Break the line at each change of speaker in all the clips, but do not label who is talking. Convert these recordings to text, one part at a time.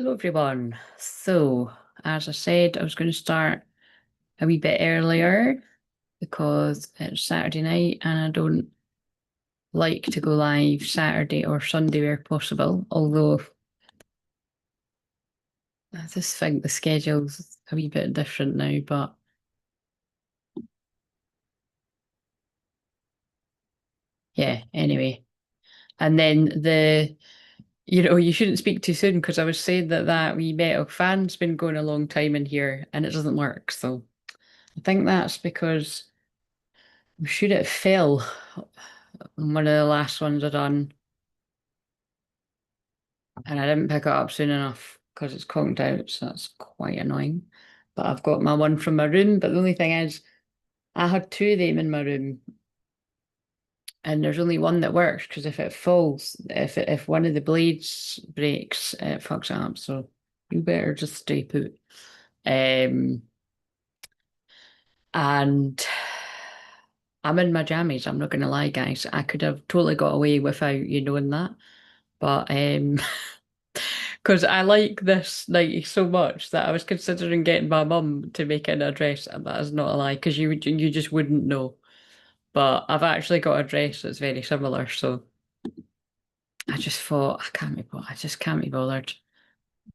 Hello everyone. So, as I said, I was going to start a wee bit earlier because it's Saturday night and I don't like to go live Saturday or Sunday where possible, although I just think the schedule's a wee bit different now, but yeah, anyway. And then you shouldn't speak too soon because I was saying that wee metal fan's been going a long time in here and it doesn't work. So I think that's because I'm sure it fell on one of the last ones I done and I didn't pick it up soon enough because it's conked out, so that's quite annoying. But I've got my one from my room, but the only thing is I had two of them in my room and there's only one that works because if it falls, if one of the blades breaks, it fucks it up. So you better just stay put. Um, and I'm in my jammies. I'm not gonna lie, guys. I could have totally got away without you knowing that, but because I like this nightie so much that I was considering getting my mum to make it an address, and that is not a lie because you just wouldn't know. But I've actually got a dress that's very similar, so I just thought I just can't be bothered.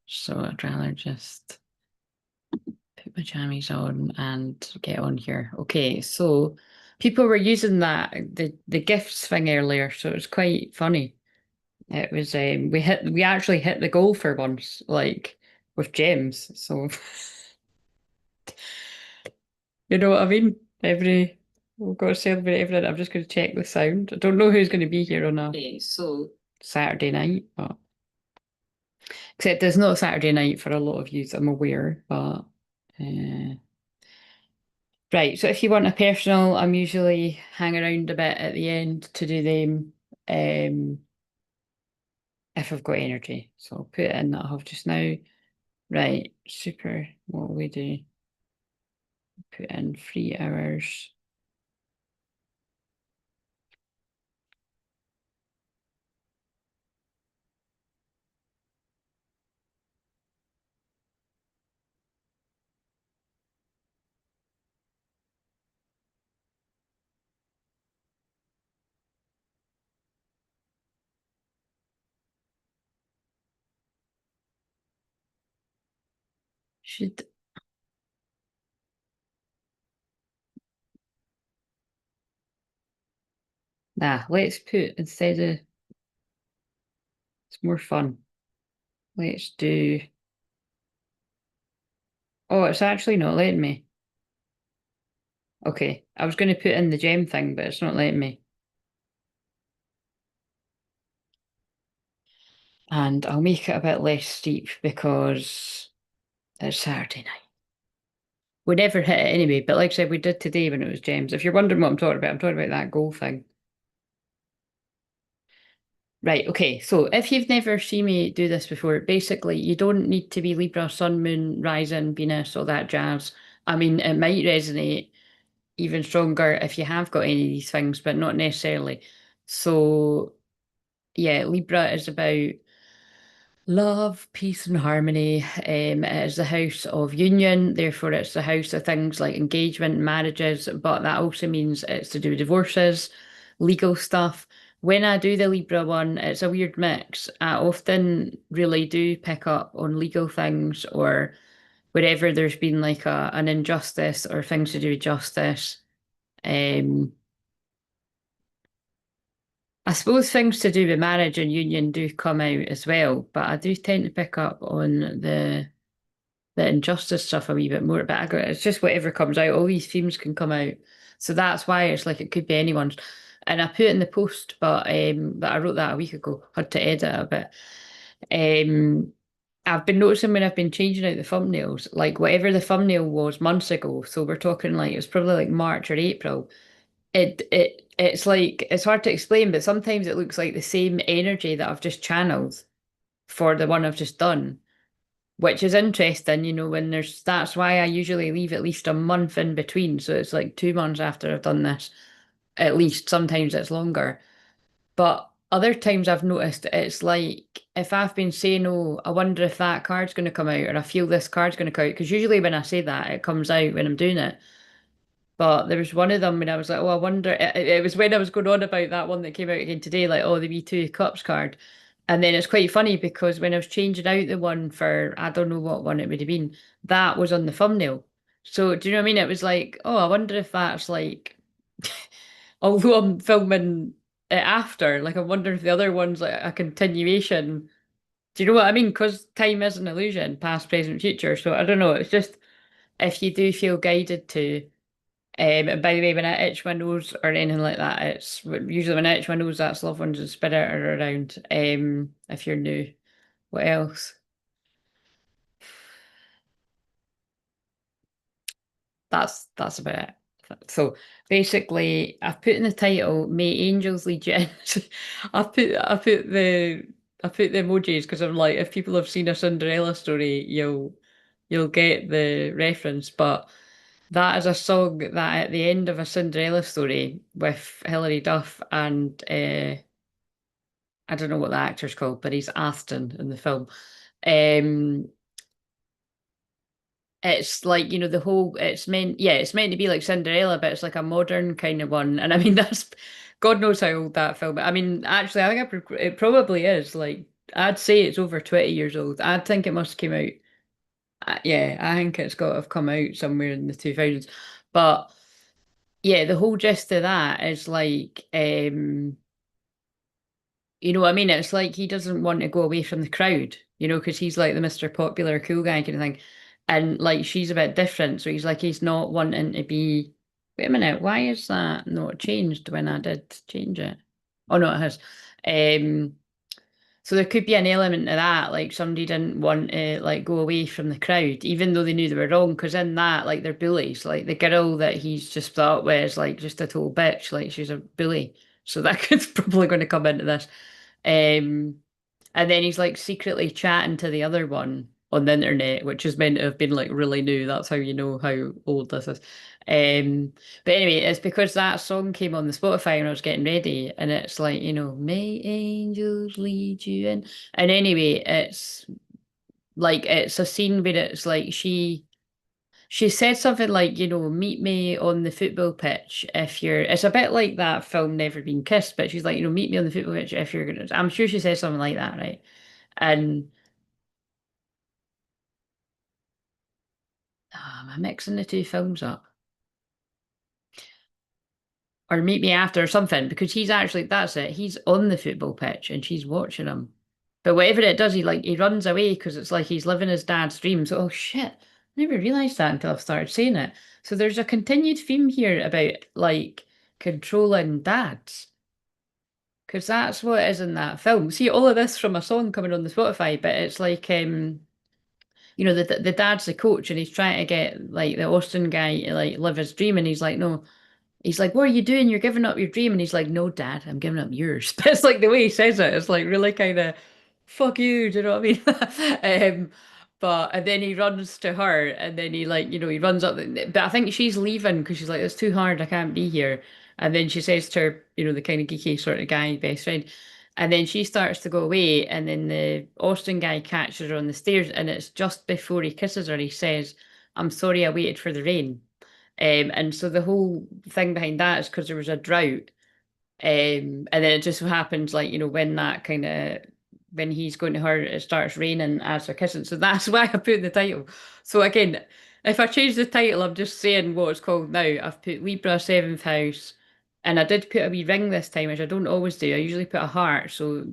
So I'd rather just put my jammies on and get on here. Okay, so people were using the gifts thing earlier, so it was quite funny. It was we actually hit the goal for once, like with gems. So you know what I mean? We've got to celebrate everything. I'm just going to check the sound. I don't know who's going to be here on a Saturday night, but except it's not a Saturday night for a lot of you, I'm aware, but uh, right. So if you want a personal, I'm usually hang around a bit at the end to do them if I've got energy. So I'll put it in that I have just now. Right, super. What will we do? Put in 3 hours. Should let's put instead of it's more fun. Let's do oh, it's actually not letting me. Okay. I was going to put in the gem thing, but it's not letting me. And I'll make it a bit less steep because it's Saturday night. We never hit it anyway, but like I said, we did today when it was gems. If you're wondering what I'm talking about that goal thing. Right, okay. So if you've never seen me do this before, basically you don't need to be Libra, Sun, Moon, Rising, Venus, all that jazz. I mean, it might resonate even stronger if you have got any of these things, but not necessarily. So yeah, Libra is about love, peace, and harmony. It is the house of union, therefore, it's the house of things like engagement, marriages, but that also means it's to do with divorces, legal stuff. When I do the Libra one, it's a weird mix. I often really do pick up on legal things or wherever there's been like an injustice or things to do with justice. Um, I suppose things to do with marriage and union do come out as well, but I do tend to pick up on the injustice stuff a wee bit more. But it's just whatever comes out. All these themes can come out, so that's why it's like it could be anyone's. And I put it in the post, but I wrote that a week ago. Had to edit it a bit. Um, I've been noticing when I've been changing out the thumbnails, like whatever the thumbnail was months ago. So we're talking like it was probably like March or April. It's like it's hard to explain, but sometimes it looks like the same energy that I've just channeled for the one I've just done, which is interesting, when that's why I usually leave at least a month in between. So it's like 2 months after I've done this, at least. Sometimes it's longer. But other times I've noticed it's like if I've been saying, oh, I wonder if that card's going to come out, or I feel this card's going to come out, because usually when I say that, it comes out when I'm doing it. But there was one of them when I was like, oh, I wonder. It was when I was going on about that one that came out again today, like, oh, the wee Two of Cups card. And then it's quite funny because when I was changing out the one for, I don't know what one it would have been, that was on the thumbnail. So do you know what I mean? It was like, oh, I wonder if that's like, although I'm filming it after, like, I wonder if the other one's like a continuation. Do you know what I mean? Because time is an illusion, past, present, future. So I don't know. It's just if you do feel guided to. And by the way, when I itch my nose or anything like that, it's usually when I itch my nose, that's loved ones and spirit are around. If you're new, what else? That's about it. So basically, I've put in the title "May Angels Lead You In." I put the emojis because I'm like, if people have seen a Cinderella story, you'll get the reference. But that is a song that at the end of a Cinderella story with Hilary Duff and I don't know what the actor's called, but he's Aston in the film. Um, it's like, the whole it's meant to be like Cinderella, but it's like a modern kind of one. And I mean that's God knows how old that film. I mean, actually, I think it probably is. Like, I'd say it's over 20 years old. I think it must have came out. Yeah, I think it's got to have come out somewhere in the 2000s. But yeah, the whole gist of that is like, you know what I mean? It's like he doesn't want to go away from the crowd, because he's like the Mr. Popular cool guy kind of thing. And like she's a bit different. So he's like, he's not wanting to be. Wait a minute, why is that not changed when I did change it? Oh no, it has. Um, so there could be an element of that, like somebody didn't want to like go away from the crowd, even though they knew they were wrong. Because in that, like they're bullies. Like the girl that he's just thought was like just a total bitch, like she's a bully. So that could probably going to come into this. Um, and then he's like secretly chatting to the other one on the internet, which is meant to have been like really new. That's how you know how old this is. Um, but anyway, it's because that song came on the Spotify when I was getting ready, and it's like, May angels lead you in. And anyway, it's like it's a scene where it's like she said something like, meet me on the football pitch if you're. It's a bit like that film Never Been Kissed, but she's like, meet me on the football pitch if you're gonna. I'm sure she says something like that, right? And am I mixing the two films up? Or meet me after or something, because he's actually, that's it. He's on the football pitch and she's watching him. But whatever it does, he runs away because it's like he's living his dad's dreams. Oh shit. I never realised that until I've started saying it. So there's a continued theme here about like controlling dads. Because that's what it is in that film. See, all of this from a song coming on the Spotify, but it's like the dad's the coach and he's trying to get like the Austin guy to like live his dream and he's like, no. He's like, what are you doing? You're giving up your dream. And he's like, no, Dad, I'm giving up yours. But it's like the way he says it. It's like really kind of, fuck you. Do you know what I mean? But and then he runs to her, and then he like, he runs up. But I think she's leaving because she's like, it's too hard. I can't be here. And then she says to her, the kind of geeky sort of guy, best friend. And then she starts to go away, and then the Austin guy catches her on the stairs, and it's just before he kisses her. He says, "I'm sorry, I waited for the rain." And so the whole thing behind that is because there was a drought. And then it just so happens, like, when that kind of, when he's going to her, it starts raining as they're kissing. So that's why I put in the title. So again, if I change the title, I'm just saying what it's called now. I've put Libra 7th house. And I did put a wee ring this time, which I don't always do. I usually put a heart. So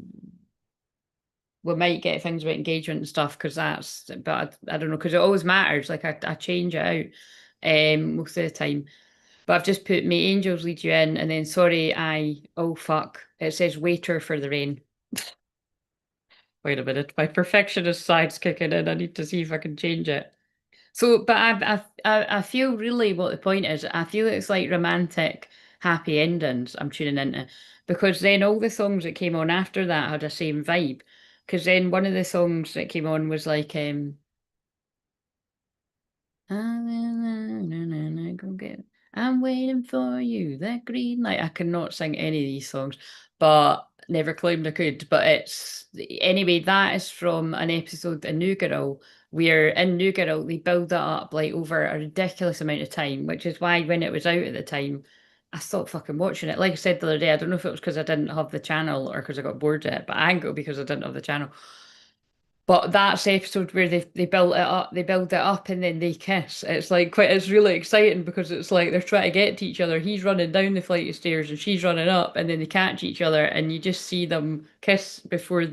we might get things about engagement and stuff because but I don't know, because it always matters. Like I change it out most of the time. But I've just put May Angels Lead You In and then sorry, oh fuck. It says waiter for the rain. Wait a minute, my perfectionist side's kicking in. I need to see if I can change it. So, but I feel really what the point is. I feel it's like romantic, happy endings I'm tuning into. Because then all the songs that came on after that had a same vibe. Because then one of the songs that came on was like, go get. I'm waiting for you, that green light. I cannot sing any of these songs, but never claimed I could. But it's anyway, that is from an episode in New Girl, where in New Girl they build that up like over a ridiculous amount of time, which is why when it was out at the time, I stopped fucking watching it. Like I said the other day, I don't know if it was because I didn't have the channel or because I got bored of it, but I think it was because I didn't have the channel. But that's the episode where they built it up, they build it up and then they kiss. It's like quite, it's really exciting because it's like they're trying to get to each other. He's running down the flight of stairs and she's running up, and then they catch each other and you just see them kiss before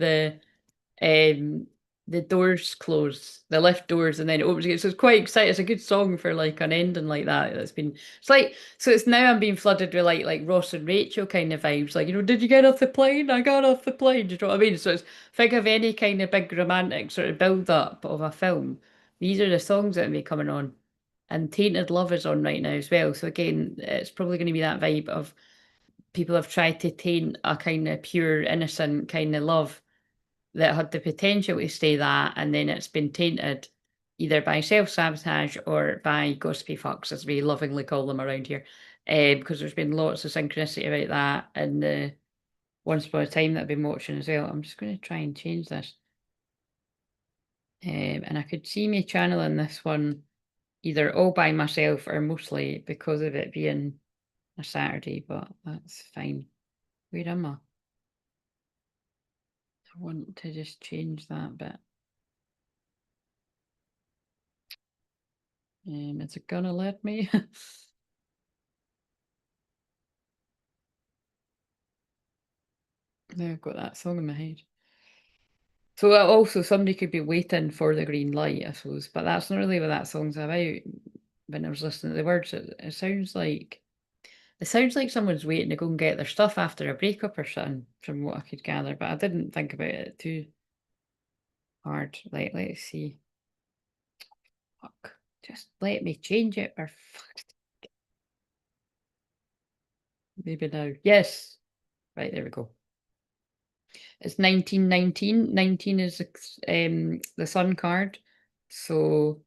um the doors close, the lift doors, and then it opens again. So it's quite exciting. It's a good song for like an ending like that. That's been, it's like, so it's now I'm being flooded with like Ross and Rachel kind of vibes. Like, did you get off the plane? I got off the plane. Do you know what I mean? So it's, think of any kind of big romantic sort of build up of a film. These are the songs that may be coming on. And Tainted Love is on right now as well. So again, it's probably going to be that vibe of people have tried to taint a kind of pure, innocent kind of love that had the potential to stay that, and then it's been tainted either by self-sabotage or by gossipy fucks, as we lovingly call them around here, because there's been lots of synchronicity about that in the Once Upon a Time that I've been watching as well. I'm just going to try and change this. And I could see me channeling this one either all by myself or mostly because of it being a Saturday, but that's fine. Where am I? I want to just change that bit. Is it gonna let me? Now I've got that song in my head. So also somebody could be waiting for the green light, I suppose, but that's not really what that song's about. When I was listening to the words, it sounds like someone's waiting to go and get their stuff after a breakup or something, from what I could gather. But I didn't think about it too hard. Like, let's see. Fuck. Just let me change it, or fuck. Maybe now. Yes. Right, there we go. It's 1919. 19 is the sun card. So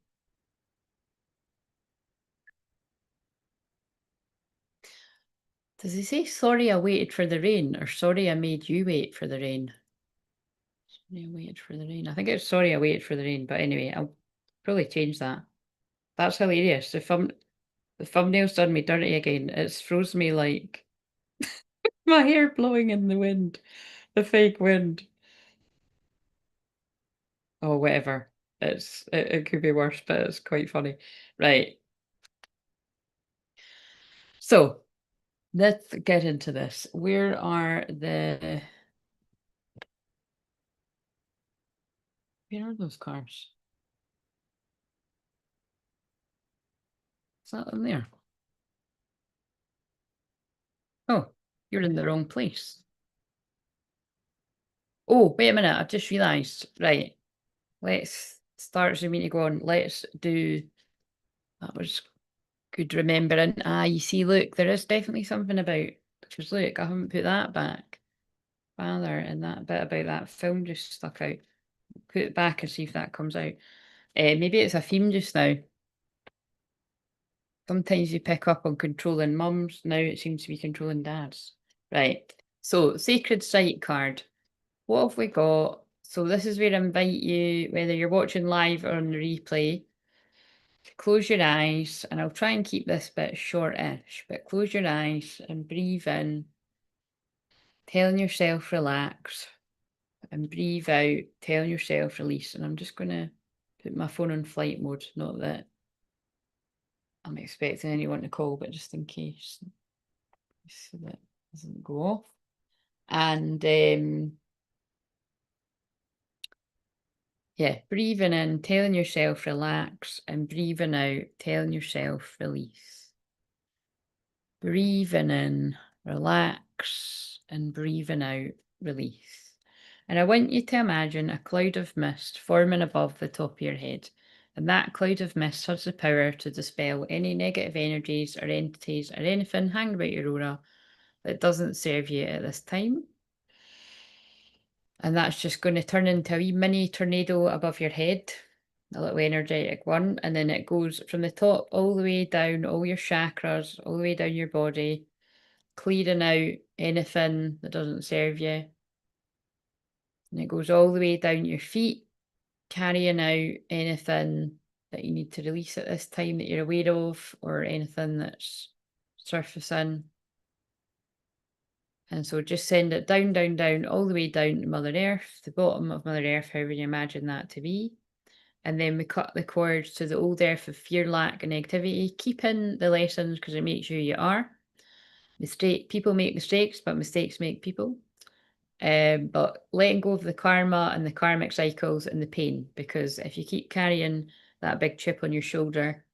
does he say sorry I waited for the rain, or sorry I made you wait for the rain? Sorry I waited for the rain. I think it's sorry I waited for the rain, but anyway, I'll probably change that. That's hilarious. The thumbnail's done me dirty again. It's froze me like my hair blowing in the wind. The fake wind. Oh, whatever. It could be worse, but it's quite funny. Right. So let's get into this. Where are those cars? Is that them there? Oh, you're in the wrong place. Oh, wait a minute, I've just realised. Right. Let's start zooming to go on. Let's do, that was good remembering. Ah, you see, look, there is definitely something about, because look, I haven't put that back. Father, and that bit about that film just stuck out. Put it back and see if that comes out. Maybe it's a theme just now. Sometimes you pick up on controlling mums. Now it seems to be controlling dads. Right. So, Sacred Site card. What have we got? So this is where I invite you, whether you're watching live or on the replay, to close your eyes, and I'll try and keep this bit shortish, but close your eyes and breathe in, telling yourself relax, and breathe out, telling yourself release. And I'm just going to put my phone on flight mode, not that I'm expecting anyone to call, but just in case, so that doesn't go off. And yeah, breathing in, telling yourself relax, and breathing out, telling yourself release. Breathing in, relax, and breathing out, release. And I want you to imagine a cloud of mist forming above the top of your head. And that cloud of mist has the power to dispel any negative energies or entities or anything hanging about your aura that doesn't serve you at this time. And that's just going to turn into a wee mini tornado above your head, a little energetic one. And then it goes from the top all the way down, all your chakras, all the way down your body. clearing out anything that doesn't serve you. And it goes all the way down your feet, carrying out anything that you need to release at this time that you're aware of, or anything that's surfacing. And so just send it down, down, down, all the way down to Mother Earth, the bottom of Mother Earth, however you imagine that to be. And then we cut the cords to the old earth of fear, lack, and negativity, keeping the lessons because it makes who you are. People make mistakes, but mistakes make people. But letting go of the karma and the karmic cycles and the pain, because if you keep carrying that big chip on your shoulder,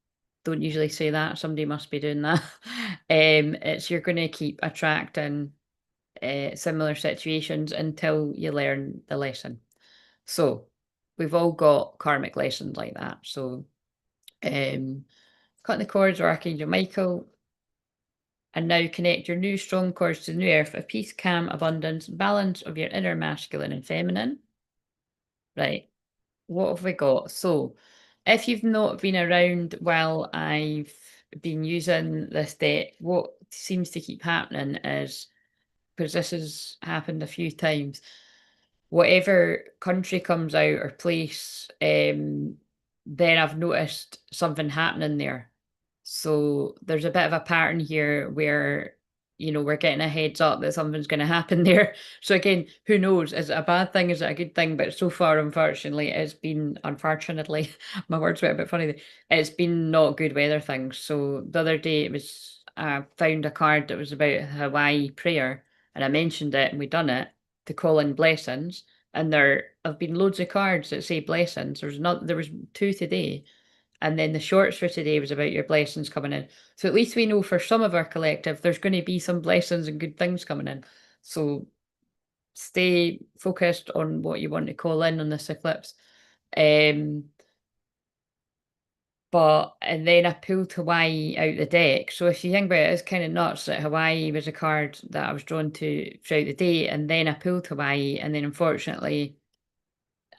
don't usually say that, somebody must be doing that. You're going to keep attracting similar situations until you learn the lesson. So we've all got karmic lessons like that. So cutting the cords, or Archangel Michael, and now connect your new strong cords to the new earth of peace, calm, abundance, balance of your inner masculine and feminine. Right. What have we got? So if you've not been around while I've been using this deck, what seems to keep happening is, because this has happened a few times, whatever country comes out or place, then I've noticed something happening there. So there's a bit of a pattern here where, we're getting a heads up that something's going to happen there. So again, who knows? Is it a bad thing? Is it a good thing? But so far, unfortunately, my words were a bit funny there. It's been not good weather things. So the other day I found a card that was about Hawaii prayer, and I mentioned it and we done it to call in blessings. And there have been loads of cards that say blessings. There was 2 today. And then the shorts for today was about your blessings coming in. So at least we know for some of our collective, there's going to be some blessings and good things coming in. So stay focused on what you want to call in on this eclipse. And then I pulled Hawaii out the deck. So if you think about it, it's kind of nuts that Hawaii was a card that I was drawn to throughout the day. And then I pulled Hawaii. And then unfortunately,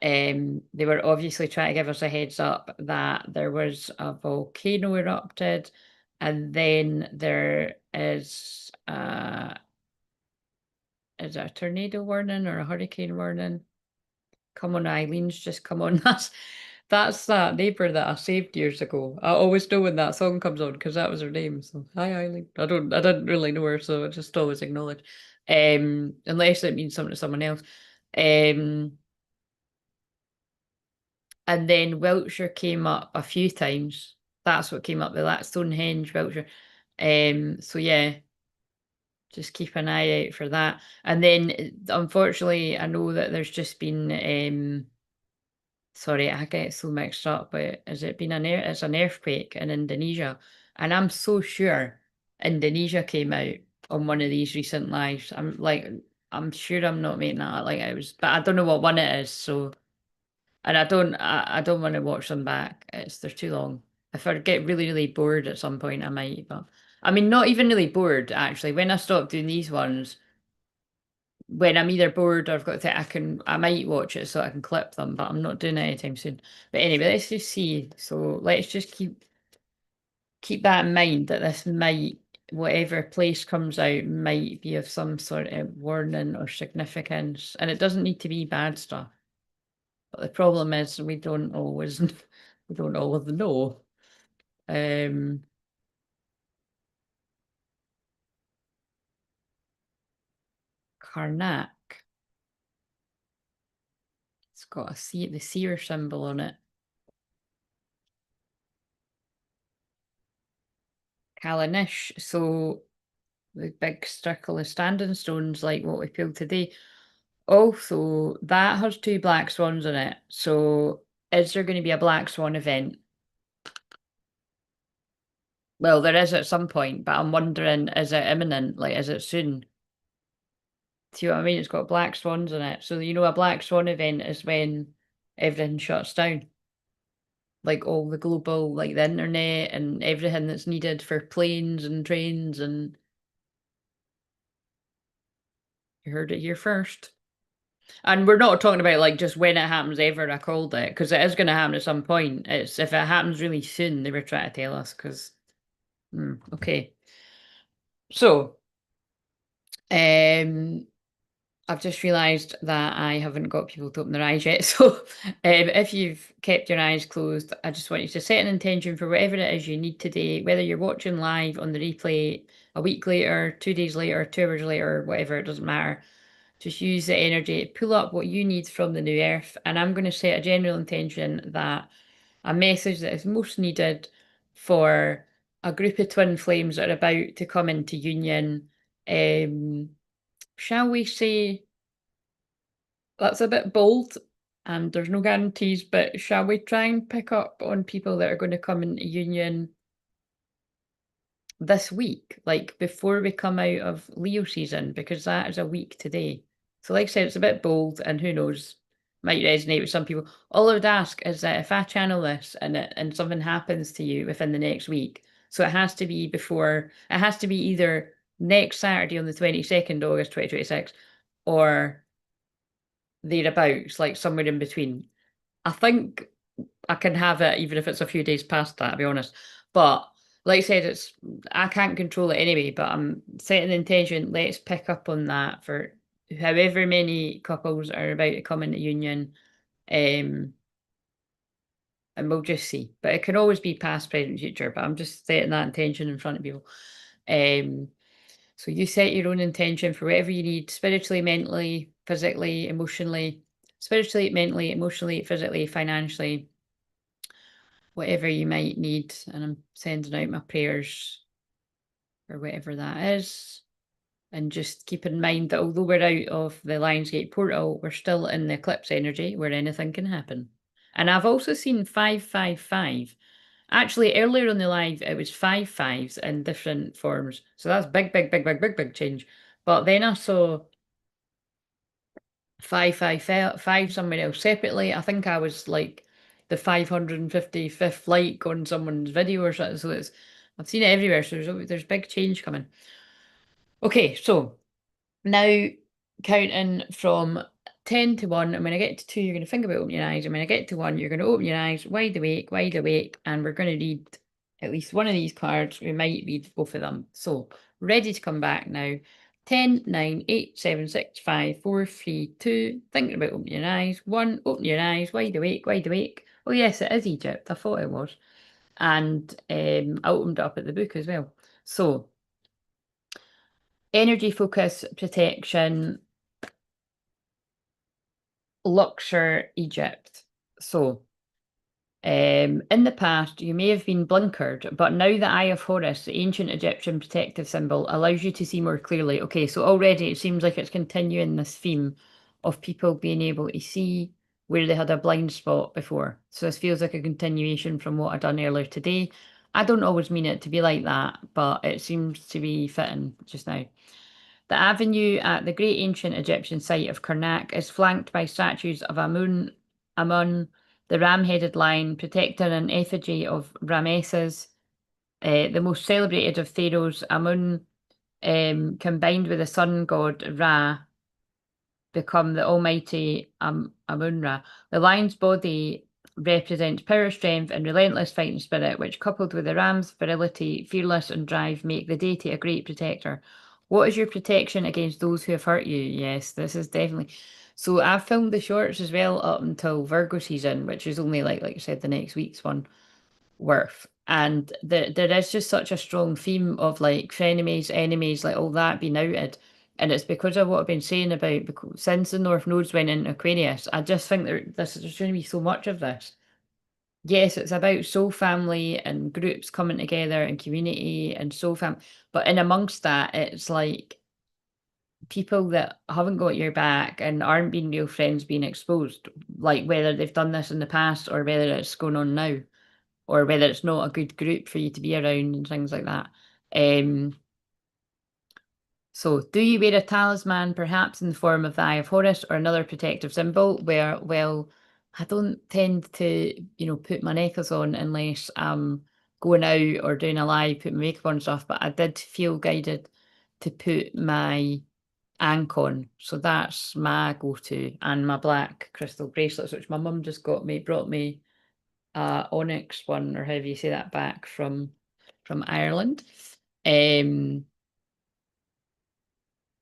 they were obviously trying to give us a heads up that there was a volcano erupted, and then there is it a tornado warning or a hurricane warning? Come on, Eileen's just come on. That's that neighbour that I saved years ago. I always know when that song comes on because that was her name. So hi Eileen. I didn't really know her, so I just always acknowledge. Unless it means something to someone else. And then Wiltshire came up a few times. That's what came up with that, Stonehenge, Wiltshire. So yeah, just keep an eye out for that. And then unfortunately, I know that there's just been sorry, I get so mixed up, but has it been it's an earthquake in Indonesia? And I'm so sure Indonesia came out on one of these recent lives. I'm sure I'm not making that up like I was, but I don't know what one it is, so. And I don't want to watch them back. They're too long. If I get really, really bored at some point, I might, but I mean, not even really bored, actually. When I stop doing these ones, when I'm either bored or I've got to, I might watch it so I can clip them, but I'm not doing it anytime soon. But anyway, let's just see. So let's just keep that in mind, that this might, whatever place comes out might be of some sort of warning or significance. And it doesn't need to be bad stuff. But the problem is we don't always know. Karnak. It's got the seer symbol on it. Kalanish. So the big circle of standing stones like what we pulled today. Also, that has 2 black swans in it. So is there going to be a black swan event? Well, there is at some point, but I'm wondering, is it imminent? Like, is it soon? See what I mean? It's got black swans in it. So, a black swan event is when everything shuts down. Like all the global, like the internet and everything that's needed for planes and trains, and you heard it here first. And we're not talking about like just when it happens ever, I called it, because it is going to happen at some point. It's if it happens really soon, they were trying to tell us, because, okay. So, I've just realised that I haven't got people to open their eyes yet. So if you've kept your eyes closed, I just want you to set an intention for whatever it is you need today, whether you're watching live on the replay a week later, 2 days later, 2 hours later, whatever, it doesn't matter. Just use the energy, pull up what you need from the new earth. And I'm going to set a general intention that a message that is most needed for a group of twin flames that are about to come into union. Shall we say that's a bit bold and there's no guarantees, but shall we try and pick up on people that are going to come into union this week, like before we come out of Leo season, because that is a week today. So like I said, it's a bit bold and who knows, might resonate with some people. All I would ask is that if I channel this and something happens to you within the next week, so it has to be before, it has to be either next Saturday on the 22nd August 2026 or thereabouts, like somewhere in between. I think I can have it even if it's a few days past that, to be honest. But like I said, I can't control it anyway, but I'm setting the intention, let's pick up on that for however many couples are about to come into union. Um, and we'll just see. But it can always be past, present, future, but I'm just setting that intention in front of people. Um, so you set your own intention for whatever you need spiritually, mentally, physically, emotionally, spiritually, mentally, emotionally, physically, financially, whatever you might need. And I'm sending out my prayers for whatever that is. And just keep in mind that although we're out of the Lionsgate portal, we're still in the eclipse energy where anything can happen. And I've also seen 555. Actually, earlier on the live, it was 5 5s in different forms. So that's big, big, big, big, big, big change. But then I saw 555 somewhere else separately. I think I was like the 555th like on someone's video or something. So I've seen it everywhere. So there's big change coming. Okay, so now counting from 10 to 1, and when I get to 2, you're going to think about opening your eyes, and when I get to 1, you're going to open your eyes, wide awake, and we're going to read at least one of these cards. We might read both of them. So, ready to come back now. 10, 9, 8, 7, 6, 5, 4, 3, 2. Thinking about opening your eyes. 1, open your eyes, wide awake. Oh yes, it is Egypt. I thought it was. And I opened it up at the book as well. So, energy focus, protection, Luxor, Egypt. So, in the past, you may have been blinkered, but now the Eye of Horus, the ancient Egyptian protective symbol, allows you to see more clearly. Okay, so already it seems like it's continuing this theme of people being able to see where they had a blind spot before. So this feels like a continuation from what I done earlier today. I don't always mean it to be like that, but it seems to be fitting just now. The avenue at the great ancient Egyptian site of Karnak is flanked by statues of Amun, the ram-headed lion, protecting an effigy of Rameses, the most celebrated of pharaohs. Amun, combined with the sun god Ra, become the almighty Amun-Ra. The lion's body represents power, strength, and relentless fighting spirit, which, coupled with the ram's virility, fearless, and drive, make the deity a great protector. What is your protection against those who have hurt you? Yes, this is definitely. So I've filmed the shorts as well up until Virgo season, which is only like I said, the next week's one worth. And there is just such a strong theme of like frenemies, enemies, like all that being outed. And it's because of what I've been saying about since the North Nodes went into Aquarius. I just think there's going to be so much of this. Yes, it's about soul family and groups coming together and community and soul family. But in amongst that, it's like people that haven't got your back and aren't being real friends being exposed, like whether they've done this in the past or whether it's going on now or whether it's not a good group for you to be around and things like that. So do you wear a talisman, perhaps in the form of the Eye of Horus or another protective symbol? Where, well, I don't tend to, put my necklace on unless I'm going out or doing a live, put my makeup on and stuff, but I did feel guided to put my ankh on. So that's my go-to, and my black crystal bracelets, which my mum just brought me onyx one, or however you say that, back from Ireland.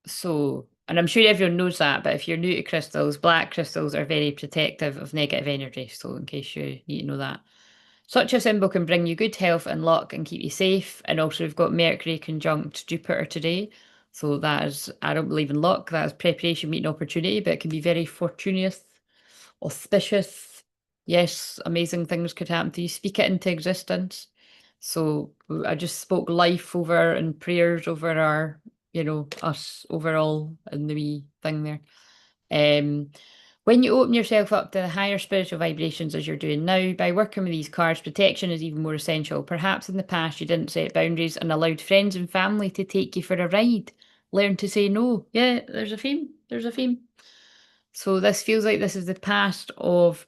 So, and I'm sure everyone knows that, but if you're new to crystals, black crystals are very protective of negative energy. So, in case you need to know that. Such a symbol can bring you good health and luck and keep you safe. And also, we've got Mercury conjunct Jupiter today. So, that is, I don't believe in luck, that is preparation meeting opportunity, but it can be very fortuitous, auspicious. Yes, amazing things could happen to you. Speak it into existence. So I just spoke life over and prayers over our, us overall in the wee thing there. Um, when you open yourself up to the higher spiritual vibrations as you're doing now, by working with these cards, protection is even more essential. Perhaps in the past you didn't set boundaries and allowed friends and family to take you for a ride. Learn to say no. Yeah, there's a theme. There's a theme. So this feels like this is the past of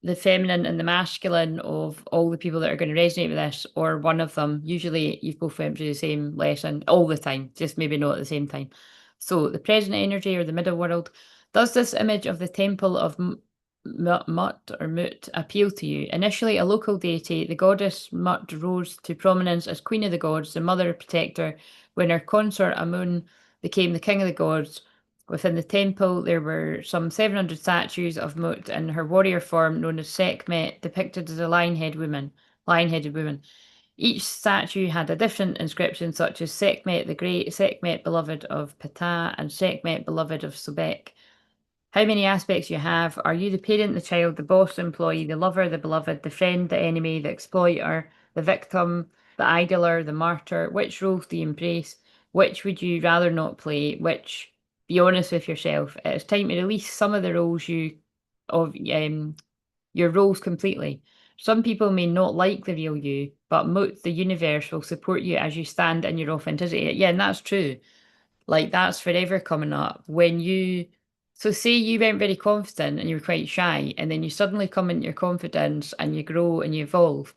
the feminine and the masculine of all the people that are going to resonate with this, or one of them. Usually you've both went through the same lesson all the time, just maybe not at the same time. So the present energy or the middle world. Does this image of the temple of Mut or Mut appeal to you? Initially a local deity, the goddess Mut rose to prominence as queen of the gods, the mother protector, when her consort Amun became the king of the gods. Within the temple, there were some 700 statues of Mut in her warrior form, known as Sekhmet, depicted as a lion-headed woman. Each statue had a different inscription, such as Sekhmet the Great, Sekhmet beloved of Ptah, and Sekhmet beloved of Sobek. How many aspects you have? Are you the parent, the child, the boss, the employee, the lover, the beloved, the friend, the enemy, the exploiter, the victim, the idler, the martyr? Which roles do you embrace? Which would you rather not play? Which, be honest with yourself. It's time to release some of the roles of your roles completely. Some people may not like the real you, but the universe will support you as you stand in your authenticity. Yeah, and that's true. Like that's forever coming up when so say you weren't very confident and you were quite shy, and then you suddenly come into your confidence and you grow and you evolve.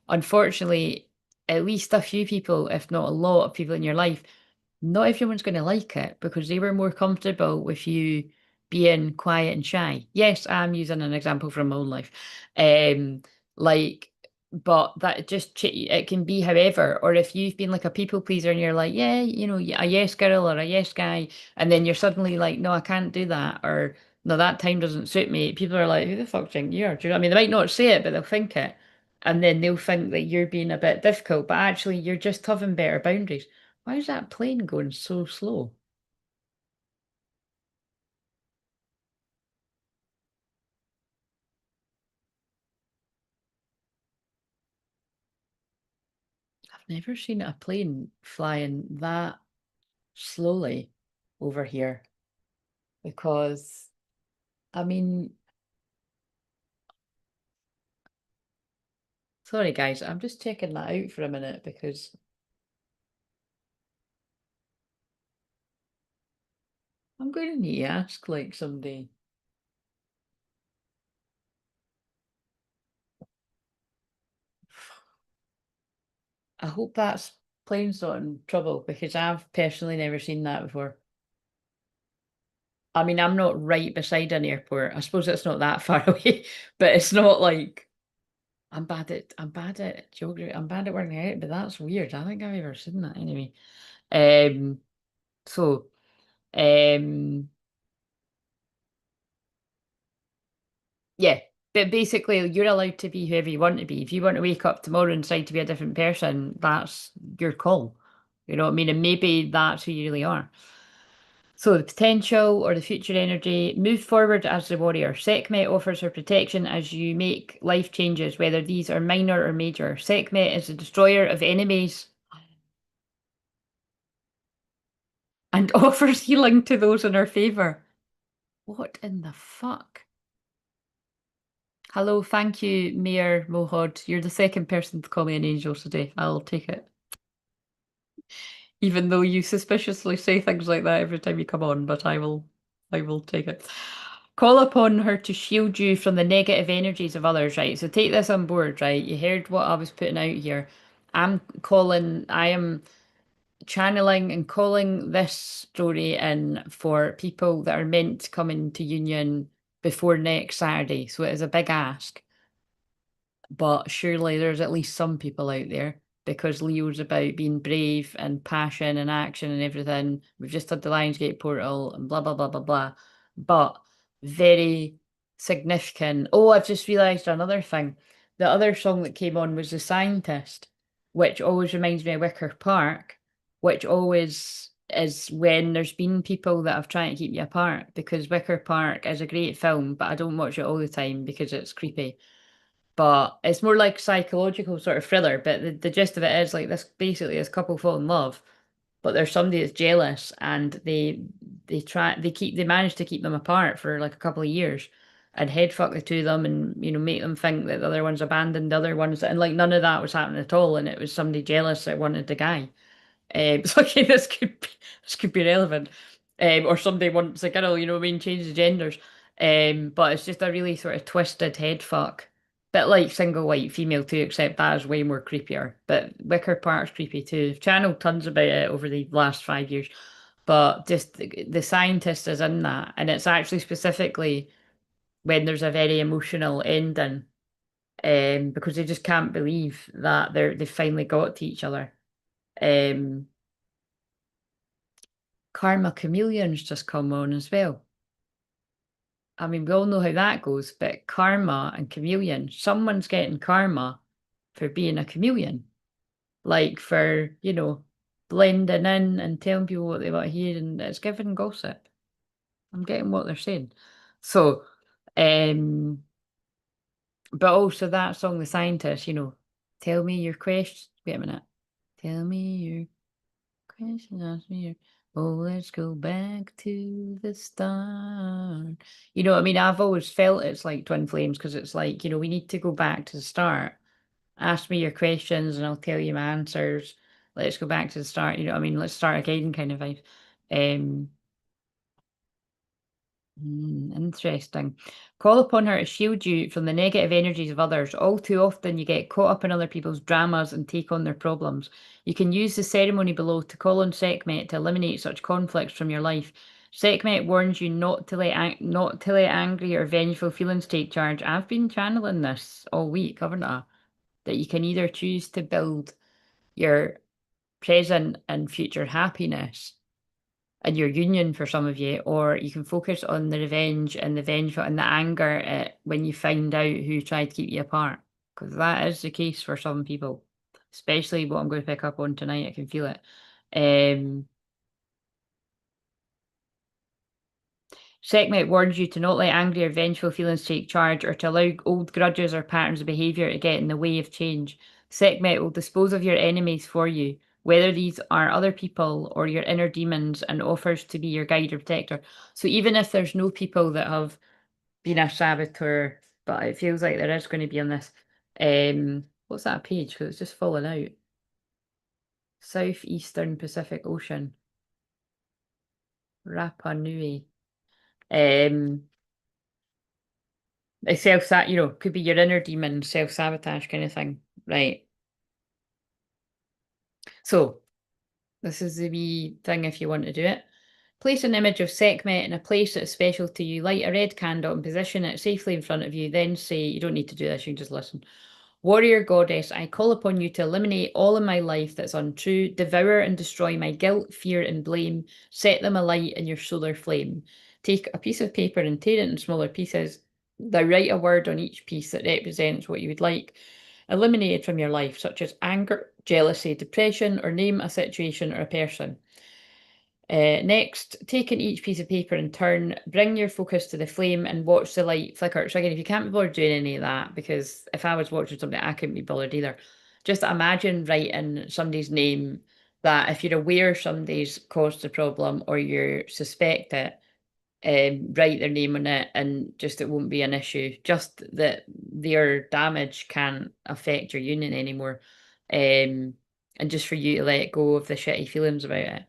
Unfortunately, at least a few people, if not a lot of people in your life, not everyone's going to like it because they were more comfortable with you being quiet and shy. Yes, I'm using an example from my own life. Um, like, but that just it can be however, or if you've been like a people pleaser and you're like, yeah, a yes girl or a yes guy, and then you're suddenly like, no, I can't do that, or no, that time doesn't suit me. People are like, who the fuck do you think you are? Do you know what I mean? They might not say it, but they'll think it. And then they'll think that you're being a bit difficult, but actually you're just having better boundaries. Why is that plane going so slow? I've never seen a plane flying that slowly over here because, I mean, sorry guys, I'm just checking that out for a minute because I'm going to need to ask like somebody. I hope that's plane's not in trouble because I've personally never seen that before. I mean, I'm not right beside an airport. I suppose it's not that far away, but it's not like I'm bad at geography. I'm bad at working it out, but that's weird. I think I've ever seen that anyway. Um, so, um, yeah, but basically, you're allowed to be whoever you want to be. If you want to wake up tomorrow and decide to be a different person, that's your call. You know what I mean? And maybe that's who you really are. So the potential or the future energy, move forward as the warrior. Sekhmet offers her protection as you make life changes, whether these are minor or major. Sekhmet is the destroyer of enemies and offers healing to those in her favor. What in the fuck? Hello, thank you, Mayor Mohod. You're the second person to call me an angel today. I'll take it. Even though you suspiciously say things like that every time you come on, but I will take it. Call upon her to shield you from the negative energies of others, right? So take this on board, right? You heard what I was putting out here. I am channeling and calling this story in for people that are meant to come into union before next Saturday. So it is a big ask, but surely there's at least some people out there. because Leo's about being brave and passion and action and everything. We've just had the Lionsgate portal and blah, blah, blah, blah, blah. But very significant. Oh, I've just realised another thing. The other song that came on was The Scientist, which always reminds me of Wicker Park, which always is when there's been people that have tried to keep you apart, because Wicker Park is a great film, but I don't watch it all the time because it's creepy. But it's more like psychological sort of thriller. But the gist of it is like this: basically, this couple fall in love, but there's somebody that's jealous, and they manage to keep them apart for like a couple of years, and headfuck the two of them, and make them think that the other one's abandoned the other ones, and like none of that was happening at all, and it was somebody jealous that wanted the guy. So okay, this could be relevant. Or somebody wants a girl, you know what I mean, change the genders. But it's just a really sort of twisted head fuck. Bit like single white female too, except that is way more creepier. But Wicker Park's creepy too. I've channeled tons about it over the last 5 years. But just the scientist is in that, and it's actually specifically when there's a very emotional ending, because they just can't believe that they finally got to each other. Um, Karma Chameleon's just come on as well. I mean, we all know how that goes, but karma and chameleon, someone's getting karma for being a chameleon. Like for, blending in and telling people what they want to hear, and it's giving gossip. I'm getting what they're saying. So, but also that song, The Scientist, tell me your question. Wait a minute. Tell me your question, ask me your. Oh, let's go back to the start. You know what I mean? I've always felt it's like twin flames, because it's like, we need to go back to the start. Ask me your questions and I'll tell you my answers. Let's go back to the start. You know what I mean? Let's start again kind of vibe. Um, Interesting. Call upon her to shield you from the negative energies of others. All too often, you get caught up in other people's dramas and take on their problems. You can use the ceremony below to call on Sekhmet to eliminate such conflicts from your life. Sekhmet warns you not to let angry or vengeful feelings take charge. I've been channeling this all week, haven't I? That you can either choose to build your present and future happiness and your union for some of you, or you can focus on the revenge and the vengeful and the anger at when you find out who tried to keep you apart. Because that is the case for some people, especially what I'm going to pick up on tonight. I can feel it. Sekhmet warns you to not let angry or vengeful feelings take charge, or to allow old grudges or patterns of behaviour to get in the way of change. Sekhmet will dispose of your enemies for you, whether these are other people or your inner demons, and offers to be your guide or protector. So even if there's no people that have been a saboteur, but it feels like there is going to be on this. What's that page? Because it's just fallen out. Southeastern Pacific Ocean. Rapa Nui. Could be your inner demon, self-sabotage kind of thing. Right. So this is the wee thing if you want to do it. Place an image of Sekhmet in a place that is special to you. Light a red candle and position it safely in front of you. Then say, you don't need to do this, you can just listen. Warrior goddess, I call upon you to eliminate all in my life that's untrue, devour and destroy my guilt, fear, and blame, set them alight in your solar flame. Take a piece of paper and tear it in smaller pieces. Now write a word on each piece that represents what you would like eliminated from your life, such as anger, jealousy, depression, or name a situation or a person. Next, take in each piece of paper in turn, bring your focus to the flame and watch the light flicker. So again, if you can't be bothered doing any of that, because if I was watching something, I couldn't be bothered either. Just imagine writing somebody's name that if you're aware somebody's caused the problem or you suspect it, write their name on it, and just it won't be an issue. Just that their damage can't affect your union anymore. And just for you to let go of the shitty feelings about it.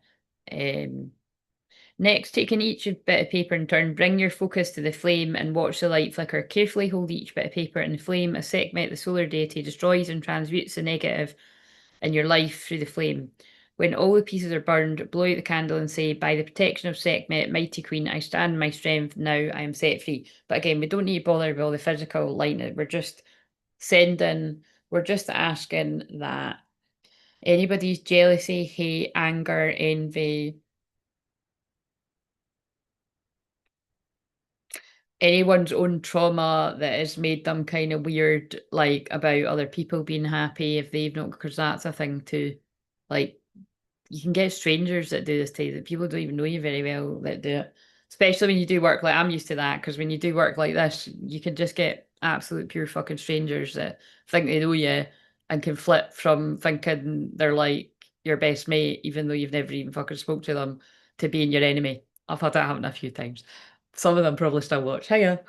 Next, taking each bit of paper in turn, bring your focus to the flame and watch the light flicker. Carefully hold each bit of paper in the flame as Sekhmet, the solar deity, destroys and transmutes the negative in your life through the flame. When all the pieces are burned, blow out the candle and say, by the protection of Sekhmet, mighty queen, I stand in my strength, now I am set free. But again, we don't need to bother with all the physical lightning. We're just asking that anybody's jealousy, hate, anger, envy, anyone's own trauma that has made them kind of weird, like about other people being happy if they've not, because that's a thing too. Like, you can get strangers that do this to you, that people don't even know you very well that do it. Especially when you do work like I'm used to that, because when you do work like this, you can just get absolute pure fucking strangers that think they know you and can flip from thinking they're like your best mate, even though you've never even fucking spoke to them, to being your enemy. I've had that happen a few times. Some of them probably still watch. Hiya.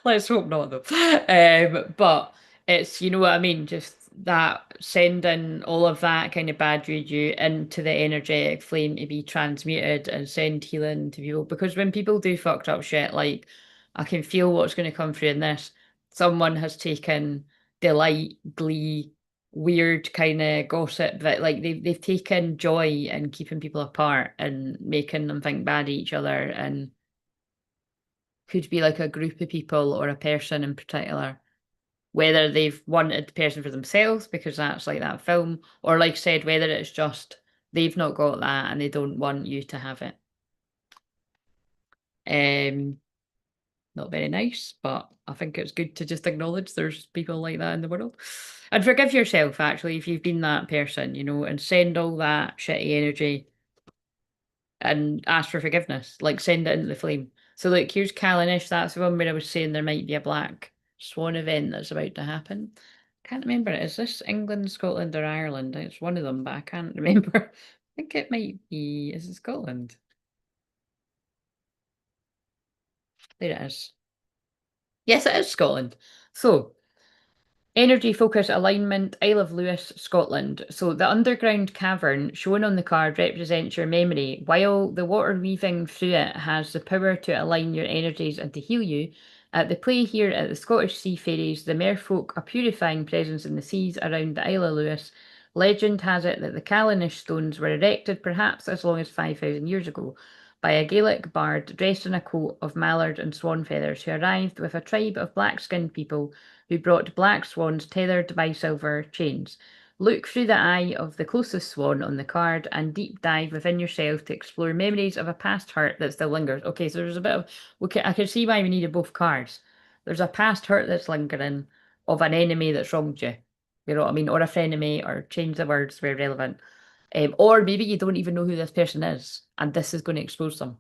Let's hope not though. But it's, you know what I mean? Just that sending all of that kind of bad juju into the energetic flame to be transmuted and send healing to people. Because when people do fucked up shit, like I can feel what's going to come through in this. Someone has taken delight, glee, weird kind of gossip that like they've taken joy in keeping people apart and making them think bad of each other, and could be like a group of people or a person in particular, whether they've wanted the person for themselves because that's like that film, or like I said, whether it's just they've not got that and they don't want you to have it. Um, Not very nice, but I think it's good to just acknowledge there's people like that in the world. And forgive yourself actually if you've been that person, you know, and send all that shitty energy and ask for forgiveness. Like send it into the flame. So like here's Callanish, that's the one where I was saying there might be a black swan event that's about to happen. Can't remember. Is this England, Scotland, or Ireland? It's one of them, but I can't remember. I think it might be, is it Scotland? There it is. Yes, it is Scotland. So energy focus alignment, Isle of Lewis, Scotland. So the underground cavern shown on the card represents your memory, while the water weaving through it has the power to align your energies and to heal you. At the play here at the Scottish Sea Fairies, the merfolk, a purifying presence in the seas around the Isle of Lewis. Legend has it that the Callanish stones were erected perhaps as long as 5,000 years ago by a Gaelic bard dressed in a coat of mallard and swan feathers who arrived with a tribe of black-skinned people who brought black swans tethered by silver chains. Look through the eye of the closest swan on the card and deep dive within yourself to explore memories of a past hurt that still lingers. Okay, so there's a bit of, okay, I can see why we needed both cards. There's a past hurt that's lingering of an enemy that's wronged you. You know what I mean? Or a frenemy, or change the words where relevant. Or maybe you don't even know who this person is, and this is going to expose them.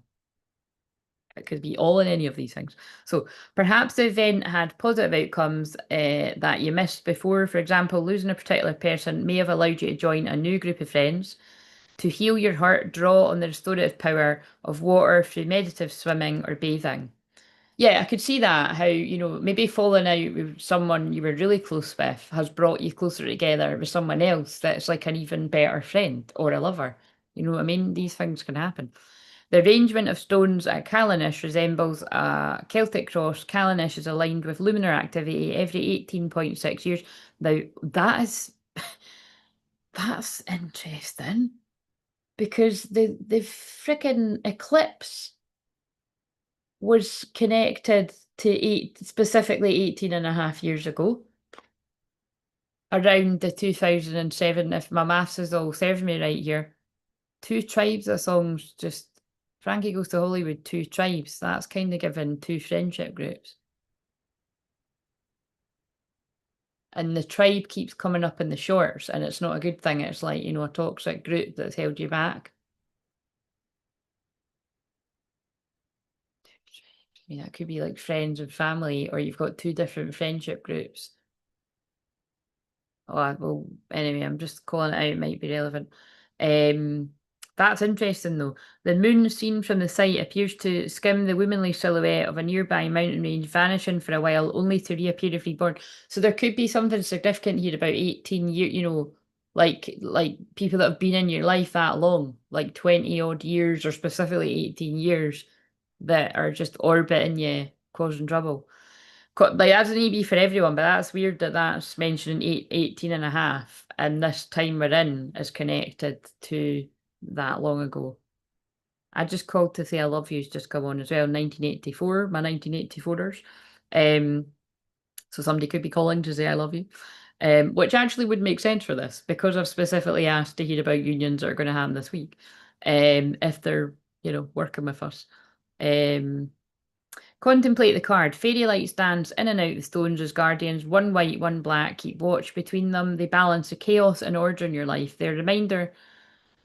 It could be all in any of these things. So perhaps the event had positive outcomes that you missed before. For example, losing a particular person may have allowed you to join a new group of friends. To heal your heart, draw on the restorative power of water through meditative swimming or bathing. Yeah, I could see that, how, you know, maybe falling out with someone you were really close with has brought you closer together with someone else that's like an even better friend or a lover. You know what I mean? These things can happen. The arrangement of stones at Callanish resembles a Celtic cross. Callanish is aligned with lunar activity every 18.6 years. Now, that's interesting because the freaking eclipse was connected to specifically 18 and a half years ago, around the 2007, if my maths is all serving me right here. Two tribes of songs, just Frankie Goes to Hollywood, two tribes. That's kind of given two friendship groups. And the tribe keeps coming up in the shorts, and it's not a good thing. It's like, you know, a toxic group that's held you back. I mean, that could be like friends and family, or you've got two different friendship groups. Oh, well, anyway, I'm just calling it out, it might be relevant. Um, that's interesting though. The moon seen from the site appears to skim the womanly silhouette of a nearby mountain range, vanishing for a while, only to reappear if reborn. So there could be something significant here about 18 years, you know, like people that have been in your life that long, like 20 odd years or specifically 18 years, that are just orbiting you, causing trouble. Like that doesn't need to be for everyone, but that's weird that that's mentioning 18 and a half, and this time we're in is connected to that long ago. I just called to say I love you's just come on as well. 1984, my 1984ers. So somebody could be calling to say I love you. which actually would make sense for this because I've specifically asked to hear about unions that are going to happen this week, if they're, working with us. Um, Contemplate the card. Fairy lights dance in and out the stones as guardians. One white, one black. Keep watch between them. They balance the chaos and order in your life. They're a reminder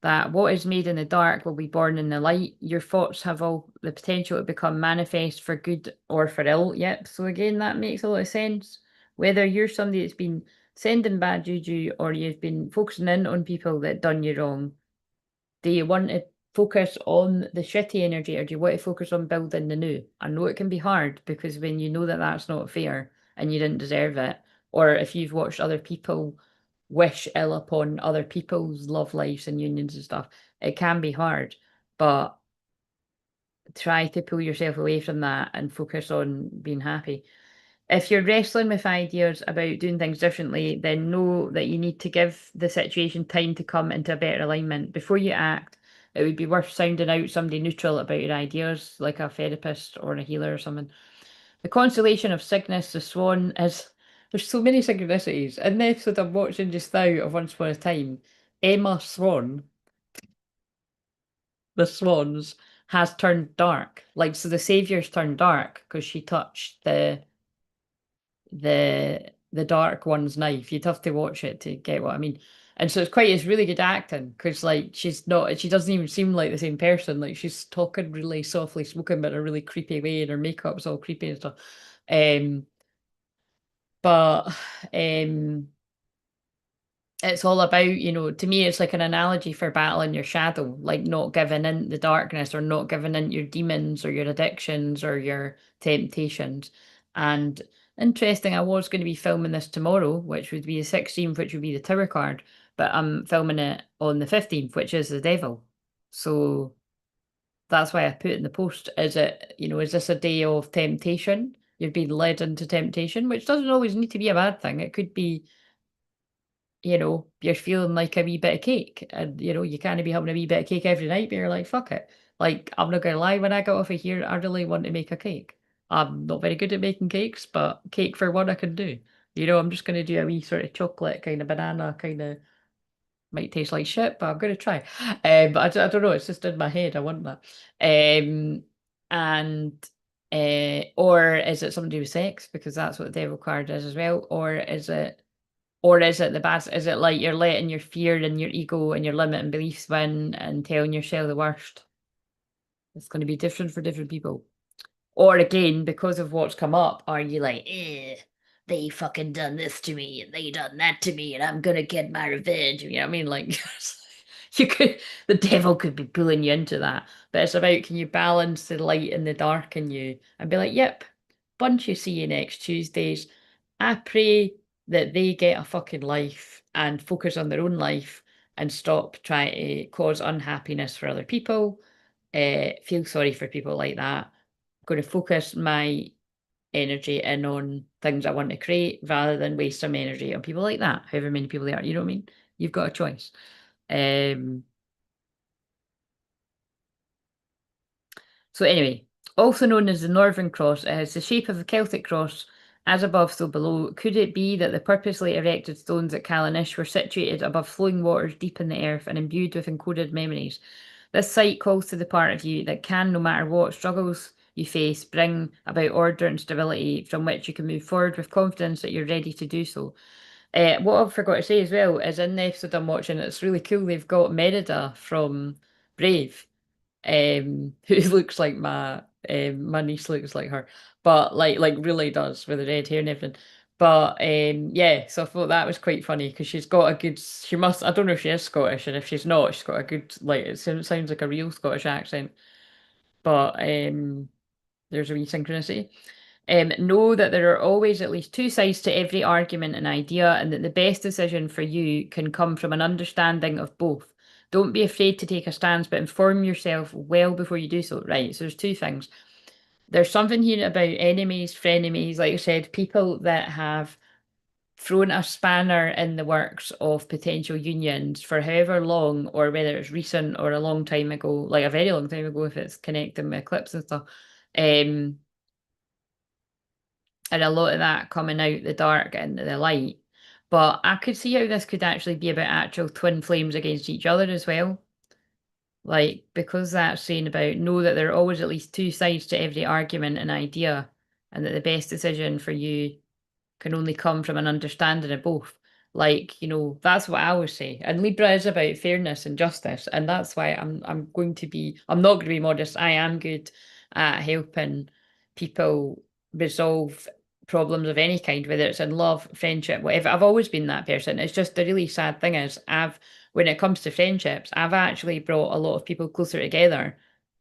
that what is made in the dark will be born in the light. Your thoughts have all the potential to become manifest for good or for ill. Yep. So again, that makes a lot of sense. Whether you're somebody that's been sending bad juju or you've been focusing in on people that done you wrong, do you want to focus on the shitty energy or do you want to focus on building the new? I know it can be hard because when you know that that's not fair and you didn't deserve it, or if you've watched other people wish ill upon other people's love lives and unions and stuff, it can be hard. But try to pull yourself away from that and focus on being happy. If you're wrestling with ideas about doing things differently, then know that you need to give the situation time to come into a better alignment. Before you act, it would be worth sounding out somebody neutral about your ideas, like a therapist or a healer or something. The constellation of Cygnus, the Swan, is there's so many synchronicities. In the episode I'm watching just now of Once Upon a Time, Emma Swan, the swans, has turned dark. Like, so the savior's turned dark because she touched the dark one's knife. You'd have to watch it to get what I mean. And so it's really good acting because like she doesn't even seem like the same person. Like she's talking really softly spoken, but in a really creepy way, and her makeup's all creepy and stuff. Um, but um it's all about, to me, it's like an analogy for battling your shadow, like not giving in the darkness or not giving in your demons or your addictions or your temptations. And interesting, I was going to be filming this tomorrow, which would be the 16th, which would be the Tower card, but I'm filming it on the 15th, which is the devil. So that's why I put in the post, is this a day of temptation? You're being led into temptation, which doesn't always need to be a bad thing. It could be you're feeling like a wee bit of cake and, you can't be having a wee bit of cake every night, but you're like, fuck it. Like, I'm not gonna lie, when I got off of here, I really want to make a cake. I'm not very good at making cakes, but cake for one I can do. I'm just gonna do a wee sort of chocolate kind of banana kind of might taste like shit, but I'm gonna try. But I don't know, it's just in my head. I want that. And or is it something to do with sex? Because that's what the devil card is as well. Or is it the bad? Is it like you're letting your fear and your ego and your limiting beliefs win and telling yourself the worst? It's going to be different for different people. Or again, because of what's come up, are you like, they fucking done this to me and they done that to me and I'm gonna get my revenge? You know what I mean? Like the devil could be pulling you into that. But it's about, can you balance the light and the dark in you and be like, yep, bunch you, see you next Tuesdays. I pray that they get a fucking life and focus on their own life and stop trying to cause unhappiness for other people. Feel sorry for people like that. I'm going to focus my energy in on things I want to create rather than waste some energy on people like that, however many people they are. You know what I mean? You've got a choice. So anyway, also known as the Northern Cross, it has the shape of a Celtic cross, as above, so below. Could it be that the purposely erected stones at Callanish were situated above flowing waters deep in the earth and imbued with encoded memories? This site calls to the part of you that can, no matter what struggles you face, bring about order and stability from which you can move forward with confidence that you're ready to do so. What I forgot to say as well is in the episode I'm watching, it's really cool. They've got Merida from Brave, who looks like my niece looks like her, but like really does with the red hair and everything. But yeah, so I thought that was quite funny because she's got a good. She must. I don't know if she is Scottish, and if she's not, she's got a good like. It sounds like a real Scottish accent. But there's a wee synchronicity. Know that there are always at least two sides to every argument and idea, and that the best decision for you can come from an understanding of both. Don't be afraid to take a stance, but inform yourself well before you do so. Right, so there's two things. There's something here about enemies, frenemies, like I said, people that have thrown a spanner in the works of potential unions for however long, or whether it's recent or a long time ago, like a very long time ago if it's connecting with eclipse and stuff. And a lot of that coming out the dark into the light. But I could see how this could actually be about actual twin flames against each other as well. Like, because that's saying about know that there are always at least two sides to every argument and idea, and that the best decision for you can only come from an understanding of both. Like, that's what I always say. And Libra is about fairness and justice. And that's why I'm not going to be modest. I am good at helping people resolve problems of any kind, whether it's in love, friendship, whatever. I've always been that person. It's just the really sad thing is when it comes to friendships, I've actually brought a lot of people closer together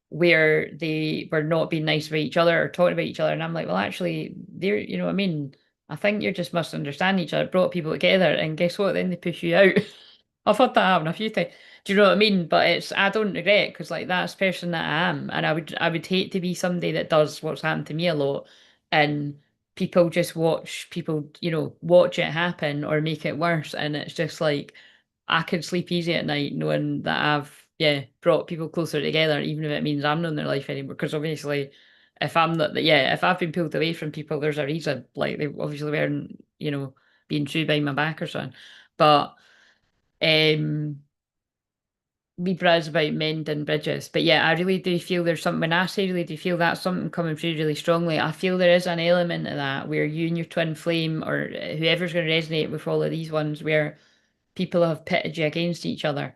where they were not being nice about each other or talking about each other. And I'm like, well, actually, you know what I mean? I think you're just misunderstanding each other, brought people together, and guess what? Then they push you out. I've had that happen a few times. Do you know what I mean? But I don't regret because like that's the person that I am, and I would hate to be somebody that does what's happened to me a lot, and people just watch people, watch it happen or make it worse, and it's just like I can sleep easy at night knowing that I've brought people closer together, even if it means I'm not in their life anymore. Because obviously, if I'm not, if I've been pulled away from people, there's a reason. Like they obviously weren't, being true behind my back or something. But um Libra is about mending bridges. But yeah, I really do feel there's something, when I say really do feel that's something coming through really strongly. I feel there is an element of that where you and your twin flame or whoever's going to resonate with all of these ones where people have pitted you against each other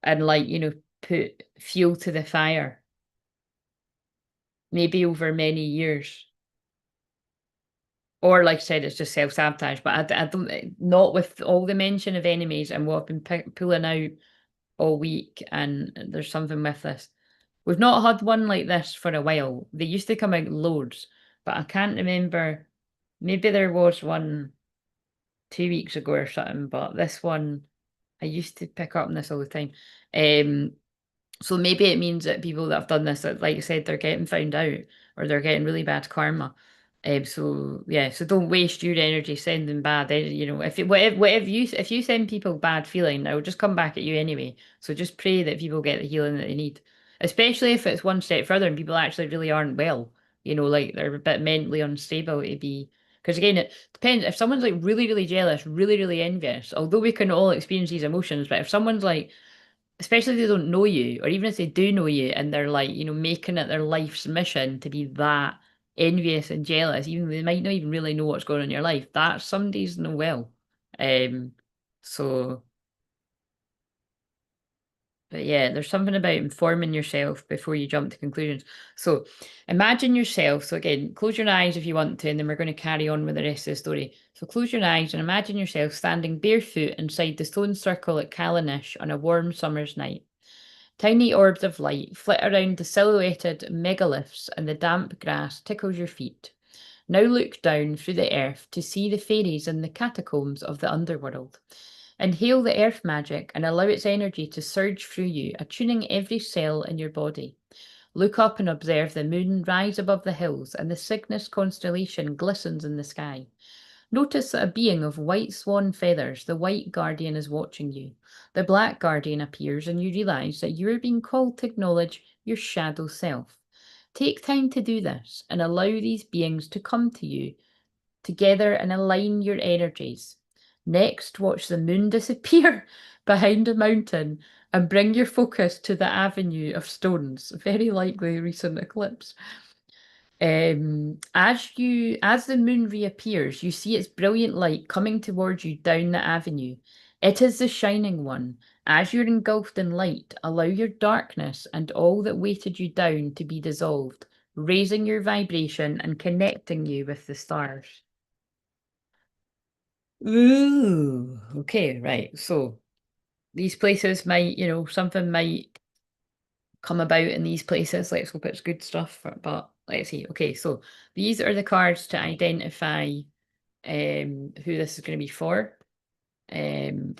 and like, put fuel to the fire, maybe over many years. Or like I said, it's just self-sabotage. But I don't, not with all the mention of enemies and what I've been pulling out all week, and there's something with this. We've not had one like this for a while. They used to come out loads, but I can't remember. Maybe there was one 2 weeks ago or something, but this one I used to pick up on this all the time. So maybe it means that people that have done this, that, like I said, they're getting found out or they're getting really bad karma. So yeah, so don't waste your energy sending bad. If you send people bad feeling, it will just come back at you anyway. So just pray that people get the healing that they need, especially if it's one step further and people actually really aren't well. Like they're a bit mentally unstable to be. Because again, it depends. If someone's like really, really jealous, really, really envious, although we can all experience these emotions, but if someone's like especially if they don't know you, or even if they do know you and they're like, making it their life's mission to be that envious and jealous, even though they might not even really know what's going on in your life, that's somebody's no well. Um, so but yeah, there's something about informing yourself before you jump to conclusions. So imagine yourself. So again, close your eyes if you want to, and then we're going to carry on with the rest of the story. So close your eyes and imagine yourself standing barefoot inside the stone circle at Callanish on a warm summer's night. Tiny orbs of light flit around the silhouetted megaliths and the damp grass tickles your feet. Now look down through the earth to see the fairies in the catacombs of the underworld. Inhale the earth magic and allow its energy to surge through you, attuning every cell in your body. Look up and observe the moon rise above the hills and the Cygnus constellation glistens in the sky. Notice that a being of white swan feathers, the white guardian, is watching you. The black guardian appears and you realize that you are being called to acknowledge your shadow self. Take time to do this and allow these beings to come to you together and align your energies. Next, watch the moon disappear behind a mountain and bring your focus to the avenue of stones, very likely recent eclipse. As the moon reappears, you see its brilliant light coming towards you down the avenue. It is the shining one. As you're engulfed in light, allow your darkness and all that weighted you down to be dissolved, raising your vibration and connecting you with the stars. Ooh, okay, right. So these places might, something might come about in these places. Let's hope it's good stuff. But let's see. Okay, so these are the cards to identify who this is going to be for.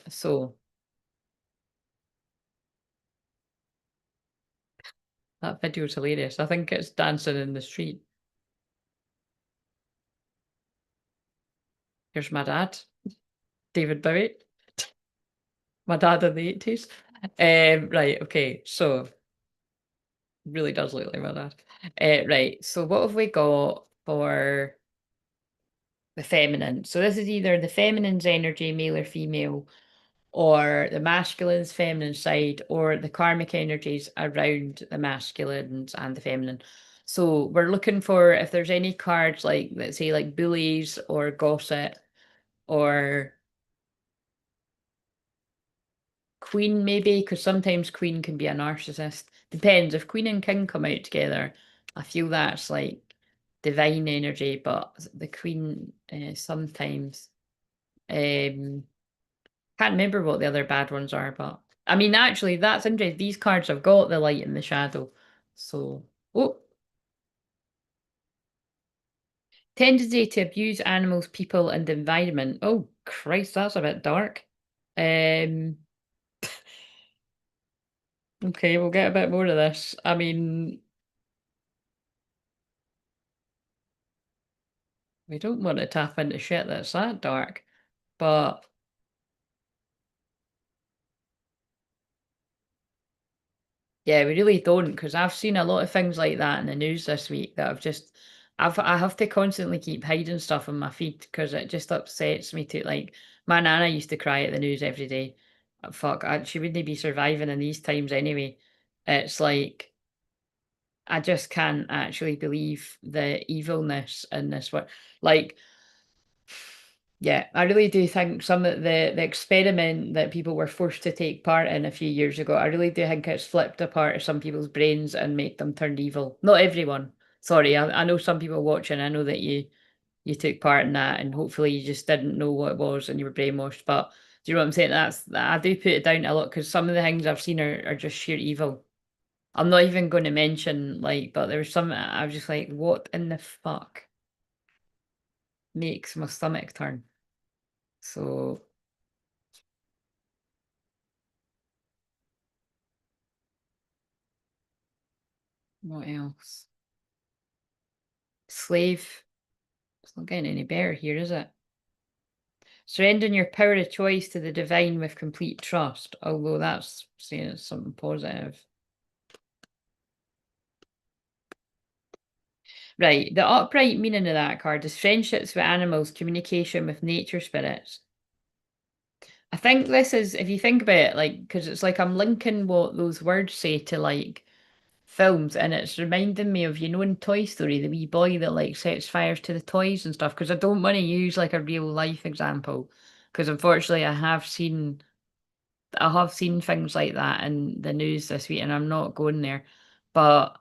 So that video is hilarious. I think it's dancing in the street. Here's my dad, David Bowie. My dad in the 80s. Right, okay, so really does look like my dad. Right, so what have we got for the feminine. So this is either the feminine's energy, male or female, or the masculine's feminine side, or the karmic energies around the masculines and the feminine. So we're looking for if there's any cards like, let's say, like bullies or gossip or queen, maybe, because sometimes queen can be a narcissist. Depends. If queen and king come out together, I feel that's like divine energy, but the queen sometimes. Can't remember what the other bad ones are, but I mean, actually, that's interesting. These cards have got the light and the shadow. So, oh, tendency to abuse animals, people, and the environment. Oh, Christ, that's a bit dark. Um, okay, we'll get a bit more of this. I mean, we don't want to tap into shit that's that dark, but yeah, we really don't, because I've seen a lot of things like that in the news this week that I have to constantly keep hiding stuff on my feed because it just upsets me to like my nana used to cry at the news every day. Fuck, she wouldn't be surviving in these times anyway. It's like I just can't actually believe the evilness in this one. Like, yeah, I really do think some of the experiment that people were forced to take part in a few years ago, I really do think it's flipped apart some people's brains and make them turn evil. Not everyone. Sorry, I know some people watching. I know that you took part in that, and hopefully you just didn't know what it was and you were brainwashed. But do you know what I'm saying? I do put it down a lot because some of the things I've seen are just sheer evil. I'm not even going to mention like, but there was some I was just like, what in the fuck makes my stomach turn? So. What else? Slave. It's not getting any better here, is it? Surrendering your power of choice to the divine with complete trust, although that's saying it's something positive. Right, the upright meaning of that card is friendships with animals, communication with nature spirits. I think this is, if you think about it, like, because it's like I'm linking what those words say to like films, and it's reminding me of, you know, in Toy Story, the wee boy that like sets fires to the toys and stuff. Because I don't want to use like a real life example, because unfortunately I have seen things like that in the news this week, and I'm not going there. But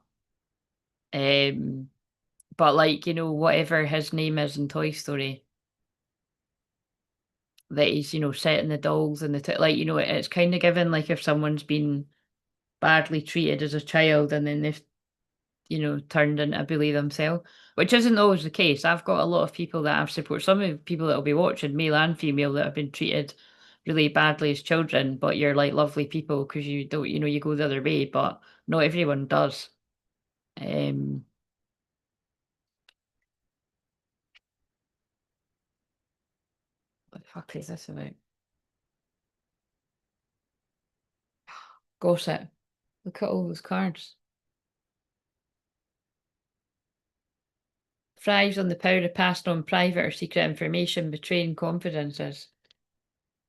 um, but like, you know, whatever his name is in Toy Story, that he's, you know, setting the dolls and like, you know, it's kind of given like if someone's been badly treated as a child and then they've, you know, turned into a bully themselves, which isn't always the case. I've got a lot of people that I've supported, some of the people that will be watching, male and female, that have been treated really badly as children, but you're like lovely people because you don't, you know, you go the other way, but not everyone does. Um, what the fuck is this about? Gossip. Look at all those cards. Thrives on the power of passing on private or secret information, betraying confidences.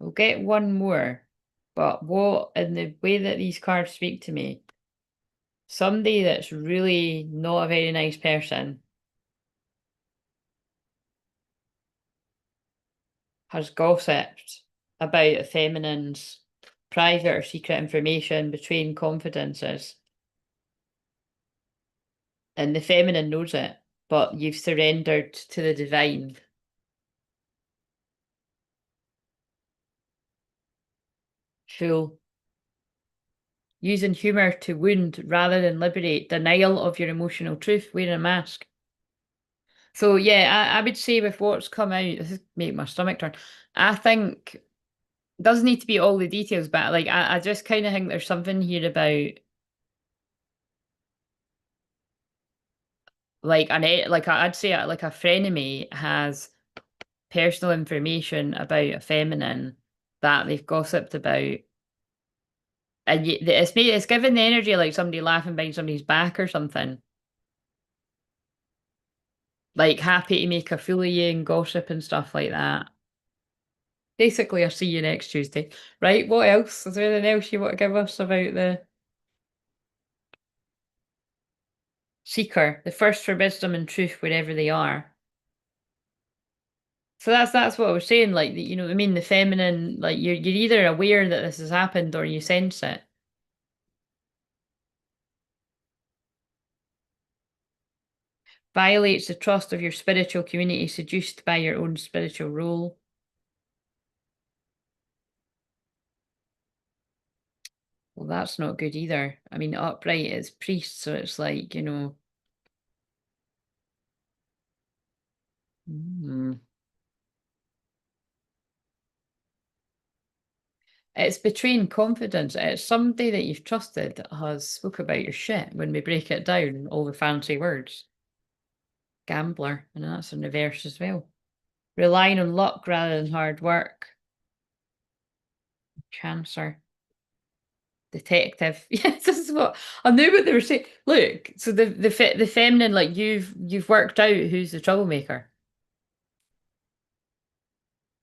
We'll get one more, but what, in the way that these cards speak to me, somebody that's really not a very nice person has gossiped about a feminine's private or secret information, betraying confidences, and the feminine knows it, but you've surrendered to the divine. Fool. Using humour to wound rather than liberate, denial of your emotional truth, wearing a mask. So yeah, I would say with what's come out, this is make my stomach turn. I think doesn't need to be all the details, but like I just kind of think there's something here about like like I'd say like a frenemy has personal information about a feminine that they've gossiped about, and it's giving the energy like somebody laughing behind somebody's back or something. Like happy to make a fool of you and gossip and stuff like that. Basically, I'll see you next Tuesday. Right, what else? Is there anything else you want to give us about the seeker, the first for wisdom and truth wherever they are? So that's what I was saying, like you know what I mean, the feminine, like you're either aware that this has happened or you sense it. Violates the trust of your spiritual community, seduced by your own spiritual role. Well, that's not good either. I mean, upright is priest, so it's like, you know, mm. It's betraying confidence. It's somebody that you've trusted that has spoke about your shit when we break it down, all the fancy words. Gambler, and that's in reverse as well. Relying on luck rather than hard work. Cancer. Detective. Yes, this is what I knew what they were saying. Look, so the feminine, like you've worked out who's the troublemaker.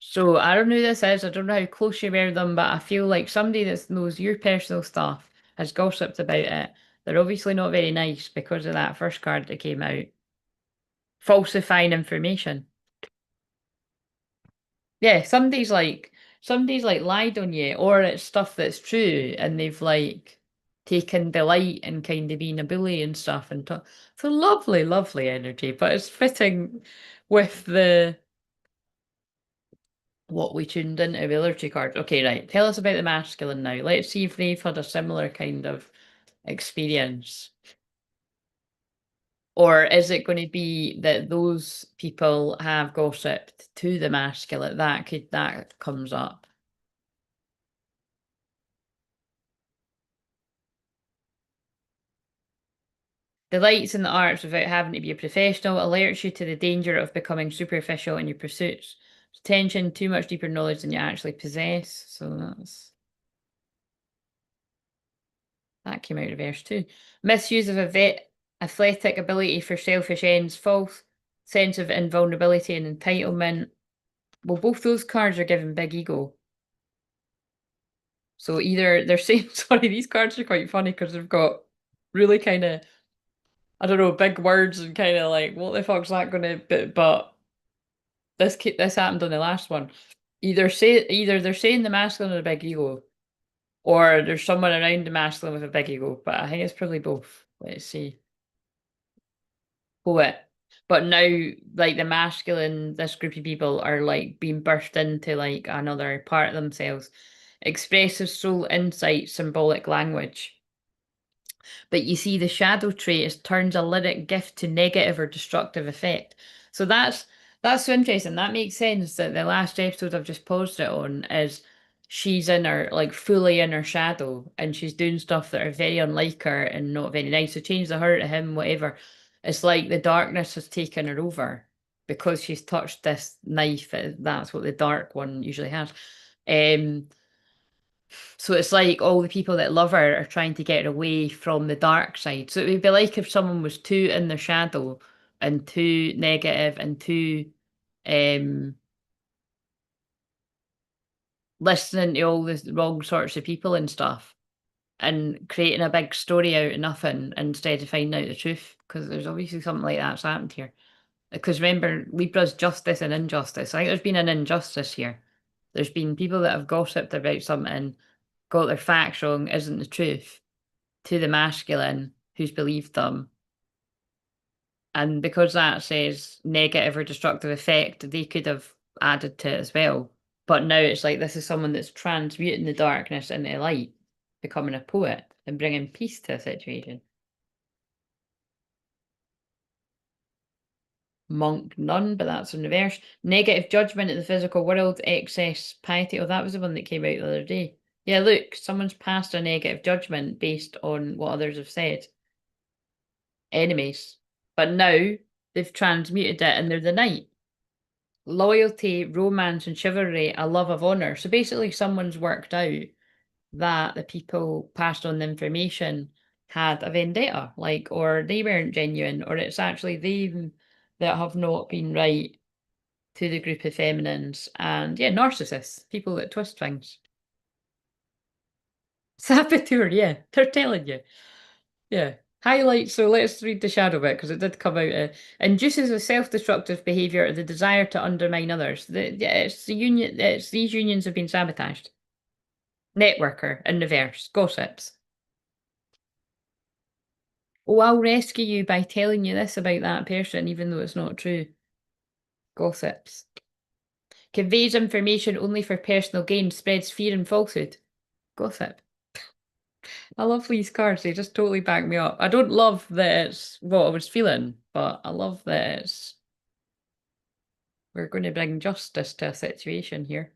So I don't know who this is. I don't know how close you were with them, but I feel like somebody that knows your personal stuff has gossiped about it. They're obviously not very nice because of that first card that came out. Falsifying information. Yeah, somebody's like lied on you, or it's stuff that's true, and they've like taken delight in kind of being a bully and stuff. And it's a lovely, lovely energy, but it's fitting with the what we tuned into the other two cards. Okay, right. Tell us about the masculine now. Let's see if they've had a similar kind of experience. Or is it going to be that those people have gossiped to the masculine? That comes up. Delights in the arts without having to be a professional, alerts you to the danger of becoming superficial in your pursuits. Attention, too much deeper knowledge than you actually possess. So that came out reverse too. Misuse of a athletic ability for selfish ends, false sense of invulnerability and entitlement. Well, both those cards are given big ego. So either they're saying, sorry, these cards are quite funny because they've got really kind of, I don't know, big words and kind of like, what the fuck's that going to, but this happened on the last one. Either they're saying the masculine with a big ego, or there's someone around the masculine with a big ego. But I think it's probably both. Let's see. Poet. But now, like the masculine, this group of people are like being burst into like another part of themselves. Expressive soul insight, symbolic language. But you see, the shadow trait is turns a lyric gift to negative or destructive effect. So that's so interesting. That makes sense that the last episode I've just paused it on is she's in her like fully in her shadow and she's doing stuff that are very unlike her and not very nice. So change the her to him, whatever. It's like the darkness has taken her over because she's touched this knife. That's what the dark one usually has. Um, so it's like all the people that love her are trying to get her away from the dark side. So it would be like if someone was too in their shadow and too negative and too um listening to all the wrong sorts of people and stuff and creating a big story out of nothing instead of finding out the truth. Because there's obviously something like that's happened here. Because remember, Libra's justice and injustice. I think there's been an injustice here. There's been people that have gossiped about something, got their facts wrong, isn't the truth to the masculine who's believed them. And because that says negative or destructive effect, they could have added to it as well. But now it's like this is someone that's transmuting the darkness into light, becoming a poet and bringing peace to a situation. Monk, none, but that's in reverse. Negative judgment of the physical world, excess piety. Oh, that was the one that came out the other day. Yeah, look, someone's passed a negative judgment based on what others have said. Enemies. But now they've transmuted it and they're the knight. Loyalty, romance, and chivalry, a love of honor. So basically, someone's worked out that the people passed on the information had a vendetta, like, or they weren't genuine, or it's actually that have not been right to the group of feminines. And yeah, narcissists, people that twist things. Saboteur, yeah, they're telling you. Yeah. Highlights, so let's read the shadow bit because it did come out. Induces a self-destructive behaviour or the desire to undermine others. It's the union. It's these unions have been sabotaged. Networker in reverse. Gossips. Oh, I'll rescue you by telling you this about that person, even though it's not true. Gossips. Conveys information only for personal gain. Spreads fear and falsehood. Gossip. I love these cards. They just totally back me up. I don't love that it's what I was feeling, but I love that it's we're going to bring justice to a situation here.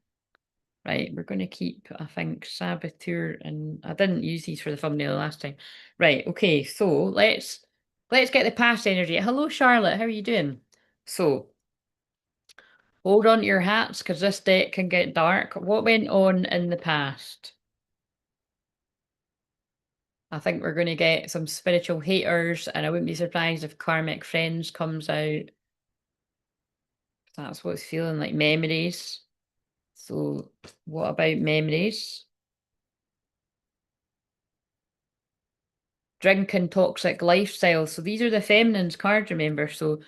Right, we're going to keep, I think, Saboteur, and I didn't use these for the thumbnail last time. Right, okay, so let's get the past energy. Hello, Charlotte, how are you doing? So, hold on to your hats, because this deck can get dark. What went on in the past? I think we're going to get some spiritual haters, and I wouldn't be surprised if Karmic Friends comes out. That's what's feeling like, memories. So, what about memories? Drinking, toxic lifestyle. So these are the feminines cards, remember? So,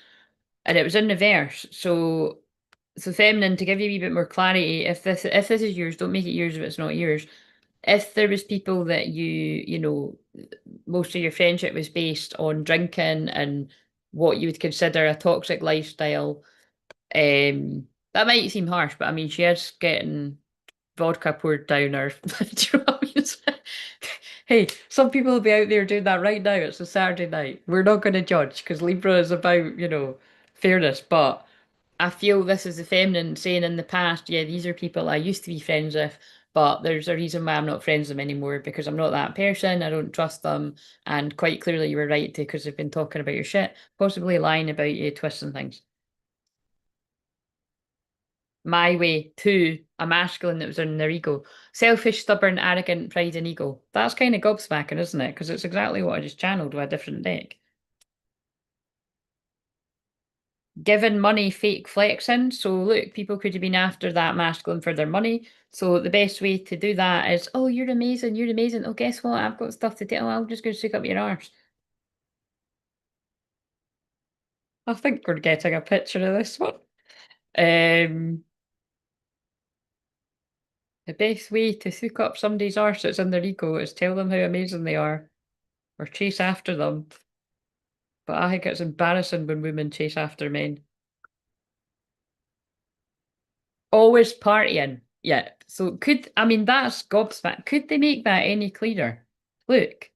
and it was in reverse. So feminine, to give you a wee bit more clarity, if this is yours, don't make it yours if it's not yours. If there was people that you know, most of your friendship was based on drinking and what you would consider a toxic lifestyle, that might seem harsh, but I mean, she is getting vodka poured down her. Do you know what I mean? Hey, some people will be out there doing that right now. It's a Saturday night. We're not going to judge because Libra is about, fairness. But I feel this is the feminine saying in the past, yeah, these are people I used to be friends with, but there's a reason why I'm not friends with them anymore because I'm not that person. I don't trust them. And quite clearly, you were right to because they've been talking about your shit, possibly lying about you, twisting things. My way to a masculine that was in their ego. Selfish, stubborn, arrogant, pride and ego. That's kind of gobsmacking, isn't it? Because it's exactly what I just channeled with a different deck. Given money, fake flexing. So look, people could have been after that masculine for their money. So the best way to do that is, oh, you're amazing, you're amazing. Oh, guess what? I've got stuff to tell. I'm just going to stick up your arse. I think we're getting a picture of this one. Um, the best way to hook up somebody's arse that's in their ego is tell them how amazing they are or chase after them. But I think it's embarrassing when women chase after men. Always partying. Yeah. So I mean, that's gobsmacked. Could they make that any clearer? Look,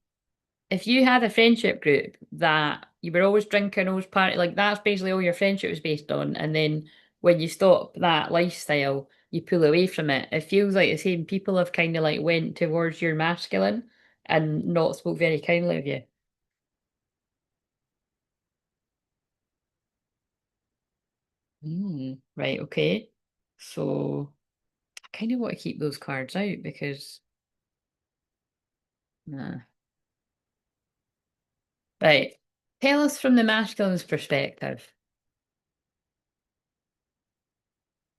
if you had a friendship group that you were always drinking, always partying, like that's basically all your friendship was based on. And then when you stop that lifestyle, you pull away from it. It feels like the same people have kind of like went towards your masculine and not spoke very kindly of you. Right, okay. So I kind of want to keep those cards out because nah. Right. Tell us from the masculine's perspective.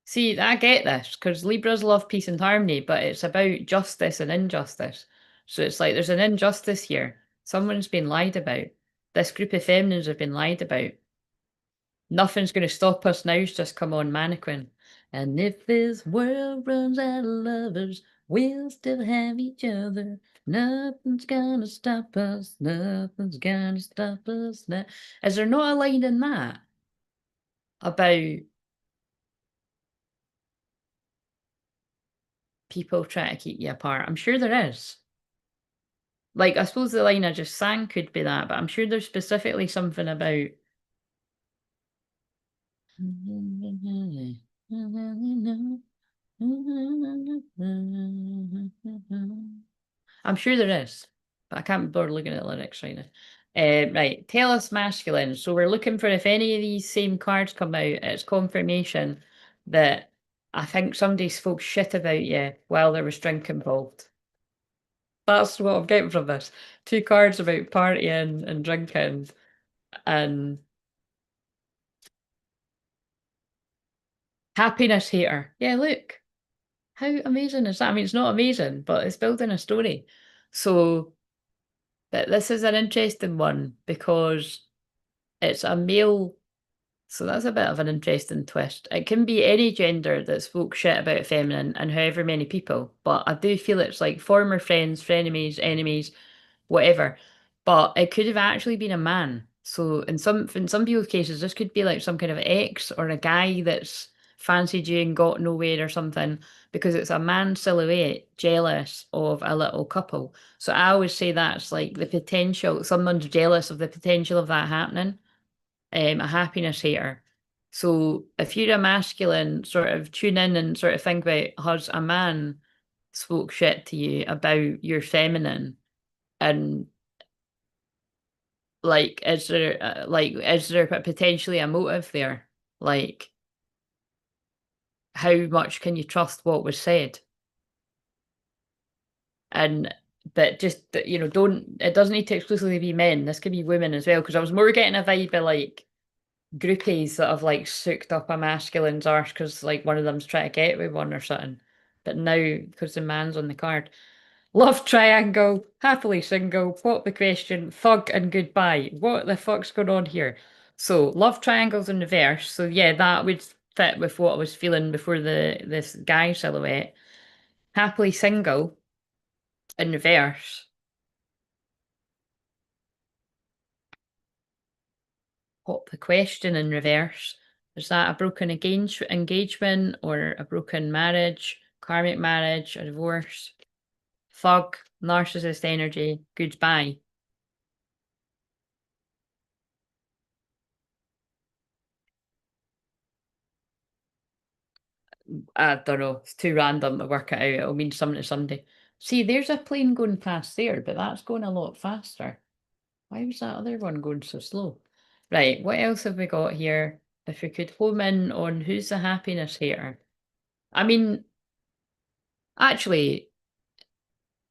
See, I get this because Libras love peace and harmony, but it's about justice and injustice. So it's like there's an injustice here. Someone's been lied about. This group of feminines have been lied about. Nothing's going to stop us now. Just come on, mannequin. And if this world runs out of lovers, we'll still have each other. Nothing's gonna stop us. Nothing's gonna stop us now. Is there not a line in that about people trying to keep you apart? I'm sure there is. Like, I suppose the line I just sang could be that, but I'm sure there's specifically something about. I'm sure there is, but I can't bother looking at the lyrics right now. Right, tell us masculine. So we're looking for if any of these same cards come out, it's confirmation that I think somebody spoke shit about you while there was drink involved. That's what I'm getting from this. Two cards about partying and drinking, and Happiness hater. Yeah, look. How amazing is that? I mean, it's not amazing, but it's building a story. So, but this is an interesting one because it's a male. So that's a bit of an interesting twist. It can be any gender that spoke shit about feminine and however many people, but I do feel it's like former friends, frenemies, enemies, whatever. But it could have actually been a man. So in some people's cases, this could be like some kind of ex or a guy that's fancied you and got nowhere or something because it's a man silhouette jealous of a little couple. So I always say that's like the potential, someone's jealous of the potential of that happening, a happiness hater. So if you're a masculine, sort of tune in and sort of think about has a man spoke shit to you about your feminine, and like is there potentially a motive there? Like how much can you trust what was said? And but just don't, it doesn't need to exclusively be men. This could be women as well. Because I was more getting a vibe of like groupies that have like soaked up a masculine's arse because like one of them's trying to get with one or something. But now because the man's on the card. Love triangle, happily single, what the question, thug and goodbye. What the fuck's going on here? So love triangles in reverse. So yeah, that would fit with what I was feeling before this guy silhouette. Happily single in reverse. What the question in reverse? Is that a broken engagement or a broken marriage, karmic marriage, a divorce? Thug, narcissist energy, goodbye. I don't know. It's too random to work it out. It'll mean something to somebody. See, there's a plane going past there, but that's going a lot faster. Why was that other one going so slow? Right, what else have we got here? If we could home in on who's the happiness hater. I mean, actually,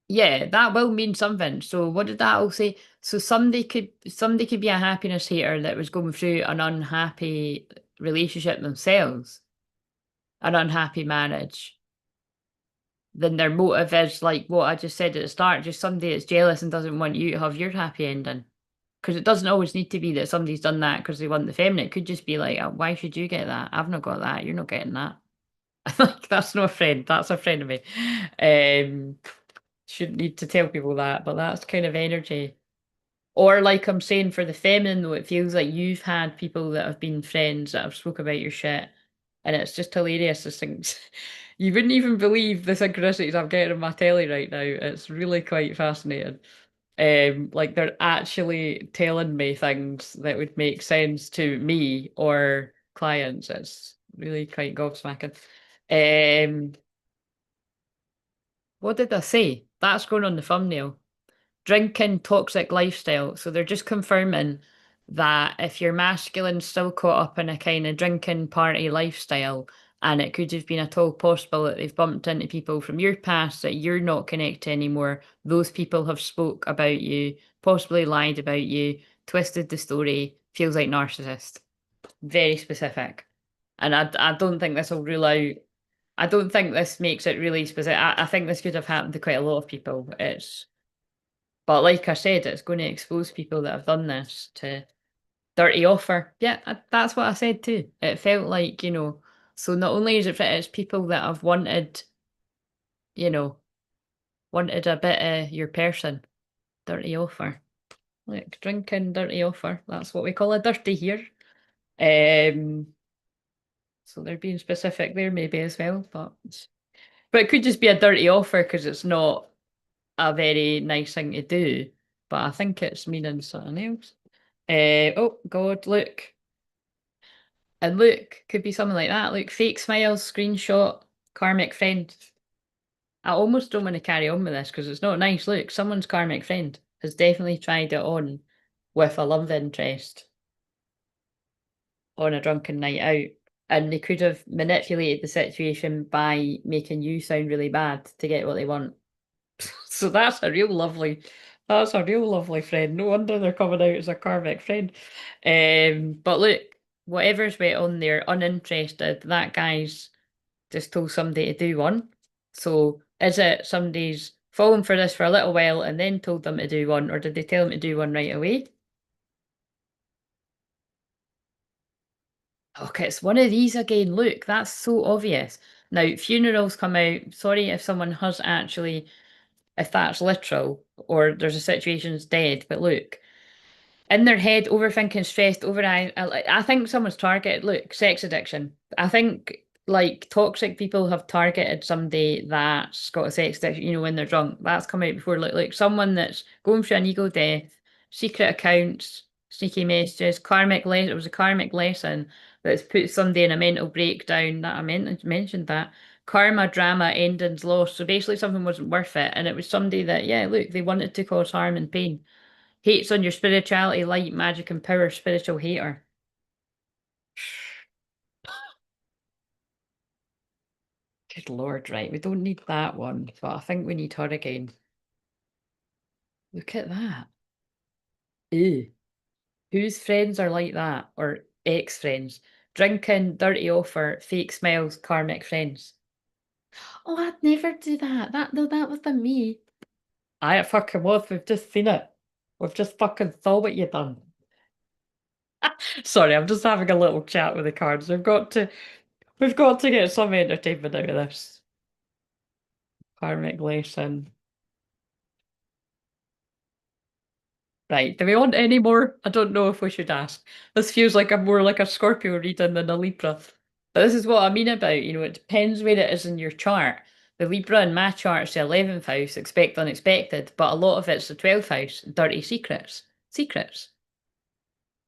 yeah, that will mean something. So what did that all say? So somebody could be a happiness hater that was going through an unhappy relationship themselves, an unhappy marriage. Then their motive is like what I just said at the start, just somebody that's jealous and doesn't want you to have your happy ending. Because it doesn't always need to be that somebody's done that because they want the feminine. It could just be like, why should you get that? I've not got that. You're not getting that. Like that's not a friend. That's a friend of me. Um, shouldn't need to tell people that, but that's kind of energy. Or like I'm saying for the feminine though, it feels like you've had people that have been friends that have spoke about your shit. And it's just hilarious. This things you wouldn't even believe the synchronicities I'm getting on my telly right now. It's really quite fascinating. Like they're actually telling me things that would make sense to me or clients. It's really quite gobsmacking. Um, what did I say? That's going on the thumbnail. Drinking toxic lifestyle. So they're just confirming that if your masculine's still caught up in a kind of drinking party lifestyle, and it could have been at all possible that they've bumped into people from your past that you're not connected anymore, those people have spoke about you, possibly lied about you, twisted the story, feels like narcissist. Very specific. And I don't think this will rule out, I don't think this makes it really specific. I think this could have happened to quite a lot of people. But like I said, it's going to expose people that have done this to dirty offer. Yeah, that's what I said too. It felt like, so not only is it's people that have you know, wanted a bit of your person. Dirty offer. Like drinking dirty offer. That's what we call a dirty here. Um, so they're being specific there maybe as well, but it could just be a dirty offer because it's not a very nice thing to do. But I think it's meaning something else. Oh God, look. And look, could be something like that. Look, fake smiles, screenshot, karmic friend. I almost don't want to carry on with this because it's not nice. Look, someone's karmic friend has definitely tried it on with a love interest on a drunken night out. And they could have manipulated the situation by making you sound really bad to get what they want. So that's a real lovely friend. No wonder they're coming out as a karmic friend. But look, whatever's went on there, uninterested, that guy's just told somebody to do one. So is it somebody's fallen for this for a little while and then told them to do one, or did they tell them to do one right away? Okay, it's one of these again. Look, that's so obvious. Now, funerals come out. Sorry if someone has actually, if that's literal, or there's a situation's dead, but look, in their head, overthinking, stressed, over. I think someone's targeted. Look, sex addiction. I think like toxic people have targeted somebody that's got a sex addiction. You know, when they're drunk, that's come out before. Like someone that's going through an ego death, secret accounts, sneaky messages, karmic lesson. It was a karmic lesson that's put somebody in a mental breakdown. That I mentioned that karma, drama, endings, loss. So basically, something wasn't worth it, and it was somebody that yeah, look, they wanted to cause harm and pain. Hates on your spirituality, light, magic, and power, spiritual hater. Good Lord, right. We don't need that one, but I think we need her again. Look at that. Ew. Whose friends are like that? Or ex-friends? Drinking, dirty offer, fake smiles, karmic friends. Oh, I'd never do that. No, that was the me. I fucking was. We've just seen it. We've just fucking saw what you done. Sorry, I'm just having a little chat with the cards. We've got to get some entertainment out of this. Karmic lesson. Right. Do we want any more? I don't know if we should ask. This feels like I'm more like a Scorpio reading than a Libra. But this is what I mean about, it depends where it is in your chart. The Libra in my chart's the 11th house, expect unexpected, but a lot of it's the 12th house, dirty secrets. Secrets.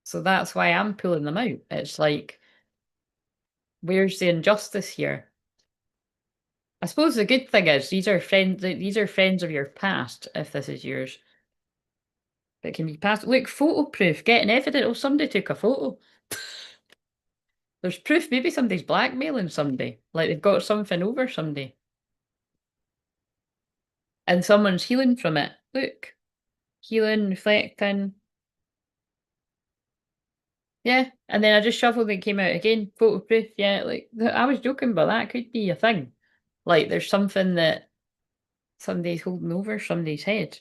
So that's why I'm pulling them out. It's like, where's the injustice here? I suppose the good thing is these are friends of your past, if this is yours. That can be passed. Look, photo proof, getting evidence. Oh, somebody took a photo. There's proof. Maybe somebody's blackmailing somebody. Like they've got something over somebody. And someone's healing from it. Look. Healing, reflecting. Yeah. And then I just shuffled and it came out again. Photo proof. Yeah. Like I was joking, but that could be a thing. Like there's something that somebody's holding over somebody's head.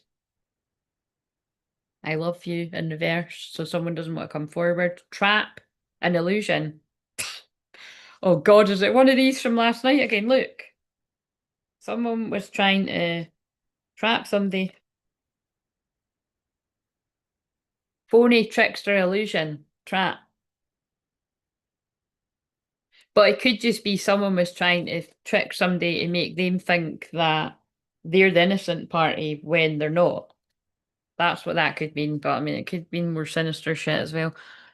I love you in reverse. So someone doesn't want to come forward. Trap. An illusion. Oh God, is it one of these from last night again? Look. Someone was trying to trap somebody. Phony, trickster, illusion, trap. But it could just be someone was trying to trick somebody to make them think that they're the innocent party when they're not. That's what that could mean. But I mean, it could mean more sinister shit as well.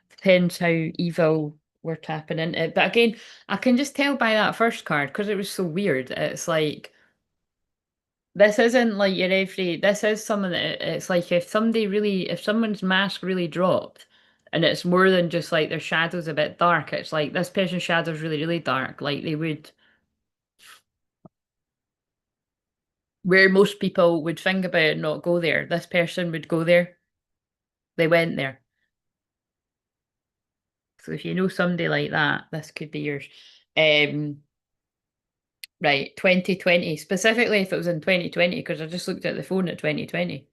Depends how evil we're tapping into. But again, I can just tell by that first card because it was so weird. It's like this isn't like your every. This is someone that it's like if someone's mask really dropped, and it's more than just like their shadow's a bit dark. It's like this person's shadow's really, really dark. Like they would, where most people would think about it, and not go there. This person would go there. They went there. So if you know somebody like that, this could be yours. Um, right, 2020 specifically if it was in 2020 because I just looked at the phone at 2020.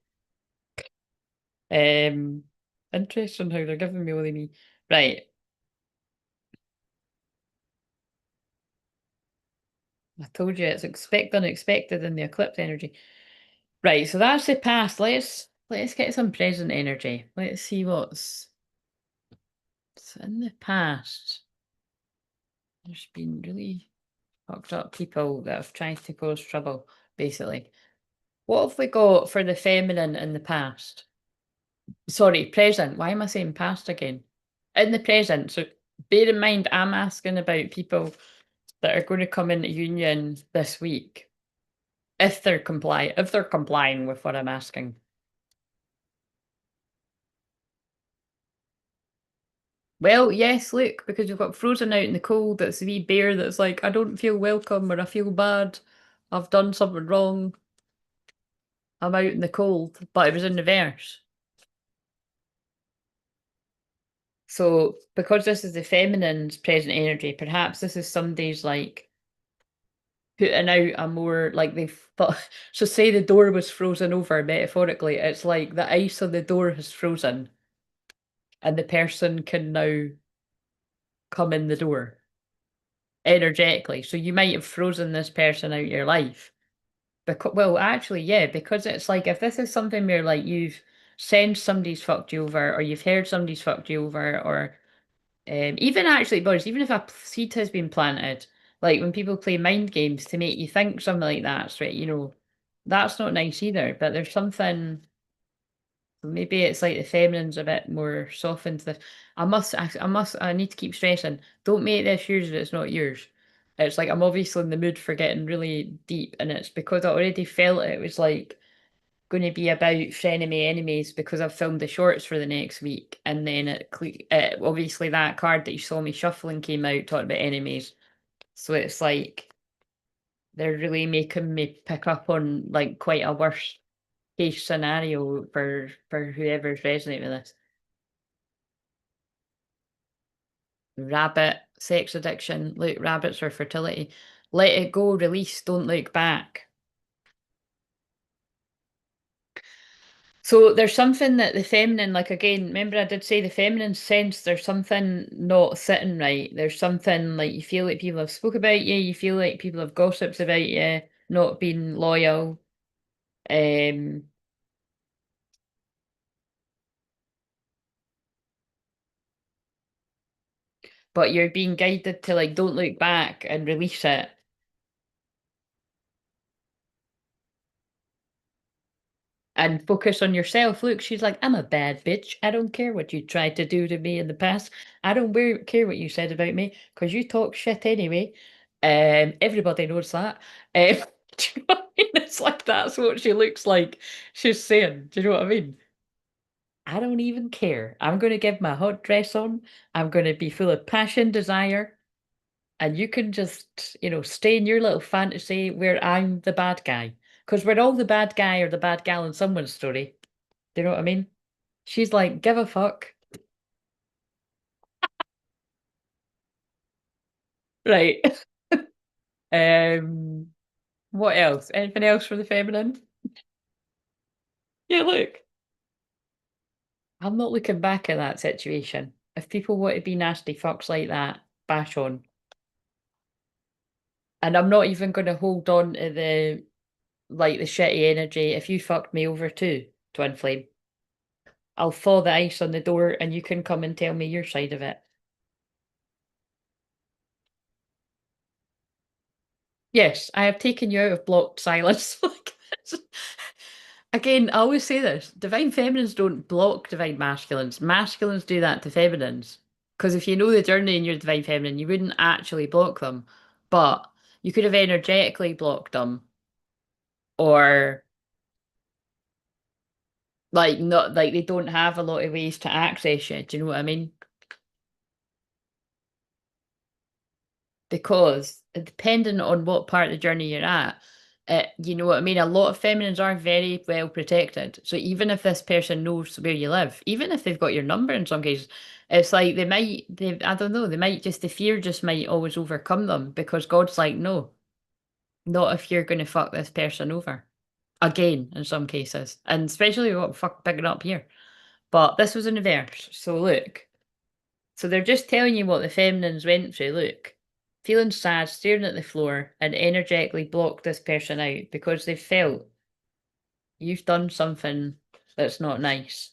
Um, Interesting how they're giving me only me. Right. I told you it's expect unexpected in the eclipse energy. Right, so that's the past. Let's get some present energy. Let's see what's in the past. There's been really fucked up people that have tried to cause trouble, basically. What have we got for the feminine in the past? Sorry, present. Why am I saying past again? In the present. So bear in mind, I'm asking about people that are going to come into union this week. If they're complying with what I'm asking. Well, yes, look, because you've got frozen out in the cold, it's the wee bear that's like, I don't feel welcome or I feel bad. I've done something wrong. I'm out in the cold. But it was in reverse. So because this is the feminine's present energy, perhaps this is somebody's like putting out a more like they've so say the door was frozen over metaphorically, it's like the ice on the door has frozen and the person can now come in the door energetically. So you might have frozen this person out of your life. Because, well, actually, yeah, because it's like if this is something where like you've sensed somebody's fucked you over, or you've heard somebody's fucked you over, or even actually, boys, even if a seed has been planted, like when people play mind games to make you think something like that's right, that's not nice either. But there's something. Maybe it's like the feminine's a bit more softened. I need to keep stressing. Don't make this yours if it's not yours. It's like I'm obviously in the mood for getting really deep, and it's because I already felt it was like going to be about frenemy enemies because I've filmed the shorts for the next week, and then obviously that card that you saw me shuffling came out talking about enemies. So it's like they're really making me pick up on like quite a worst case scenario for whoever's resonating with this. Rabbit, sex addiction. Look, rabbits are fertility. Let it go, release, don't look back. So there's something that the feminine, like again, remember I did say the feminine sense there's something not sitting right. There's something like you feel like people have spoke about you, you feel like people have gossips about you, not being loyal. Um, but you're being guided to like don't look back and release it. And focus on yourself. Look, she's like, I'm a bad bitch. I don't care what you tried to do to me in the past. I don't care what you said about me because you talk shit anyway. Everybody knows that. Do you know what I mean? It's like that's what she looks like. She's saying, do you know what I mean? I don't even care. I'm going to give my hot dress on. I'm going to be full of passion, desire, and you can just, stay in your little fantasy where I'm the bad guy. Because we're all the bad guy or the bad gal in someone's story. Do you know what I mean? She's like, give a fuck. Right. Um, what else? Anything else for the feminine? Yeah, look. I'm not looking back at that situation. If people want to be nasty fucks like that, bash on. And I'm not even going to hold on to the shitty energy. If you fucked me over too, Twinflame, I'll thaw the ice on the door and you can come and tell me your side of it. Yes, I have taken you out of blocked silence. Again, I always say this, divine feminines don't block divine masculines. Masculines do that to feminines. Because if you know the journey in your divine feminine, you wouldn't actually block them. But you could have energetically blocked them. Or like not like they don't have a lot of ways to access you. Do you know what I mean? Because depending on what part of the journey you're at, you know what I mean? A lot of feminines are very well protected. So even if this person knows where you live, even if they've got your number in some cases, it's like I don't know, they might just, the fear just might always overcome them because God's like, no, not if you're going to fuck this person over. Again, in some cases. And especially what fuck picking up here. But this was in reverse. So look. So they're just telling you what the feminines went through. Look, feeling sad, staring at the floor, and energetically blocked this person out because they felt you've done something that's not nice.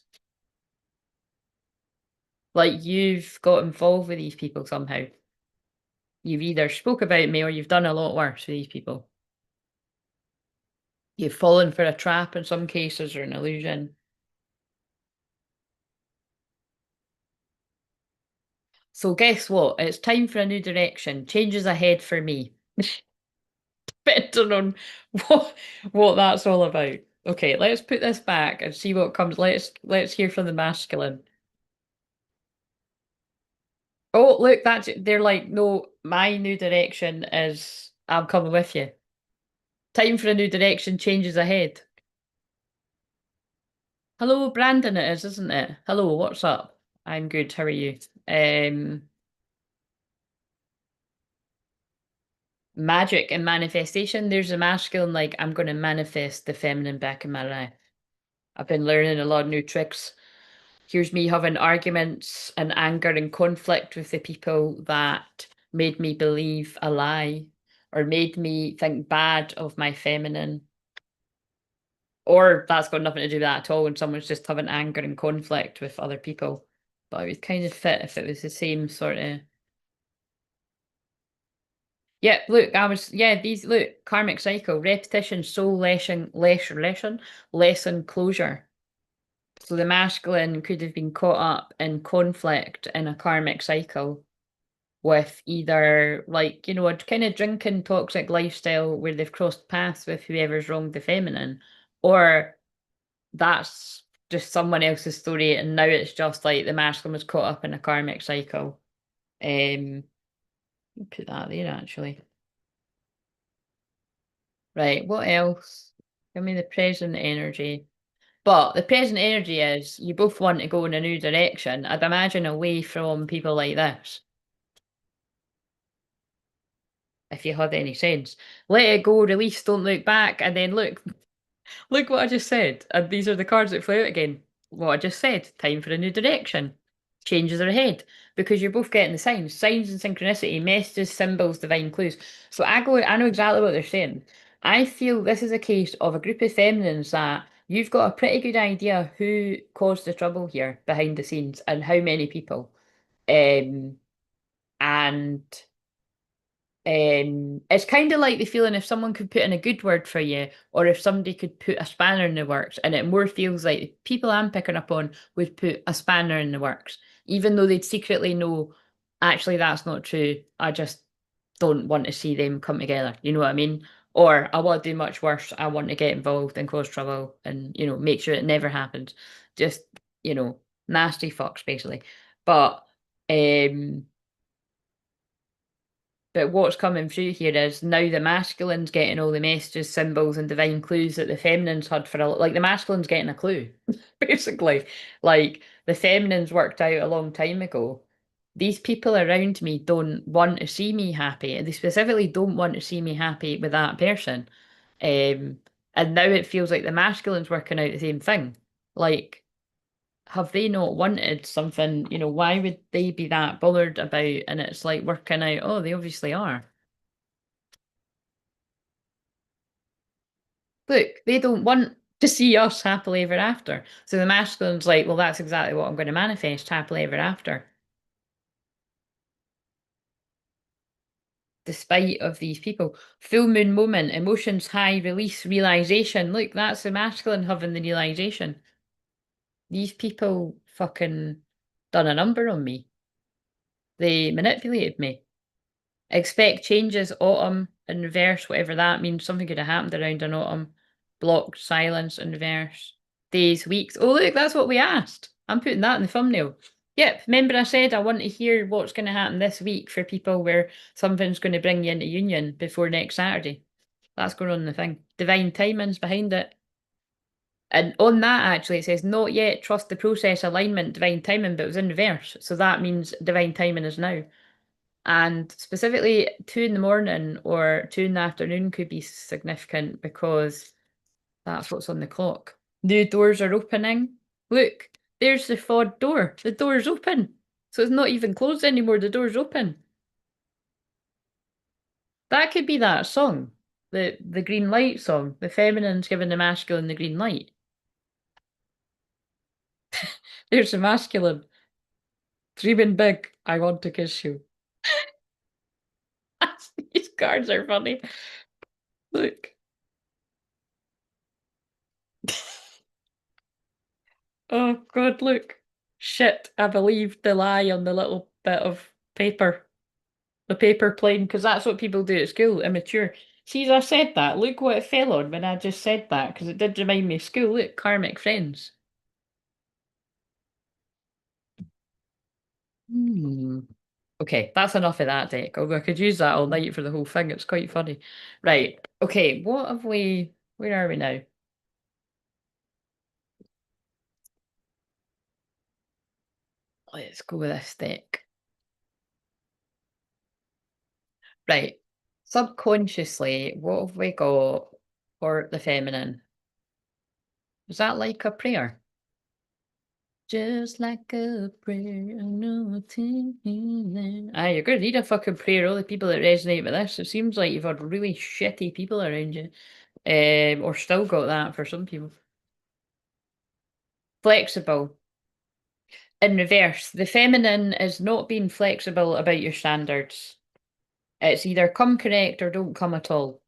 Like you've got involved with these people somehow. You've either spoke about me or you've done a lot worse with these people. You've fallen for a trap in some cases or an illusion. So guess what? It's time for a new direction. Changes ahead for me. Depending on what that's all about. Okay, let's put this back and see what comes. Let's hear from the masculine. Oh, look, they're like, no, my new direction is I'm coming with you. Time for a new direction, changes ahead. Hello, Brandon, it is, isn't it? Hello, what's up? I'm good. How are you? Magic and manifestation. There's a masculine, like, I'm going to manifest the feminine back in my life. I've been learning a lot of new tricks. Here's me having arguments and anger and conflict with the people that made me believe a lie or made me think bad of my feminine. Or that's got nothing to do with that at all when someone's just having anger and conflict with other people. But it would kind of fit if it was the same sort of. Yeah, look, look, karmic cycle, repetition, soul lesson, closure. So the masculine could have been caught up in conflict in a karmic cycle with either, like, a kind of drinking toxic lifestyle where they've crossed paths with whoever's wronged the feminine, or that's just someone else's story and now it's just like the masculine was caught up in a karmic cycle. Put that there actually. Right, what else? Give me the present energy. But the present energy is you both want to go in a new direction. I'd imagine away from people like this, if you had any sense. Let it go, release, don't look back, and then look what I just said. And these are the cards that flew out again. What I just said. Time for a new direction. Changes are ahead. Because you're both getting the signs. Signs and synchronicity, messages, symbols, divine clues. So I know exactly what they're saying. I feel this is a case of a group of feminines that you've got a pretty good idea who caused the trouble here behind the scenes and how many people. Um, and it's kind of like the feeling if someone could put in a good word for you, or if somebody could put a spanner in the works, and it more feels like the people I'm picking up on would put a spanner in the works, even though they'd secretly know, actually, that's not true. I just don't want to see them come together. You know what I mean? Or I want to do much worse. I want to get involved and cause trouble and, make sure it never happens. Just, nasty fucks, basically. But, um, but what's coming through here is now the masculine's getting all the messages, symbols, and divine clues that the feminine's had for like the masculine's getting a clue, basically. Like the feminine's worked out a long time ago. These people around me don't want to see me happy. They specifically don't want to see me happy with that person. Um, and now it feels like the masculine's working out the same thing. Like, have they not wanted something, why would they be that bothered about? And it's like working out, oh, they obviously are. Look, they don't want to see us happily ever after. So the masculine's like, well, that's exactly what I'm going to manifest, happily ever after. Despite of these people. Full moon moment, emotions high, release, realization. Look, that's the masculine having the realization. These people fucking done a number on me. They manipulated me. Expect changes, autumn in reverse, whatever that means. Something could have happened around an autumn. Blocked, silence in reverse. Days, weeks. Oh, look, that's what we asked. I'm putting that in the thumbnail. Yep, remember I said I want to hear what's going to happen this week for people where something's going to bring you into union before next Saturday. That's going on in the thing. Divine timings behind it. And on that, actually, it says, not yet, trust the process, alignment, divine timing, but it was in reverse. So that means divine timing is now. And specifically, 2 in the morning or 2 in the afternoon could be significant because that's what's on the clock. New doors are opening. Look, there's the FOD door. The door's open. So it's not even closed anymore. The door's open. That could be that song. The green light song. The feminine's giving the masculine the green light. There's the masculine. Dreaming big. I want to kiss you. These cards are funny. Look. Oh God, look. Shit, I believed the lie on the little bit of paper. The paper plane, because that's what people do at school, immature. See, as I said that, look what it fell on when I just said that, because it did remind me of school. Look, karmic friends. Hmm. Okay, that's enough of that deck. Although I could use that all night for the whole thing. It's quite funny. Right. Okay, what have we... Where are we now? Let's go with this deck. Right. Subconsciously, what have we got for the feminine? Is that like a prayer? Just like a prayer, I know it's in there. You're going to need a fucking prayer. All the people that resonate with this. It seems like you've had really shitty people around you. Or still got that for some people. Flexible. In reverse, the feminine is not being flexible about your standards. It's either come correct or don't come at all.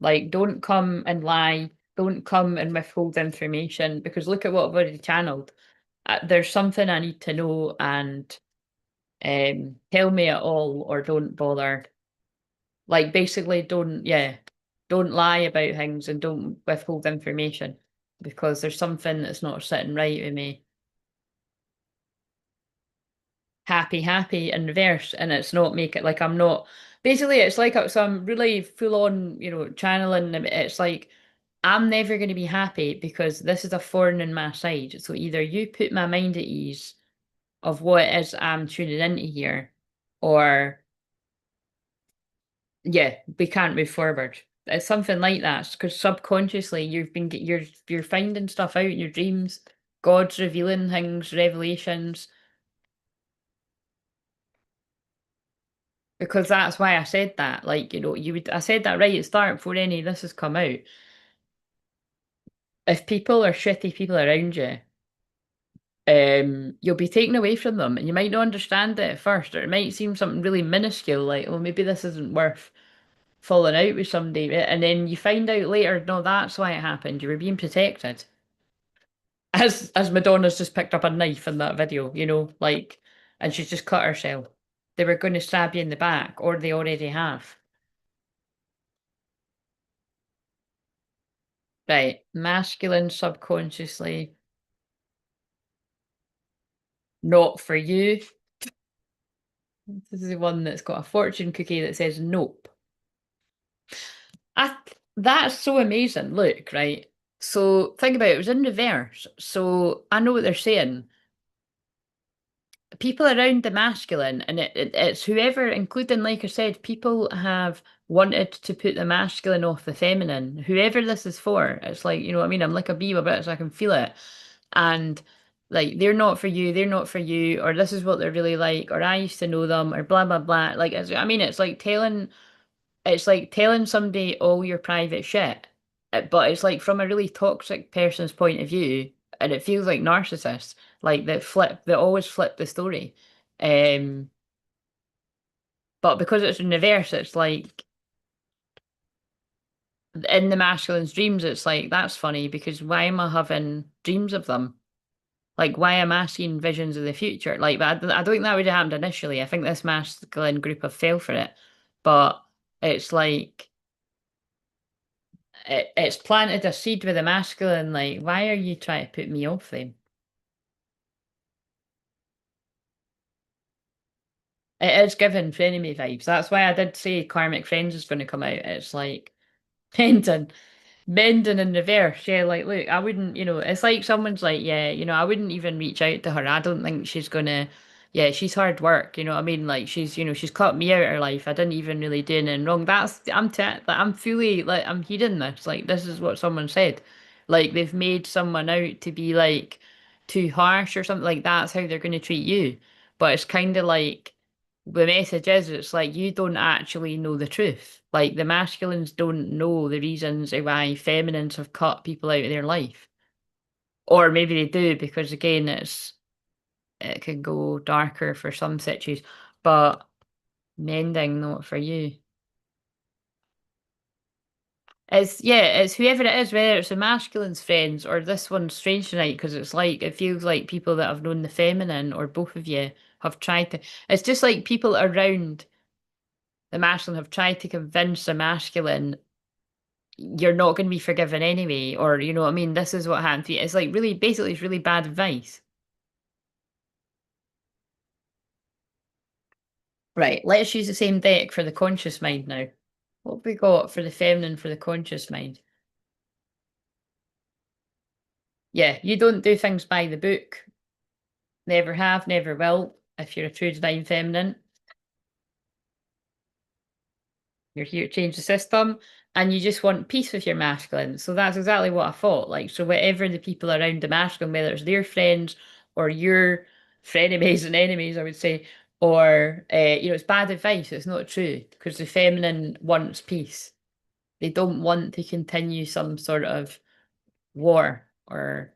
Like, don't come and lie. Don't come and withhold information because look at what I've already channeled. There's something I need to know and tell me it all or don't bother. Like, basically, don't lie about things and don't withhold information because there's something that's not sitting right with me. Happy in reverse, and it's not make it like I'm not. Basically, it's like some really full on, channeling. It's like I'm never going to be happy because this is a thorn in my side. So either you put my mind at ease of what it is I'm tuning into here, or yeah, we can't move forward. It's something like that because subconsciously you're finding stuff out in your dreams. God's revealing things, revelations. Because that's why I said that. Like, I said that right at the start before any of this has come out. If people are shitty people around you, you'll be taken away from them and you might not understand it at first, or it might seem something really minuscule, like, oh, maybe this isn't worth falling out with somebody. And then you find out later, no, that's why it happened. You were being protected. As Madonna's just picked up a knife in that video, like, and she's just cut herself. They were going to stab you in the back, or they already have. Right, masculine subconsciously, not for you. This is the one that's got a fortune cookie that says nope. That's so amazing. Look, right. So think about it, it was in reverse. So I know what they're saying. People around the masculine, and it's whoever, including, like I said, people have wanted to put the masculine off the feminine. Whoever this is for, it's like, you know what I mean? I'm like a bee with it, so I can feel it. And like, they're not for you, they're not for you, or this is what they're really like, or I used to know them, or blah, blah, blah. Like, it's like telling somebody all your private shit, but it's like from a really toxic person's point of view, and it feels like narcissists, like they always flip the story. Um, but because it's in reverse, it's like in the masculine's dreams, it's like that's funny because why am I having dreams of them? Like, why am I seeing visions of the future? Like, but I don't think that would have happened initially. I think this masculine group have fell for it, but it's like it's planted a seed with a masculine, like, why are you trying to put me off them? It is giving frenemy vibes. That's why I did say Karmic Friends is going to come out. It's like painting. Mending in reverse, yeah, like, look, I wouldn't, it's like someone's like, yeah, I wouldn't even reach out to her. I don't think she's gonna, yeah, she's hard work, you know what I mean? Like, she's cut me out of her life. I didn't even really do anything wrong. Like, I'm fully, like, I'm hearing this. Like, this is what someone said. Like, they've made someone out to be, like, too harsh or something, like that's how they're gonna treat you. But it's kind of like, the message is it's like you don't actually know the truth. Like the masculines don't know the reasons why feminines have cut people out of their life. Or maybe they do because again it can go darker for some situations. But mending not for you. It's whoever it is, whether it's the masculine's friends or this one's strange tonight, because it's like it feels like people that have known the feminine or both of you have tried to. It's just like people around the masculine have tried to convince the masculine you're not going to be forgiven anyway, or you know what I mean? This is what happened to you. It's like really, basically, it's really bad advice. Right, let's use the same deck for the conscious mind now. What have we got for the feminine for the conscious mind? Yeah, you don't do things by the book. Never have, never will. If you're a true divine feminine, you're here to change the system and you just want peace with your masculine. So that's exactly what I thought. Like, so whatever the people around the masculine, whether it's their friends or your frenemies and enemies, I would say, or, it's bad advice. It's not true because the feminine wants peace. They don't want to continue some sort of war or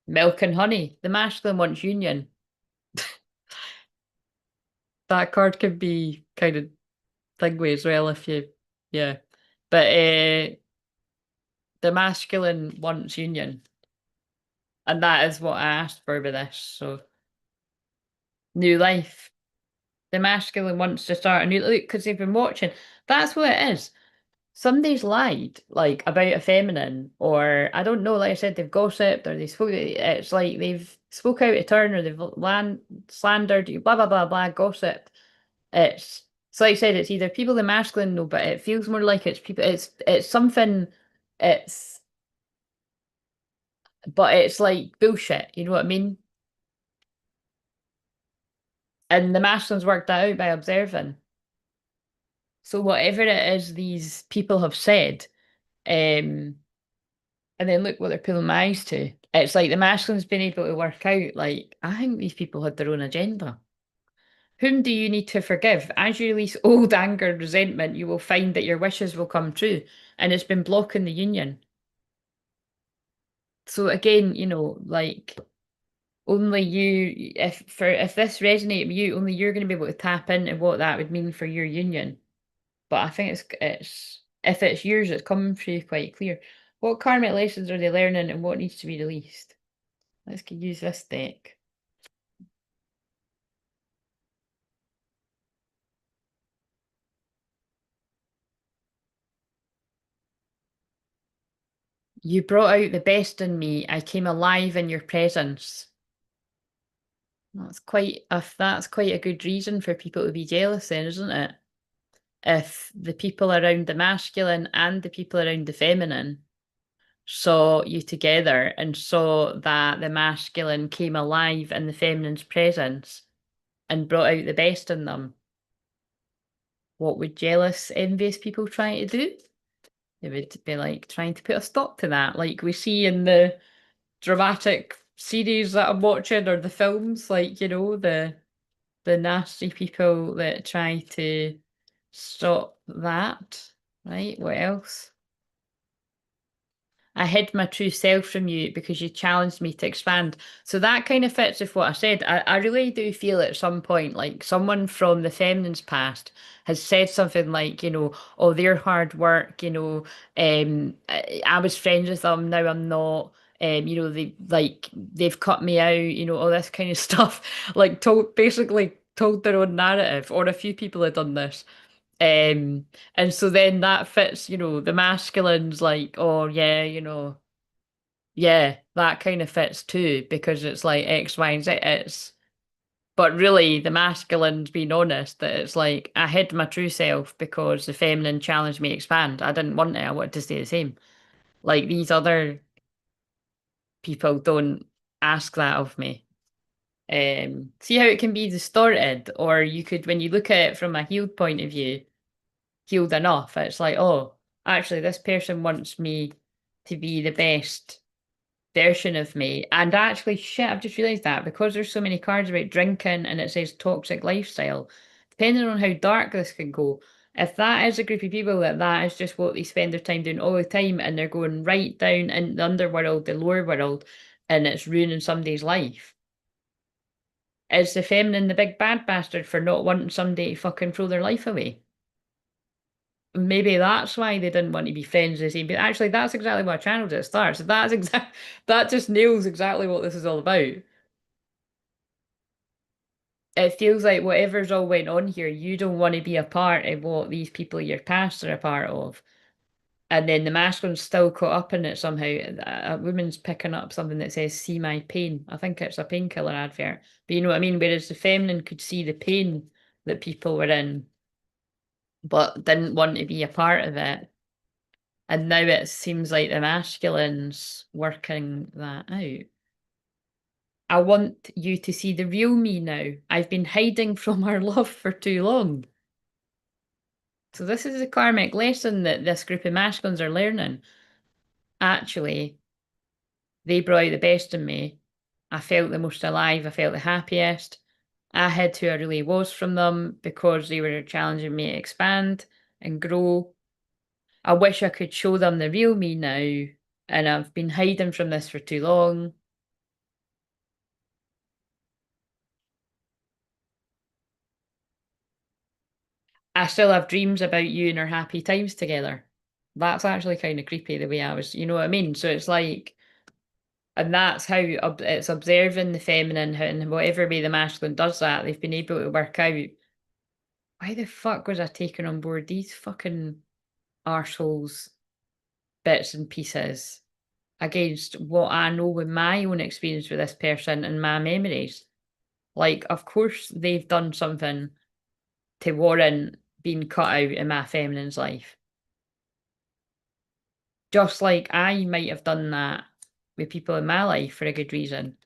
milk and honey. The masculine wants union. That card can be kind of thingly as well if you, yeah. But the masculine wants union, and that is what I asked for with this. So new life. The masculine wants to start a new look because they've been watching. That's what it is. Somebody's lied, like about a feminine, or I don't know. Like I said, they've gossiped, or they spoke. It's like they've spoke out of turn, or they've slandered you. Blah blah blah blah. Gossiped. It's so like I said, it's either people the masculine know, but it feels more like it's people. It's something. It's but it's like bullshit. You know what I mean? And the masculines worked that out by observing. So whatever it is these people have said, and then look what they're pulling my eyes to. It's like the masculine's been able to work out, like, I think these people had their own agenda. Whom do you need to forgive? As you release old anger and resentment, you will find that your wishes will come true. And it's been blocking the union. So again, like only you, if this resonates with you, only you're going to be able to tap into what that would mean for your union. But I think it's if it's yours, it's coming through quite clear. What karmic lessons are they learning and what needs to be released? Let's use this deck. You brought out the best in me. I came alive in your presence. That's quite a good reason for people to be jealous then, isn't it? If the people around the masculine and the people around the feminine saw you together and saw that the masculine came alive in the feminine's presence and brought out the best in them, what would jealous, envious people try to do? They would be like trying to put a stop to that, like we see in the dramatic series that I'm watching or the films, like, the nasty people that try to stop that, right? What else? I hid my true self from you because you challenged me to expand. So that kind of fits with what I said. I really do feel at some point like someone from the feminine's past has said something like, oh, they're hard work, I was friends with them, now I'm not. They've cut me out, all this kind of stuff. Like basically told their own narrative, or a few people had done this. And so then that fits, the masculine's like, oh yeah, yeah, that kind of fits too, because it's like X, Y, and Z. But really the masculine's being honest that it's like, I hid my true self because the feminine challenged me to expand. I didn't want it, I wanted to stay the same. Like these other people don't ask that of me. See how it can be distorted, or you could, when you look at it from a healed point of view, healed enough. It's like, oh, actually, this person wants me to be the best version of me. And actually, shit, I've just realised that because there's so many cards about drinking and it says toxic lifestyle, depending on how dark this can go, if that is a group of people that is just what they spend their time doing all the time and they're going right down in the underworld, the lower world, and it's ruining somebody's life. Is the feminine the big bad bastard for not wanting somebody to fucking throw their life away? Maybe that's why they didn't want to be friends with the same. But actually, that's exactly what I channeled at the start. So that just nails exactly what this is all about. It feels like whatever's all went on here, you don't want to be a part of what these people your past are a part of. And then the masculine's still caught up in it somehow. A woman's picking up something that says, see my pain. I think it's a painkiller advert. But you know what I mean? Whereas the feminine could see the pain that people were in, but didn't want to be a part of it. And now it seems like the masculine's working that out. I want you to see the real me now. I've been hiding from our love for too long. So this is the karmic lesson that this group of masculines are learning. Actually, they brought out the best in me. I felt the most alive. I felt the happiest. I hid who I really was from them because they were challenging me to expand and grow. I wish I could show them the real me now, and I've been hiding from this for too long. I still have dreams about you and our happy times together. That's actually kind of creepy the way I was, you know what I mean? So it's like, and that's how it's observing the feminine, and whatever way the masculine does that, they've been able to work out why the fuck was I taking on board these fucking arseholes, bits and pieces against what I know with my own experience with this person and my memories. Like, of course, they've done something to warrant being cut out in my feminine's life. Just like I might have done that with people in my life for a good reason.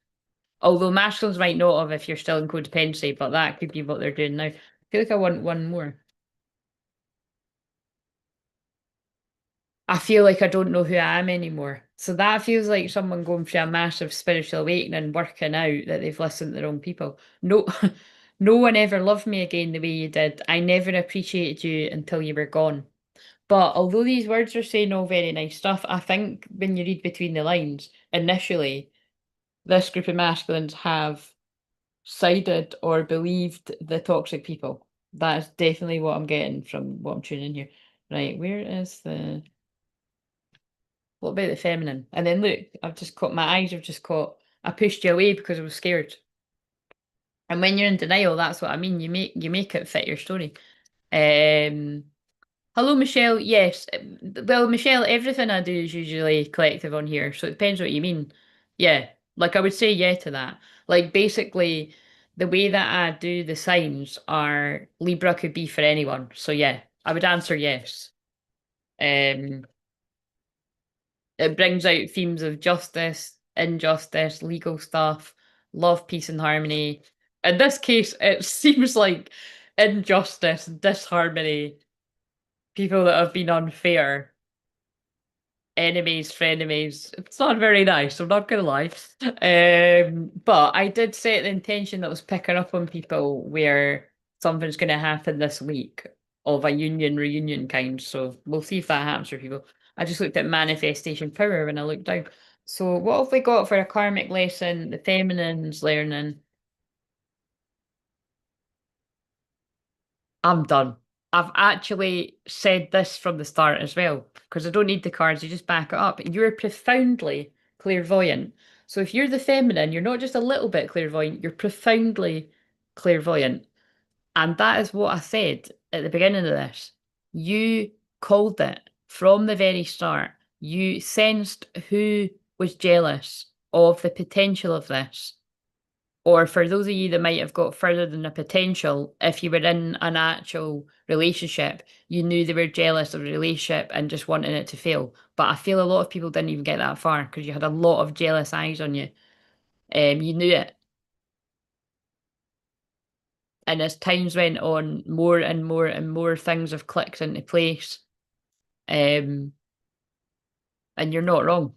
Although masculines might not have if you're still in codependency, but that could be what they're doing now. I feel like I want one more. I feel like I don't know who I am anymore. So that feels like someone going through a massive spiritual awakening, working out that they've listened to the wrong people. No, no one ever loved me again the way you did. I never appreciated you until you were gone. But although these words are saying all very nice stuff, I think when you read between the lines, initially, this group of masculines have sided or believed the toxic people. That is definitely what I'm getting from what I'm tuning in here. Right, where is the what about the feminine? And then look, I've just caught my eyes have just caught I pushed you away because I was scared. And when you're in denial, that's what I mean. You make it fit your story. Um Hello, Michelle. Yes. Well, Michelle, everything I do is usually collective on here, so it depends what you mean. Yeah. Like I would say yeah to that. Like basically the way that I do the signs are Libra could be for anyone. So yeah, I would answer yes. Um it brings out themes of justice, injustice, legal stuff, love, peace, and harmony. In this case, it seems like injustice, disharmony, people that have been unfair, enemies, frenemies. It's not very nice, I'm not gonna lie. But I did set the intention that was picking up on people where something's gonna happen this week of a union reunion kind. So we'll see if that happens for people. I just looked at manifestation power when I looked down. So what have we got for a karmic lesson? The feminine's learning. I'm done. I've actually said this from the start as well, because I don't need the cards, you just back it up. You're profoundly clairvoyant. So if you're the feminine, you're not just a little bit clairvoyant, you're profoundly clairvoyant. And that is what I said at the beginning of this. You called it from the very start. You sensed who was jealous of the potential of this. Or for those of you that might have got further than the potential, if you were in an actual relationship, you knew they were jealous of the relationship and just wanting it to fail. But I feel a lot of people didn't even get that far because you had a lot of jealous eyes on you. You knew it. And as times went on, more and more and more things have clicked into place. Um, and you're not wrong.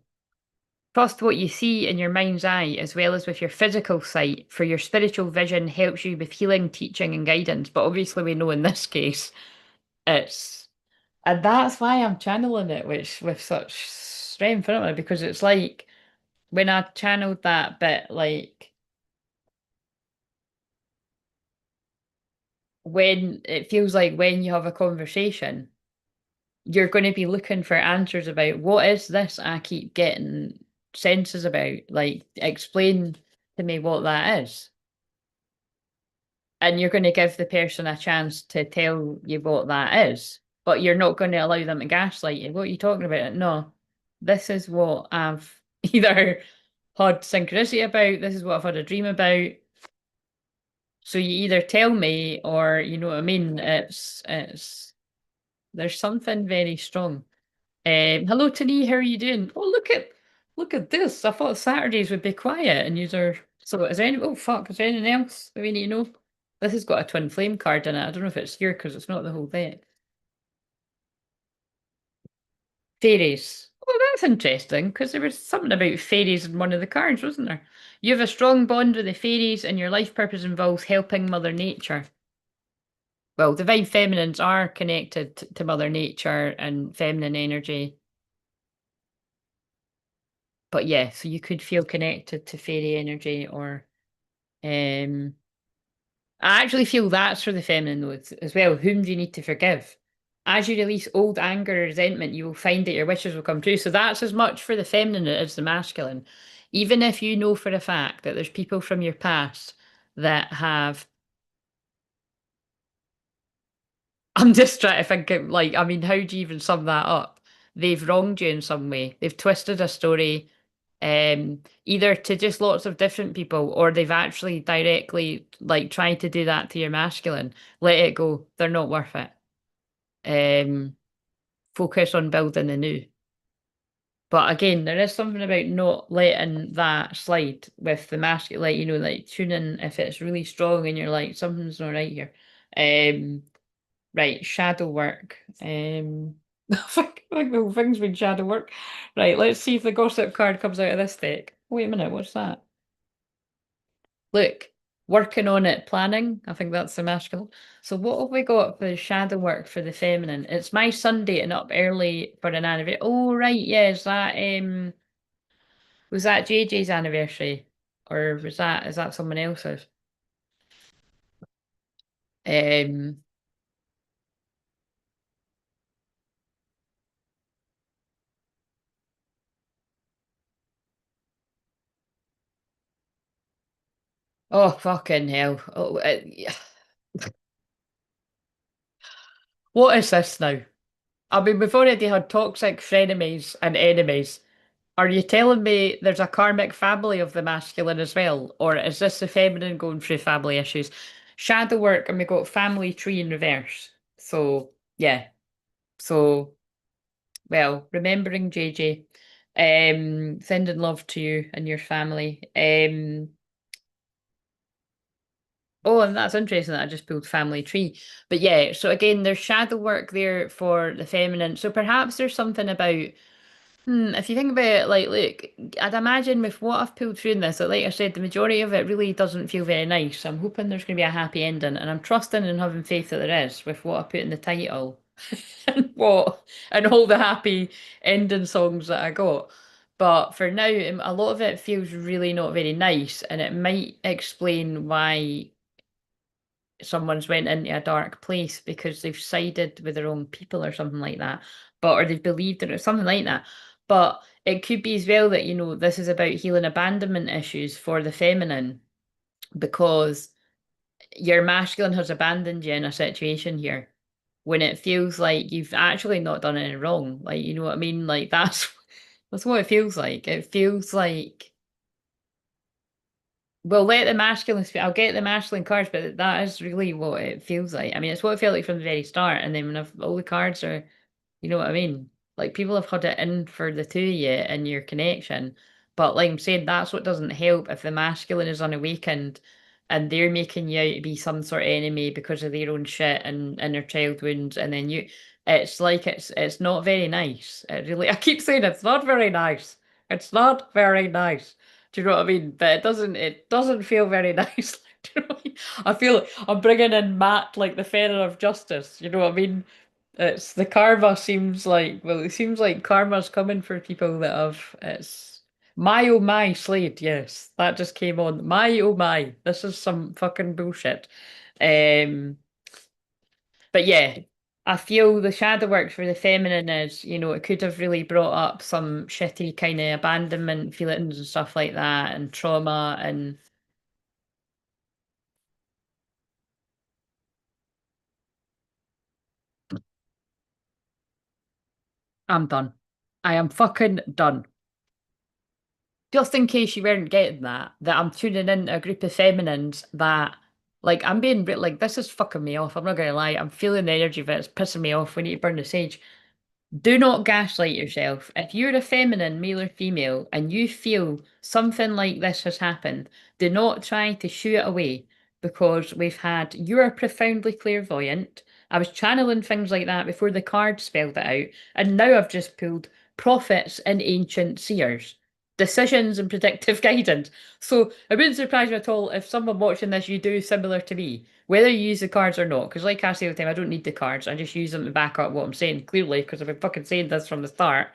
Trust what you see in your mind's eye as well as with your physical sight, for your spiritual vision helps you with healing, teaching, and guidance. But obviously, we know in this case, it's and that's why I'm channeling it, which with such strength, isn't it? Because it's like when I channeled that bit, like when it feels like when you have a conversation, you're going to be looking for answers about what is this I keep getting senses about. Like, explain to me what that is. And you're going to give the person a chance to tell you what that is, but you're not going to allow them to gaslight you. What are you talking about? No, this is what I've either had synchronicity about, this is what I've had a dream about. So you either tell me or you know what I mean? It's there's something very strong. Hello Tani, how are you doing? Oh, look at this. I thought Saturdays would be quiet and you are so is there any oh fuck, is there anything else that we need to know? This has got a twin flame card in it. I don't know if it's here because it's not the whole deck. Fairies. Oh, that's interesting because there was something about fairies in one of the cards, wasn't there? You have a strong bond with the fairies and your life purpose involves helping Mother Nature. Well, divine feminines are connected to Mother Nature and feminine energy. But yeah, so you could feel connected to fairy energy or um I actually feel that's for the feminine though as well. Whom do you need to forgive? As you release old anger or resentment, you will find that your wishes will come true. So that's as much for the feminine as the masculine. Even if you know for a fact that there's people from your past that have I'm just trying to think of, like, I mean, how do you even sum that up? They've wronged you in some way. They've twisted a story, either to just lots of different people, or they've actually directly like tried to do that to your masculine. Let it go. They're not worth it. Um, Focus on building the new. But again, there is something about not letting that slide with the masculine, like, like tuning if it's really strong and you're like, something's not right here. Um, Right, shadow work. I think the whole thing's been shadow work. Right, let's see if the gossip card comes out of this deck. Wait a minute, what's that? Look, working on it, planning. I think that's the masculine. So what have we got for the shadow work for the feminine? It's my son getting up early for an anniversary. Oh, right, yeah, is that was that JJ's anniversary? Or is that someone else's? Um oh fucking hell. Oh, what is this now? I mean, we've already had toxic frenemies and enemies. Are you telling me there's a karmic family of the masculine as well? Or is this the feminine going through family issues? Shadow work, and we got family tree in reverse. So, yeah. So, well, remembering JJ, sending love to you and your family. Oh, and that's interesting that I just pulled family tree. But yeah, so again, there's shadow work there for the feminine. So perhaps there's something about if you think about it, like, look, I'd imagine with what I've pulled through in this, that, like I said, the majority of it really doesn't feel very nice. So I'm hoping there's going to be a happy ending, and I'm trusting and having faith that there is with what I put in the title and and all the happy ending songs that I got. But for now, a lot of it feels really not very nice, and it might explain why someone's went into a dark place because they've sided with the wrong people or something like that, but or they've believed in it, something like that. But it could be as well that this is about healing abandonment issues for the feminine because your masculine has abandoned you in a situation here when it feels like you've actually not done anything wrong. Like, you know what I mean? Like that's what it feels like. It feels like well, let the masculine speak. I'll get the masculine cards, but that is really what it feels like. I mean, it's what it felt like from the very start. And then when all the cards are, you know what I mean? Like people have had it in for the two of you and your connection. But like I'm saying, that's what doesn't help if the masculine is unawakened and they're making you out to be some sort of enemy because of their own shit and inner child wounds. And then it's like it's not very nice. It really, I keep saying it's not very nice. It's not very nice. Do you know what I mean? But it doesn't feel very nice. Do you know what I mean? I feel I'm bringing in Matt like the Feather of Justice. You know what I mean? It's the karma seems like well, it seems like karma's coming for people that have it's my oh my Slade, yes. That just came on. My oh my. This is some fucking bullshit. Um but yeah, I feel the shadow work for the feminine is, it could have really brought up some shitty kind of abandonment feelings and stuff like that and trauma and I'm done. I am fucking done. Just in case you weren't getting that I'm tuning in to a group of feminines that like I'm being like this is fucking me off. I'm not gonna lie. I'm feeling the energy of it. It's pissing me off. We need to burn the sage. Do not gaslight yourself. If you're a feminine, male or female, and you feel something like this has happened, do not try to shoo it away because you are profoundly clairvoyant. I was channeling things like that before the cards spelled it out, and now I've just pulled prophets and ancient seers, decisions and predictive guidance. So it wouldn't surprise me at all if someone watching this, you do similar to me, whether you use the cards or not. Because like I say all the time, I don't need the cards. I just use them to back up what I'm saying clearly, because I've been fucking saying this from the start.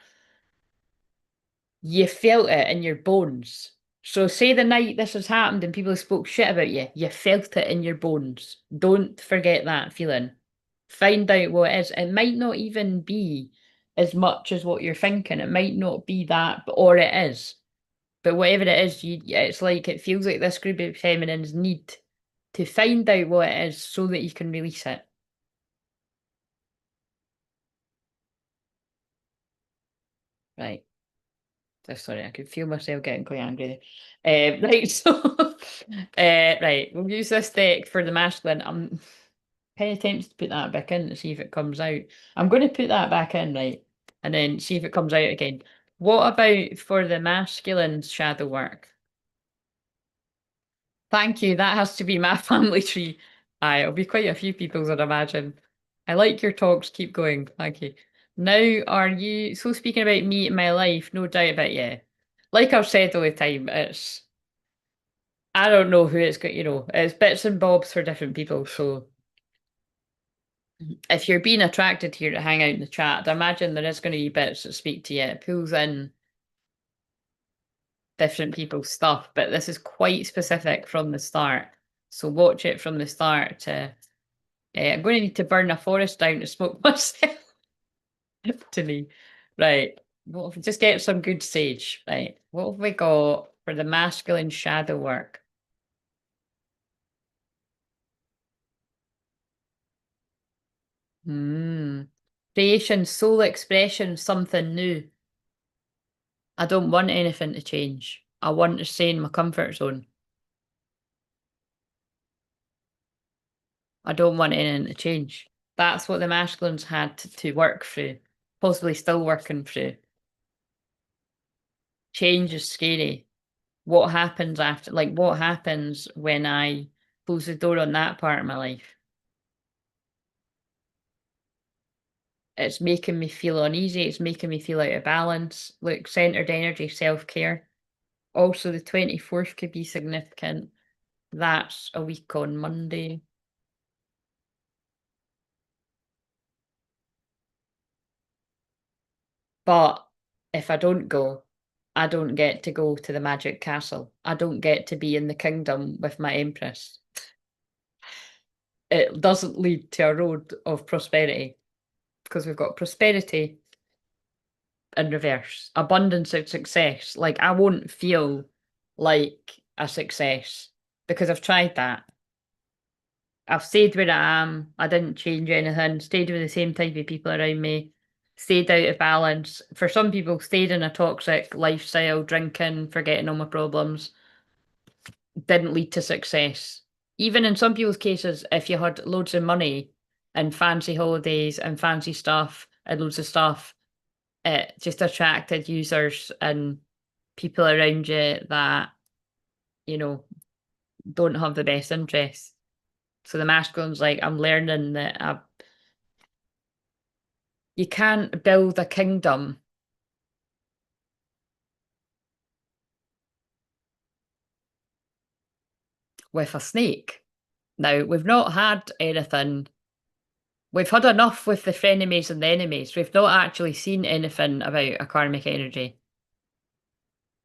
You felt it in your bones. So say the night this has happened and people spoke shit about you, you felt it in your bones. Don't forget that feeling. Find out what it is. It might not even be as much as what you're thinking. It might not be that, or it is. But whatever it is, it's like it feels like this group of feminines need to find out what it is so that you can release it. Right. Sorry, I could feel myself getting quite angry there. Right, so right, we'll use this deck for the masculine. I'm kind of tempted to put that back in to see if it comes out. I'm going to put that back in, right, and then see if it comes out again. What about for the masculine shadow work? Thank you. That has to be my family tree. Aye, it'll be quite a few people's, I'd imagine. I like your talks. Keep going. Thank you. Now, are you so speaking about me in my life? No doubt about you. Like I've said all the time, it's I don't know who it's got. It's bits and bobs for different people. So if you're being attracted here to hang out in the chat, I imagine there is going to be bits that speak to you. It pulls in different people's stuff, but this is quite specific from the start. So watch it from the start to. I'm going to need to burn a forest down to smoke myself to me. Right. What if we just get some good sage? Right. What have we got for the masculine shadow work? Creation, soul expression, something new. I don't want anything to change. I want to stay in my comfort zone. I don't want anything to change. That's what the masculines had to work through, possibly still working through. Change is scary. What happens after, like, what happens when I close the door on that part of my life? It's making me feel uneasy. It's making me feel out of balance. Look, centered energy, self care. Also, the 24th could be significant. That's a week on Monday. But if I don't go, I don't get to go to the magic castle. I don't get to be in the kingdom with my empress. It doesn't lead to a road of prosperity because we've got prosperity in reverse, abundance of success. Like, I won't feel like a success because I've tried that. I've stayed where I am. I didn't change anything, stayed with the same type of people around me, stayed out of balance. For some people, stayed in a toxic lifestyle, drinking, forgetting all my problems, didn't lead to success. Even in some people's cases, if you had loads of money and fancy holidays and fancy stuff and loads of stuff, it just attracted users and people around you that, you know, don't have the best interests. So the masculine's like, I'm learning that you can't build a kingdom with a snake. Now, we've not had anything. We've had enough with the frenemies and the enemies. We've not actually seen anything about a karmic energy.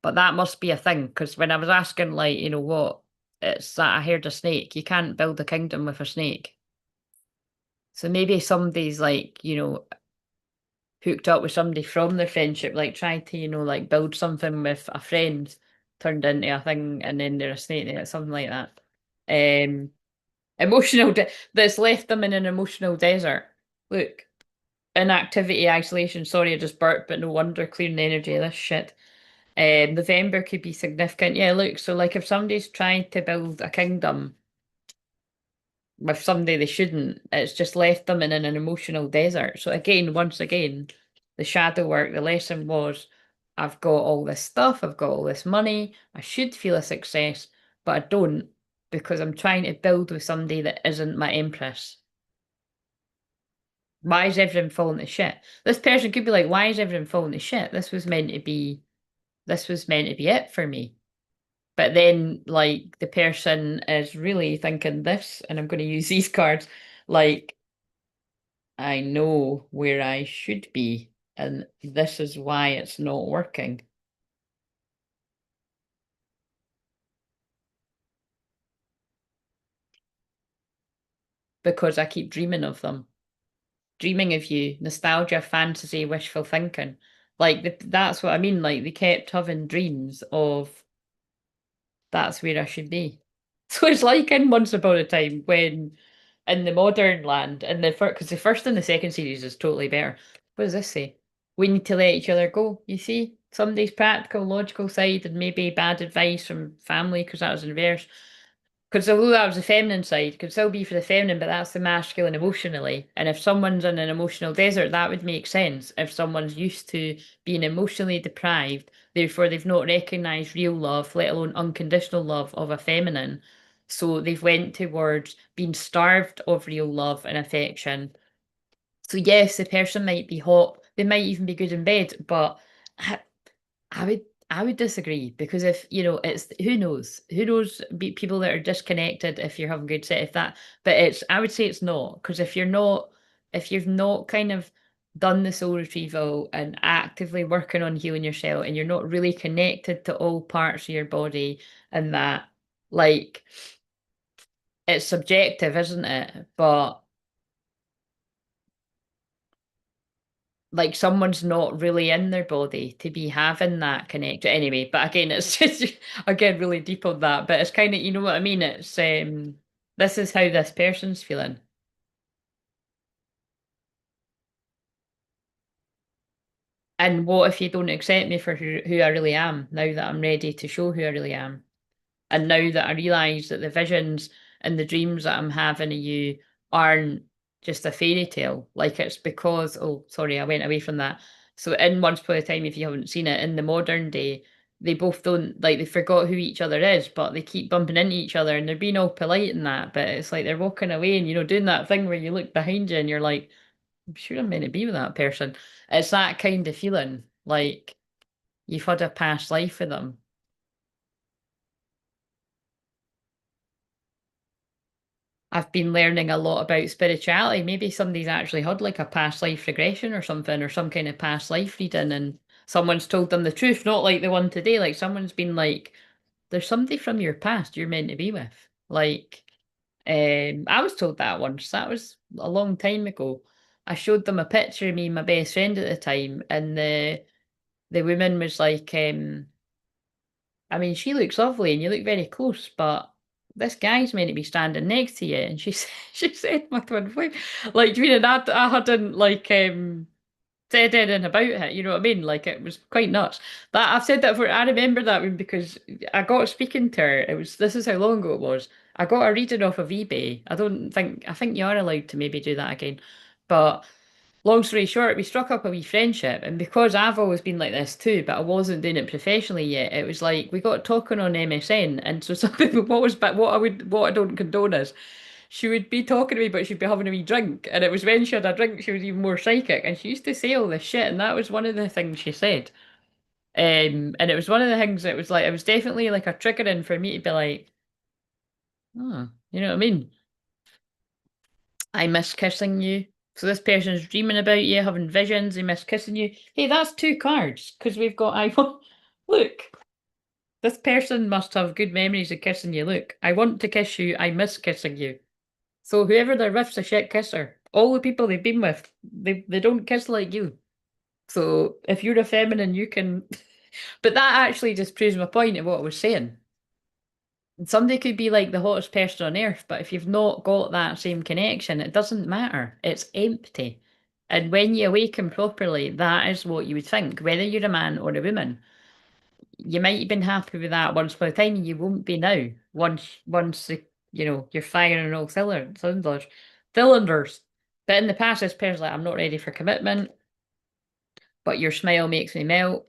But that must be a thing, because when I was asking, like, what, it's that I heard a snake. You can't build a kingdom with a snake. So maybe somebody's like, hooked up with somebody from their friendship, like tried to, like build something with a friend, turned into a thing, and then they're a snake, something like that. Um, that's left them in an emotional desert. Look, inactivity, isolation. Sorry, I just burped, but no wonder clearing the energy of this shit. November could be significant. Yeah, look, so like if somebody's trying to build a kingdom with somebody they shouldn't, it's just left them in an emotional desert. So again, once again, the shadow work, the lesson was I've got all this stuff, I've got all this money, I should feel a success, but I don't because I'm trying to build with somebody that isn't my empress. Why is everything falling to shit? This person could be like, why is everything falling to shit? This was meant to be it for me. But then, like, the person is really thinking this, and I'm going to use these cards, like, I know where I should be, and this is why it's not working. Because I keep dreaming of them. Dreaming of you, nostalgia, fantasy, wishful thinking. Like, that's what I mean. Like, they kept having dreams of that's where I should be. So it's like in Once Upon a Time when in the modern land, and the first, because the first and the second series is totally better. What does this say? We need to let each other go. You see, somebody's practical, logical side, and maybe bad advice from family because that was in reverse. Because although that was the feminine side, could still be for the feminine, but that's the masculine emotionally. And if someone's in an emotional desert, that would make sense. If someone's used to being emotionally deprived, therefore they've not recognised real love, let alone unconditional love of a feminine. So they've went towards being starved of real love and affection. So yes, the person might be hot, they might even be good in bed, but I would I would disagree because if you know it's who knows people that are disconnected if you're having good sex if that but it's I would say it's not because if you've not kind of done the soul retrieval and actively working on healing yourself and you're not really connected to all parts of your body and that like it's subjective isn't it but like someone's not really in their body to be having that connection anyway but again it's just again really deep on that but it's kind of you know what I mean it's this is how this person's feeling and what if you don't accept me for who I really am now that I'm ready to show who I really am. And now that I realise that the visions and the dreams that I'm having of you aren't just a fairy tale, like it's because, oh, sorry, I went away from that. So in Once Upon a Time, if you haven't seen it, in the modern day, they both don't, like, they forgot who each other is, but they keep bumping into each other and they're being all polite and that, but it's like they're walking away and, you know, doing that thing where you look behind you and you're like, I'm sure I'm meant to be with that person. It's that kind of feeling, like you've had a past life with them. I've been learning a lot about spirituality. Maybe somebody's actually had like a past life regression or something, or some kind of past life reading, and someone's told them the truth, not like the one today. Like someone's been like, there's somebody from your past you're meant to be with. Like, I was told that once. That was a long time ago. I showed them a picture of me and my best friend at the time, and the woman was like, I mean, she looks lovely and you look very close, but this guy's meant to be standing next to you. And she she said my twin flame. Like, do you mean that I hadn't like said anything about it, you know what I mean? Like it was quite nuts. That I've said that before. I remember that one because I got speaking to her. It was this is how long ago it was. I got a reading off of eBay. I think you are allowed to maybe do that again. But long story short, we struck up a wee friendship, and because I've always been like this too, but I wasn't doing it professionally yet, it was like we got talking on MSN, and so some people, what I don't condone is, she would be talking to me, but she'd be having a wee drink, and it was when she had a drink she was even more psychic, and she used to say all this shit, and that was one of the things she said. And it was one of the things that was like, it was definitely like a triggering for me to be like, oh, you know what I mean? I miss kissing you. So this person's dreaming about you, having visions, they miss kissing you. Hey, that's two cards because we've got I want. Look, this person must have good memories of kissing you. Look, I want to kiss you. I miss kissing you. So whoever they're with's a shit kisser. All the people they've been with, they don't kiss like you. So if you're a feminine, you can. But that actually just proves my point of what I was saying. Somebody could be like the hottest person on earth, but if you've not got that same connection, it doesn't matter. It's empty. And when you awaken properly, that is what you would think, whether you're a man or a woman. You might have been happy with that once upon a time, you won't be now. Once you know you're firing on all cylinders. But in the past, this person's like, I'm not ready for commitment. but your smile makes me melt.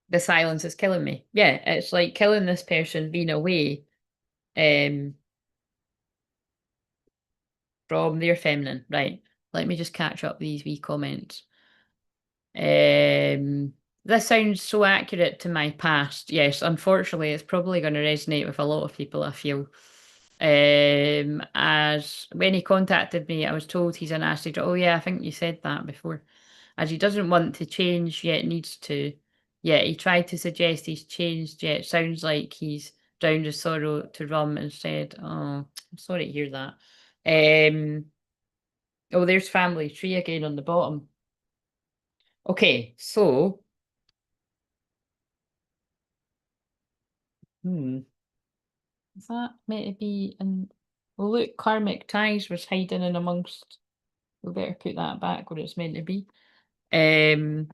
The silence is killing me. Yeah, it's like killing this person being away um, from their feminine. Right. Let me just catch up these wee comments. Um, this sounds so accurate to my past. Yes, unfortunately, it's probably going to resonate with a lot of people, I feel. As when he contacted me, I was told he's an acid. Oh, yeah, I think you said that before. As he doesn't want to change, yet needs to. Yeah, he tried to suggest he's changed, yet sounds like he's drowned his sorrow to rum instead. Oh, I'm sorry to hear that. Um, oh, there's family tree again on the bottom. Okay, so is that meant to be in well look, karmic ties was hiding in amongst we better put that back where it's meant to be. Um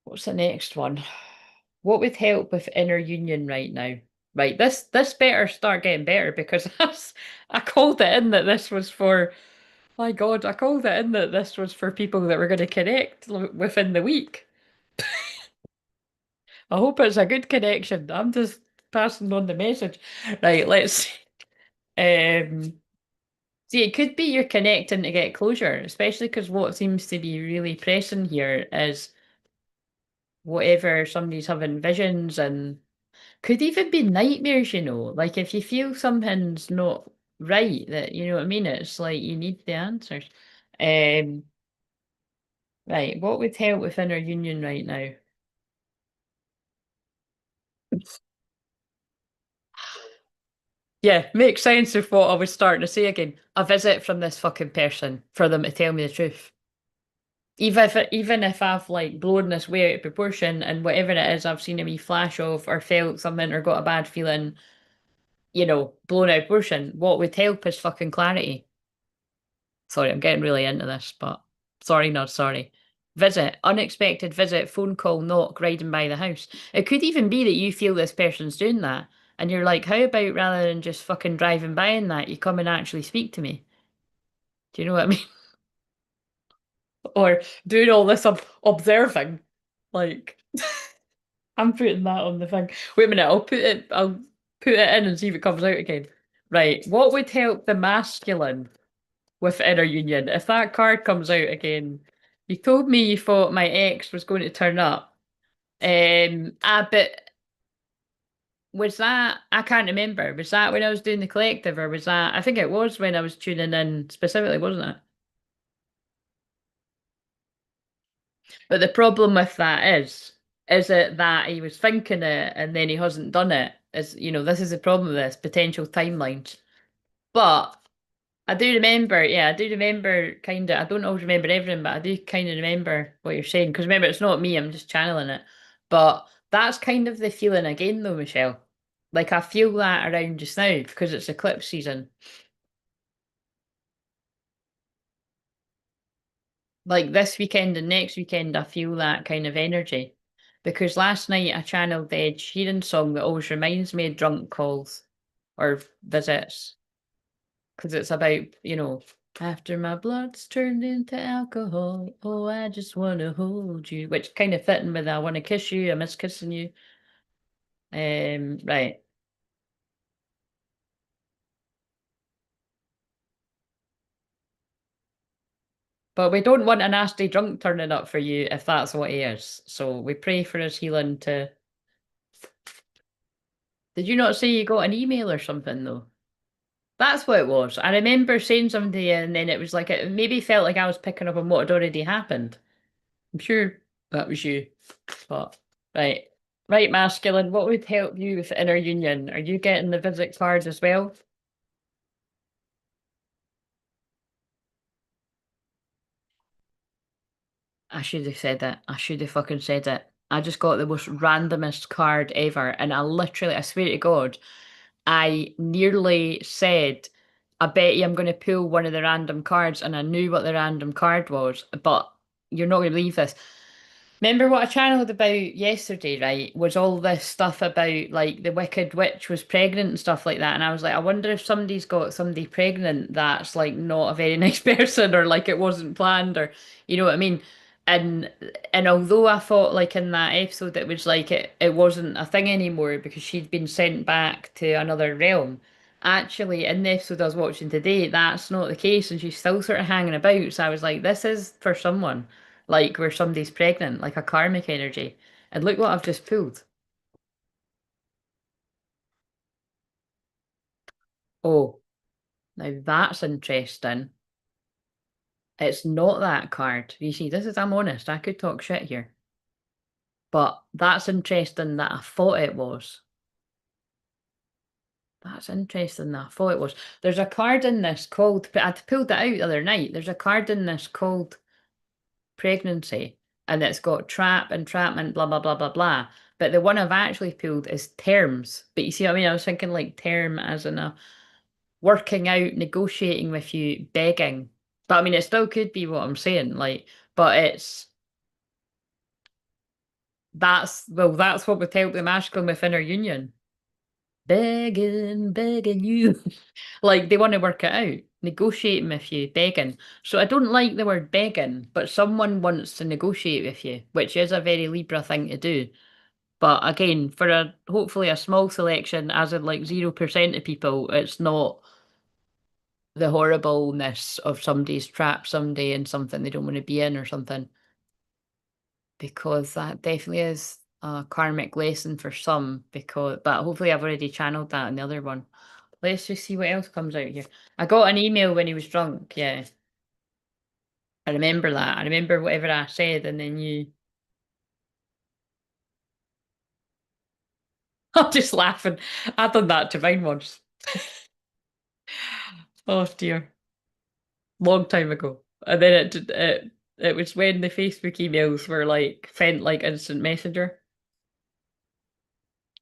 what's the next one? What would help with inner union right now? Right, this better start getting better because I called it in that this was for my God, I called it in that this was for people that were going to connect within the week. I hope it's a good connection. I'm just passing on the message. Right, let's see. See, it could be you're connecting to get closure, especially because what seems to be really pressing here is whatever somebody's having visions and could even be nightmares, you know. Like if you feel something's not right, that you know what I mean, it's like you need the answers. Um, right, what would help with inner union right now? Yeah, makes sense of what I was starting to say again. A visit from this fucking person for them to tell me the truth. Even if I've like blown this way out of proportion and whatever it is I've seen a wee flash of or felt something or got a bad feeling, you know, blown out of proportion, what would help is fucking clarity. Sorry, I'm getting really into this, but sorry, not sorry. Visit, unexpected visit, phone call, knock, riding by the house. It could even be that you feel this person's doing that and you're like, how about rather than just fucking driving by in that, you come and actually speak to me? Do you know what I mean? Or doing all this observing. Like I'm putting that on the thing. Wait a minute, I'll put it in and see if it comes out again. Right. What would help the masculine with inner union? If that card comes out again, you told me you thought my ex was going to turn up. But was that I can't remember. Was that when I was doing the collective or was that I think it was when I was tuning in specifically, wasn't it? But the problem with that is it that he was thinking it and then he hasn't done it? Is you know, this is the problem with this potential timelines. But I do remember, yeah, I do remember kind of, I don't always remember everything, but I do kind of remember what you're saying. Because remember, it's not me, I'm just channeling it. But that's kind of the feeling again, though, Michelle. Like I feel that around just now because it's eclipse season. Like this weekend and next weekend, I feel that kind of energy. Because last night I channeled the Ed Sheeran song that always reminds me of drunk calls or visits. Because it's about, you know, after my blood's turned into alcohol, oh, I just want to hold you, which kind of fitting with I want to kiss you, I miss kissing you. Right. But we don't want a nasty drunk turning up for you if that's what he is. So we pray for his healing to. Did you not say you got an email or something though? That's what it was. I remember saying something to you, and then it was like it maybe felt like I was picking up on what had already happened. I'm sure that was you. But right. Right, masculine, what would help you with inner union? Are you getting the visit cards as well? I should have said it. I should have fucking said it. I just got the most randomest card ever, and I literally, I swear to God, I nearly said, I bet you I'm going to pull one of the random cards, and I knew what the random card was, but you're not going to believe this. Remember what I channeled about yesterday, right? Was all this stuff about like the Wicked Witch was pregnant and stuff like that. And I was like, I wonder if somebody's got somebody pregnant that's like not a very nice person or like it wasn't planned or you know what I mean? And and although I thought like in that episode it was like it wasn't a thing anymore because she'd been sent back to another realm. Actually, in the episode I was watching today, that's not the case, and she's still sort of hanging about. So I was like, this is for someone like where somebody's pregnant, like a karmic energy. And look what I've just pulled. Oh, now that's interesting. It's not that card. You see, this is, I'm honest, I could talk shit here. But that's interesting that I thought it was. That's interesting that I thought it was. There's a card in this called, I pulled it out the other night. There's a card in this called pregnancy, and it's got trap, entrapment, blah, blah, blah, blah, blah. But the one I've actually pulled is terms. But you see what I mean? I was thinking like term as in a working out, negotiating with you, begging. But I mean, it still could be what I'm saying, like, but it's that's what would help the masculine within our union. Begging, begging you. Like they want to work it out, negotiating with you, begging. So I don't like the word begging, but someone wants to negotiate with you, which is a very Libra thing to do. But again, for a hopefully a small selection, as in like 0% of people, it's not the horribleness of somebody's trapped someday in something they don't want to be in or something, because that definitely is a karmic lesson for some. Because, but hopefully, I've already channeled that in the other one. Let's just see what else comes out here. I got an email when he was drunk. Yeah, I remember that. I remember whatever I said, and then you. I'm just laughing. I done that to mine once. Oh dear, long time ago. And then it was when the Facebook emails were like sent like instant messenger.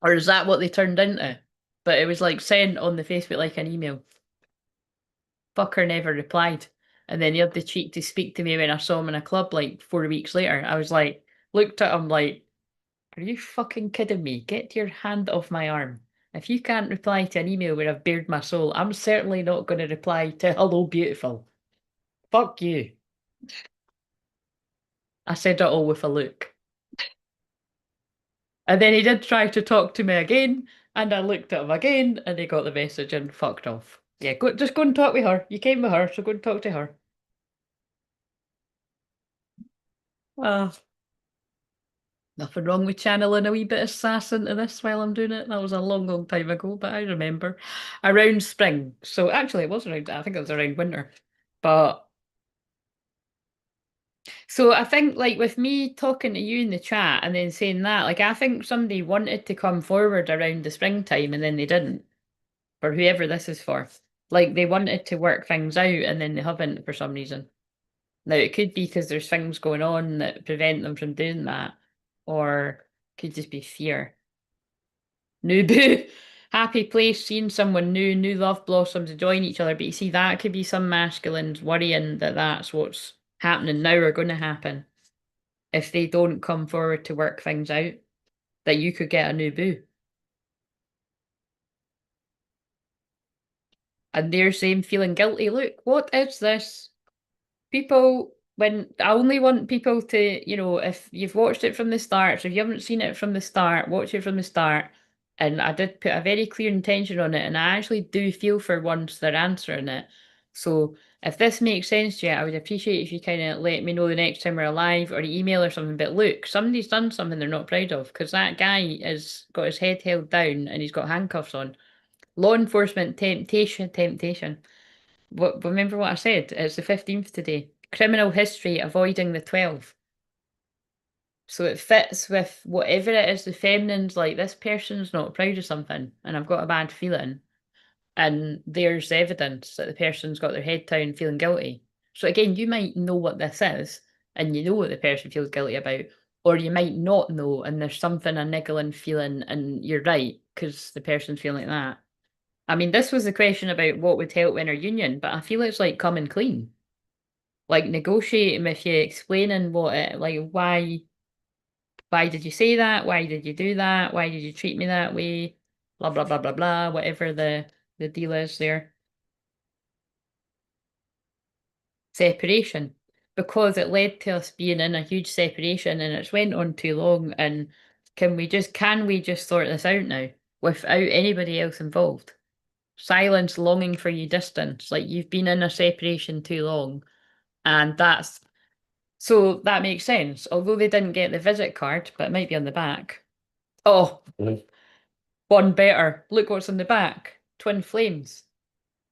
Or is that what they turned into? But it was like sent on the Facebook like an email. Fucker never replied. And then he had the cheek to speak to me when I saw him in a club like 4 weeks later. I was like, looked at him like, are you fucking kidding me? Get your hand off my arm. If you can't reply to an email where I've bared my soul, I'm certainly not going to reply to hello, beautiful. Fuck you. I said it all with a look. And then he did try to talk to me again, and I looked at him again, and he got the message and fucked off. Yeah, just go and talk with her. You came with her, so go and talk to her. Ah, nothing wrong with channeling a wee bit of sass into this while I'm doing it. That was a long, long time ago, but I remember. Around spring. So actually it was around, I think it was around winter. But so I think like with me talking to you in the chat and then saying that, like I think somebody wanted to come forward around the springtime and then they didn't. For whoever this is for. Like they wanted to work things out and then they haven't for some reason. Now it could be because there's things going on that prevent them from doing that, or could just be fear. New boo, happy place, seeing someone new, new love blossoms enjoying each other. But you see, that could be some masculines worrying that that's what's happening now or going to happen if they don't come forward to work things out. That you could get a new boo, and they're saying feeling guilty. Look, what is this? People, when I only want people to, if you've watched it from the start, so if you haven't seen it from the start, watch it from the start. And I did put a very clear intention on it, and I actually do feel for once they're answering it. So if this makes sense to you, I would appreciate if you kind of let me know the next time we're alive or email or something. But look, somebody's done something they're not proud of because that guy has got his head held down and he's got handcuffs on. Law enforcement temptation, temptation. Remember what I said? It's the 15th today. Criminal history avoiding the 12. So it fits with whatever it is the feminine's like, this person's not proud of something, and I've got a bad feeling. And there's evidence that the person's got their head down feeling guilty. So again, you might know what this is, and you know what the person feels guilty about, or you might not know, and there's something a niggling feeling, and you're right, because the person's feeling like that. I mean, this was the question about what would help in our union, but I feel it's like coming clean. Like negotiating with you, explaining what it, like why. Why did you say that? Why did you do that? Why did you treat me that way? Blah blah blah blah blah. Whatever the deal is there. Separation. Because it led to us being in a huge separation and it's went on too long and can we just sort this out now without anybody else involved? Silence, longing for you, distance. Like you've been in a separation too long. And so that makes sense. Although they didn't get the visit card, but it might be on the back. Oh, one better. Look what's on the back. Twin flames.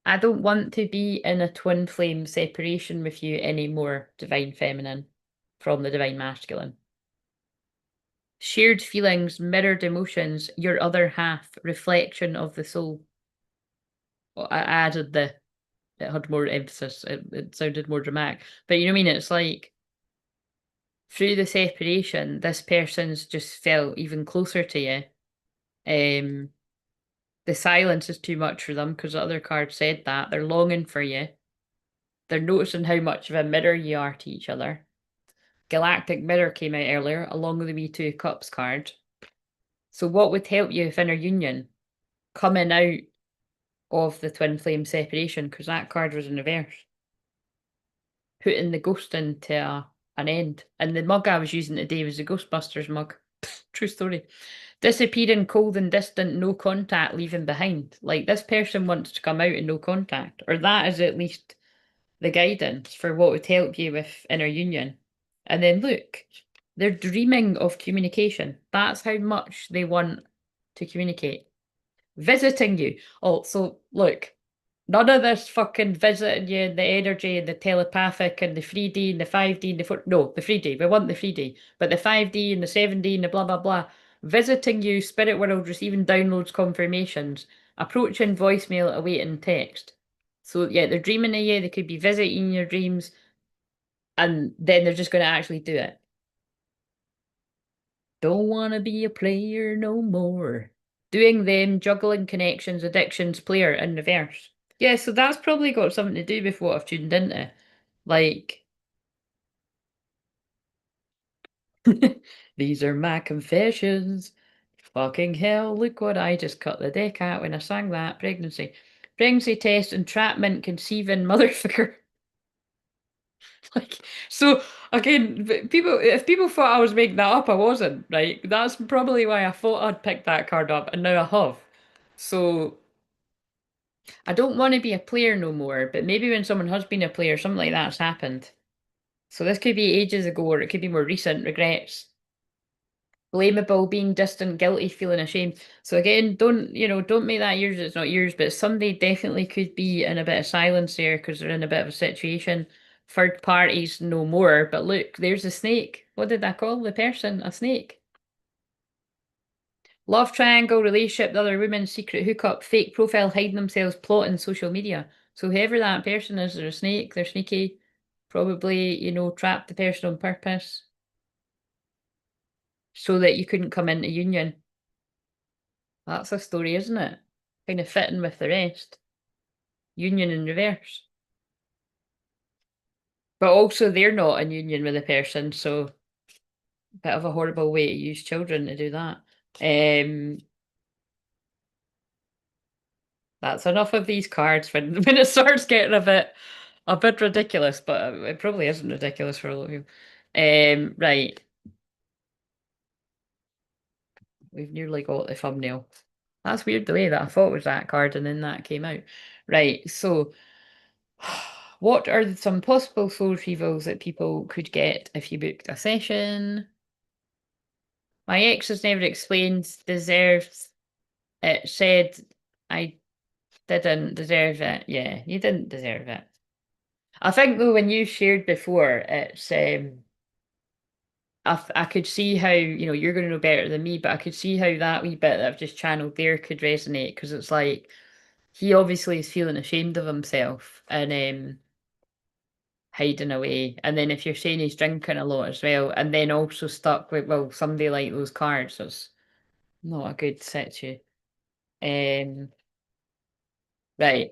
I don't want to be in a twin flame separation with you anymore, divine feminine, from the divine masculine. Shared feelings, mirrored emotions, your other half, reflection of the soul. Well, I added it had more emphasis, it sounded more dramatic. But you know what I mean? It's like through the separation, this person's just felt even closer to you. The silence is too much for them because the other card said that. They're longing for you. They're noticing how much of a mirror you are to each other. Galactic Mirror came out earlier, along with the wee Two Cups card. So what would help you with inner union? Coming out of the twin flame separation, because that card was in reverse. Putting the ghost into an end. And the mug I was using today was the Ghostbusters mug. True story. Disappearing, cold and distant, no contact, leaving behind. Like this person wants to come out and no contact. Or that is at least the guidance for what would help you with inner union. And then look, they're dreaming of communication. That's how much they want to communicate. Visiting you. Oh, so look, none of this fucking visiting you and the energy and the telepathic and the 3D and the 5D and the 4. No, the 3D. We want the 3D. But the 5D and the 7D and the blah blah blah. Visiting you, spirit world, receiving downloads, confirmations, approaching voicemail, awaiting text. So yeah, they're dreaming of you, they could be visiting your dreams, and then they're just going to actually do it. Don't want to be a player no more. Doing them, juggling connections, addictions, player in reverse. Yeah, so that's probably got something to do with what I've tuned into. Like, these are my confessions. Fucking hell, look what I just cut the deck at when I sang that. Pregnancy. Pregnancy test, entrapment, conceiving, mother figure. Like, so again, if people thought I was making that up, I wasn't, right? That's probably why I thought I'd picked that card up, and now I have. So I don't want to be a player no more, but maybe when someone has been a player, something like that's happened. So this could be ages ago, or it could be more recent regrets. Blamable, being distant, guilty, feeling ashamed. So again, don't make that yours, it's not yours, but somebody definitely could be in a bit of silence there because they're in a bit of a situation. Third parties no more, but look, there's a snake. What did I call the person? A snake. Love triangle, relationship, the other woman, secret hookup, fake profile, hiding themselves, plotting social media. So whoever that person is, they're a snake, they're sneaky, probably, trapped the person on purpose so that you couldn't come into union. That's a story, isn't it? Kind of fitting with the rest. Union in reverse. But also they're not in union with a person, so bit of a horrible way to use children to do that. That's enough of these cards when when it starts getting a bit ridiculous, but it probably isn't ridiculous for a lot of you. Right. We've nearly got the thumbnail. That's weird the way that I thought it was that card and then that came out. Right, so what are some possible soul retrievals that people could get if you booked a session? My ex has never explained deserves it, said I didn't deserve it. Yeah, you didn't deserve it. I think though when you shared before, it's I could see how, you're going to know better than me, but I could see how that wee bit that I've just channeled there could resonate because it's like he obviously is feeling ashamed of himself and hiding away. And then if you're saying he's drinking a lot as well, and then also stuck with, well, somebody like those cards, it's not a good situ. Um, right.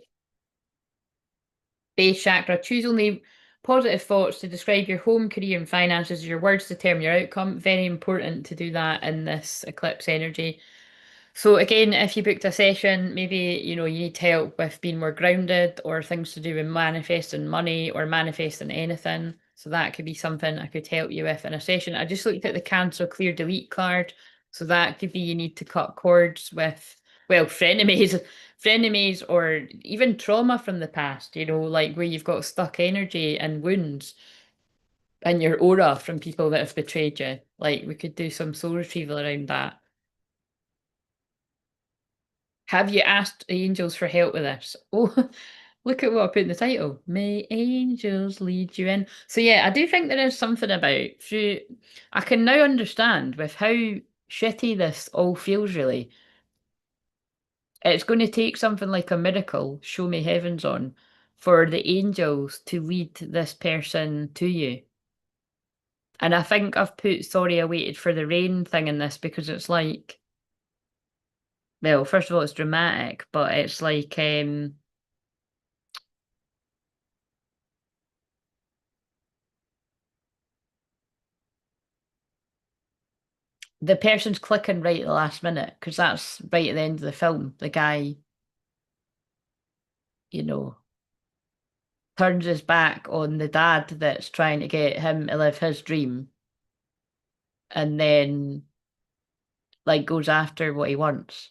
Base chakra, choose only Positive thoughts to describe your home, career, and finances. Your words determine your outcome. Very important to do that in this eclipse energy. So again, if you booked a session, maybe you need help with being more grounded or things to do with manifesting money or manifesting anything. So that could be something I could help you with in a session. I just looked at the cancel clear delete card. So that could be you need to cut cords with, well, frenemies or even trauma from the past, like where you've got stuck energy and wounds in your aura from people that have betrayed you. Like we could do some soul retrieval around that. Have you asked the angels for help with this? Oh, look at what I put in the title. May angels lead you in. So yeah, I do think there is something about through. I can now understand with how shitty this all feels. Really, it's going to take something like a miracle. Show me heavens on, for the angels to lead this person to you. And I think I've put sorry I waited for the rain thing in this because it's like, well, first of all, it's dramatic, but it's like the person's clicking right at the last minute because that's right at the end of the film. The guy, you know, turns his back on the dad that's trying to get him to live his dream and then like goes after what he wants.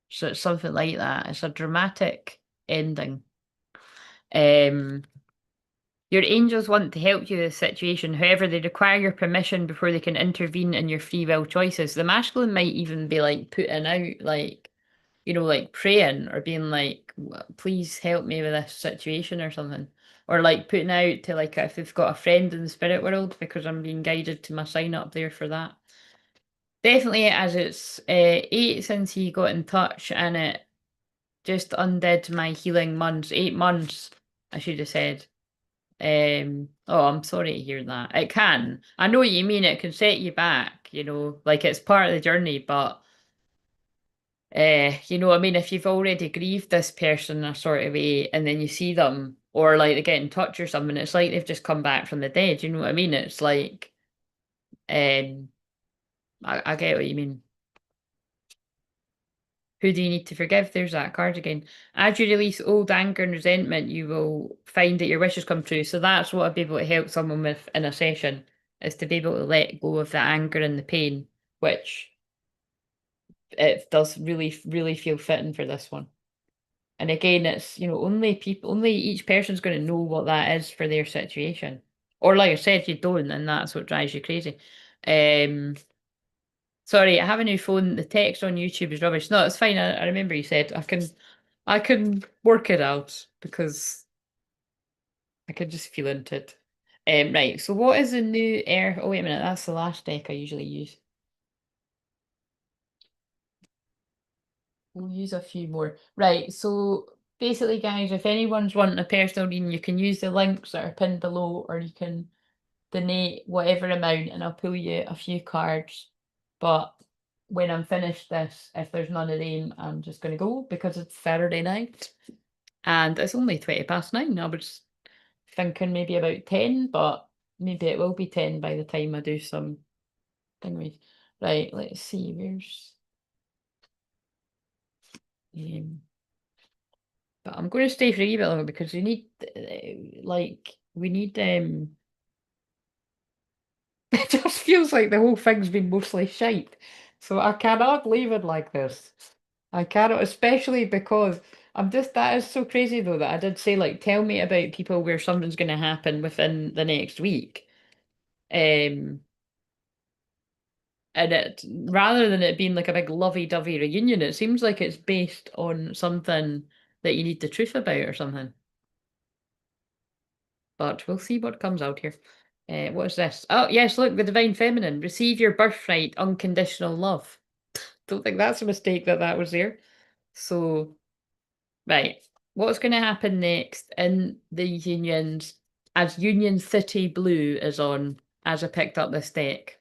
So it's something like that. It's a dramatic ending. Um your angels want to help you with this situation. However, they require your permission before they can intervene in your free will choices. The masculine might even be like putting out like like praying or being like, please help me with this situation or something. Or like putting out to like if they've got a friend in the spirit world because I'm being guided to my sign up there for that. Definitely as it's 8 since he got in touch and it just undid my healing months. 8 months, I should have said. Oh, I'm sorry to hear that. It can. I know what you mean. It can set you back, like it's part of the journey, but I mean, if you've already grieved this person in a sort of way and then you see them or like they get in touch or something, it's like they've just come back from the dead. You know what I mean? It's like, um, I get what you mean. Who do you need to forgive? There's that card again. As you release old anger and resentment, you will find that your wishes come true. So that's what I'd be able to help someone with in a session, is to be able to let go of the anger and the pain, which it does really, really feel fitting for this one. And again, it's, only each person's going to know what that is for their situation. Or like I said, you don't, and that's what drives you crazy. Um, Sorry, I have a new phone. The text on YouTube is rubbish. No, it's fine. I remember you said I can work it out because I can just feel into it. Right. So what is the new air? Oh, wait a minute. That's the last deck I usually use. We'll use a few more. Right. So basically, guys, if anyone's wanting a personal reading, you can use the links that are pinned below, or you can donate whatever amount, and I'll pull you a few cards. But when I'm finished this, if there's none of them, I'm just going to go because it's Saturday night and it's only 9:20. I was thinking maybe about 10, but maybe it will be 10 by the time I do some thingies. Right, let's see, where's but I'm going to stay for a wee bit longer because we need we need it just feels like the whole thing's been mostly shite. So I cannot leave it like this. I cannot, especially because that is so crazy though that I did say, like, tell me about people where something's going to happen within the next week. Um, and rather than it being like a big lovey-dovey reunion, it seems like it's based on something that you need the truth about or something. But we'll see what comes out here. What is this? Oh, yes, look, the Divine Feminine. Receive your birthright, unconditional love. Don't think that's a mistake that was there. So, right. What's going to happen next in these unions as Union City Blue is on as I picked up this deck?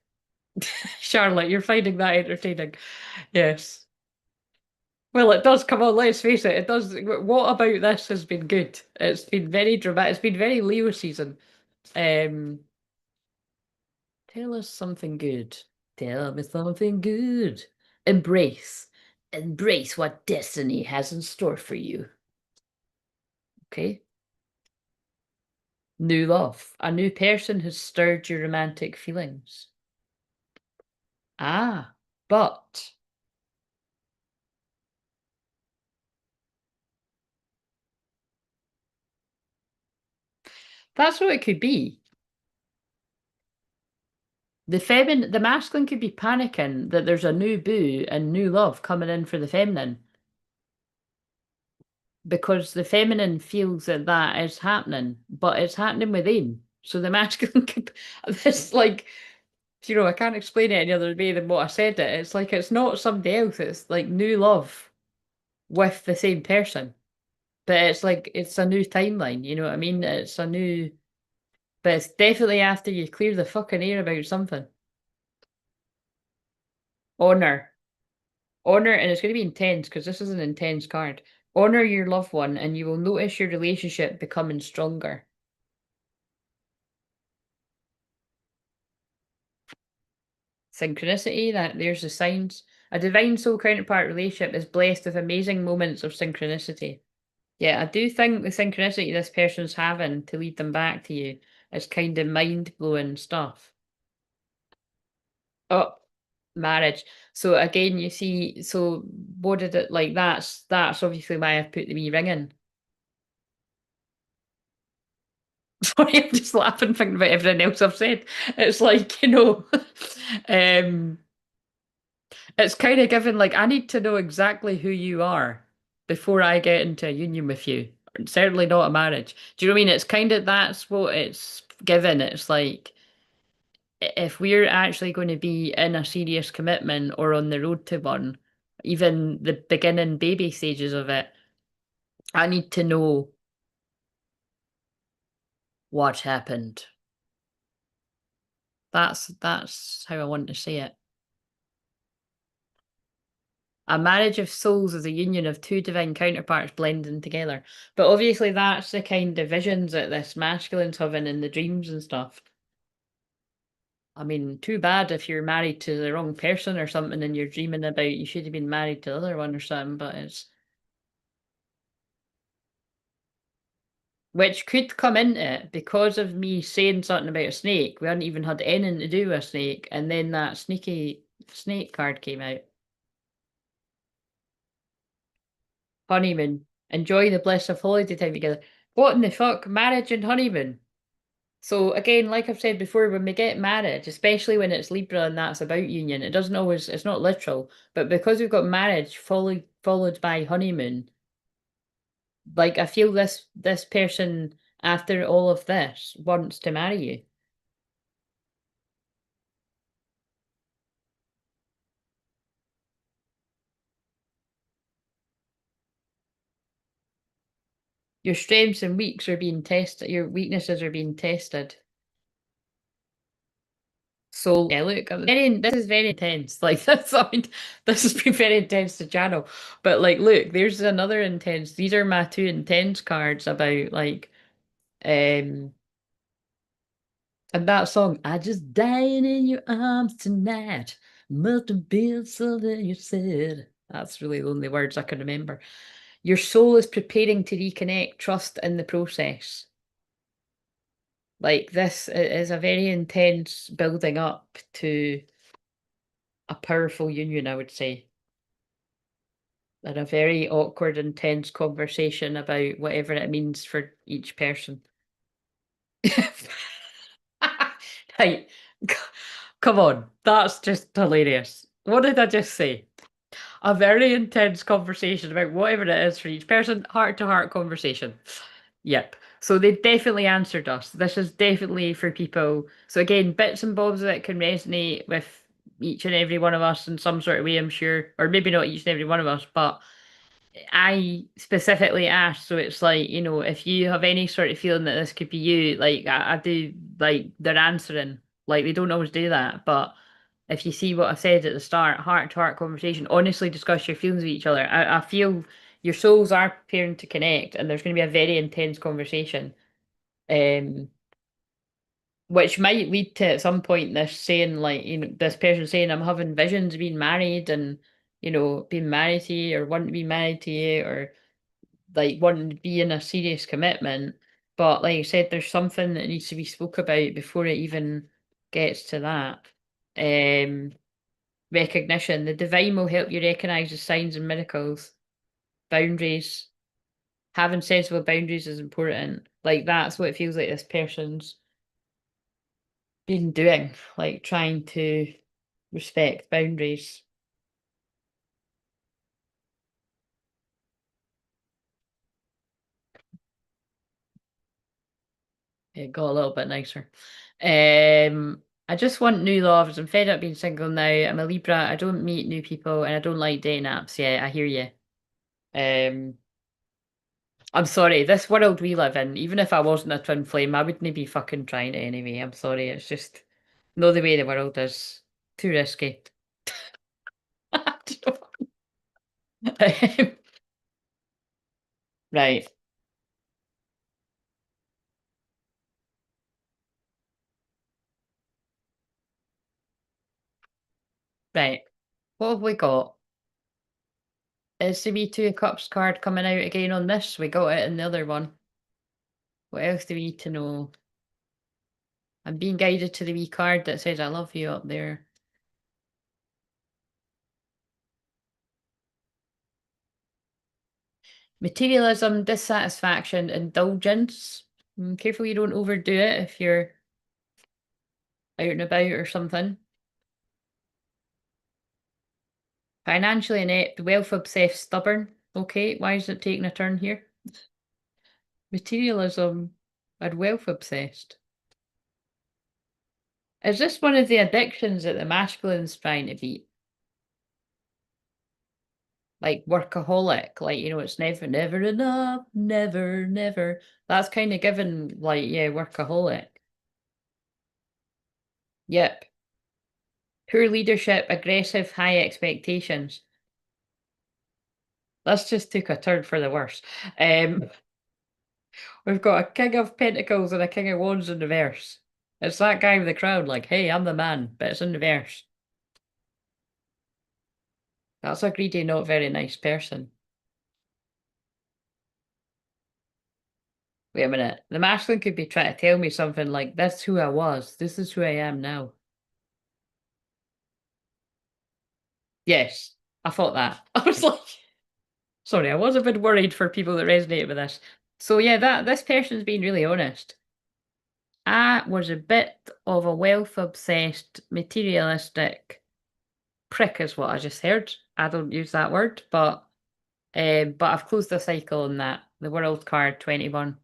Charlotte, you're finding that entertaining. Yes. Well, it does. Come on, let's face it. It does. What about this has been good? It's been very dramatic. It's been very Leo season. Um, tell us something good. Tell me something good. Embrace. Embrace what destiny has in store for you. Okay. New love. A new person has stirred your romantic feelings. Ah, but that's what it could be. The masculine could be panicking that there's a new boo and new love coming in for the feminine because the feminine feels that that is happening, but it's happening within. So the masculine could, this like, I can't explain it any other way than what I said it. It's like it's not somebody else. It's like new love with the same person, but it's like it's a new timeline. You know what I mean? It's a new, but it's definitely after you clear the fucking air about something. Honor. Honor, and it's going to be intense because this is an intense card. Honor your loved one, and you will notice your relationship becoming stronger. Synchronicity, that there's the signs. A divine soul counterpart relationship is blessed with amazing moments of synchronicity. Yeah, I do think the synchronicity this person's having to lead them back to you is kind of mind blowing stuff. Oh, marriage. So again, you see, so what did it like? That's obviously why I've put the wee ring in. Sorry, I'm just laughing thinking about everything else I've said. It's like, it's kind of given like I need to know exactly who you are before I get into a union with you. Certainly not a marriage. Do you know what I mean? It's kind of that's what it's given. It's like if we're actually going to be in a serious commitment or on the road to one, even the beginning baby stages of it, I need to know what happened. That's how I want to say it. A marriage of souls is a union of two divine counterparts blending together. But obviously that's the kind of visions that this masculine's having in the dreams and stuff. I mean, too bad if you're married to the wrong person or something and you're dreaming about you should have been married to the other one or something, but it's which could come into it because of me saying something about a snake. We hadn't even had anything to do with a snake, and then that sneaky snake card came out. Honeymoon. Enjoy the bliss of holiday time together. What in the fuck? Marriage and honeymoon. So again, like I've said before, when we get married, especially when it's Libra and that's about union, it doesn't always, it's not literal, but because we've got marriage followed by honeymoon, like I feel this person after all of this wants to marry you. Your strengths and weaks are being tested, your weaknesses are being tested. So yeah, look, this is very intense. Like that's I mean, this has been very intense to channel. But like, look, there's another intense. These are my two intense cards about like um and that song, I just dying in your arms tonight. Must have been something you said. That's really the only words I can remember. Your soul is preparing to reconnect, trust in the process. Like this is a very intense building up to a powerful union, I would say. And a very awkward, intense conversation about whatever it means for each person. Right. Come on. That's just hilarious. What did I just say? A very intense conversation about whatever it is for each person, heart to heart conversation. Yep. So they definitely answered us. This is definitely for people. So again, bits and bobs that can resonate with each and every one of us in some sort of way, I'm sure. Or maybe not each and every one of us, but I specifically asked, so it's like, if you have any sort of feeling that this could be you, like I do like they're answering. Like they don't always do that, but if you see what I said at the start, heart-to-heart conversation, honestly discuss your feelings with each other. I feel your souls are preparing to connect, and there's going to be a very intense conversation, um, which might lead to at some point this saying, like, this person saying, "I'm having visions of being married, and being married to you, or wanting to be married to you, or like wanting to be in a serious commitment." But like I said, there's something that needs to be spoke about before it even gets to that. Um, Recognition. The divine will help you recognize the signs and miracles. Boundaries. Having sensible boundaries is important. Like that's what it feels like this person's been doing, like trying to respect boundaries. It got a little bit nicer. I just want new loves. I'm fed up being single now. I'm a Libra. I don't meet new people and I don't like dating apps. Yeah, I hear you. Um, I'm sorry, this world we live in, even if I wasn't a twin flame, I wouldn't be fucking trying it anyway. I'm sorry, it's just not the way the world is. Too risky. I don't know. Right, right. What have we got? Is the wee two of cups card coming out again on this? We got it in the other one. What else do we need to know? I'm being guided to the wee card that says I love you up there. Materialism, dissatisfaction, indulgence. Careful you don't overdo it if you're out and about or something. Financially inept, wealth obsessed, stubborn. Okay, why is it taking a turn here? Materialism and wealth obsessed. Is this one of the addictions that the masculine's trying to beat? Like workaholic, like, it's never, never enough, never, never. That's kind of given, like, yeah, workaholic. Yep. Poor leadership, aggressive, high expectations. This just took a turn for the worse. We've got a King of Pentacles and a King of Wands in reverse. It's that guy with the crown, like, hey, I'm the man, but it's in reverse. That's a greedy, not very nice person. Wait a minute. The masculine could be trying to tell me something like, that's who I was. This is who I am now. Yes, I thought that. I was like, sorry, I was a bit worried for people that resonate with this. So yeah, this person's been really honest. I was a bit of a wealth obsessed, materialistic prick, is what I just heard. I don't use that word, but I've closed the cycle on that. The World card 21.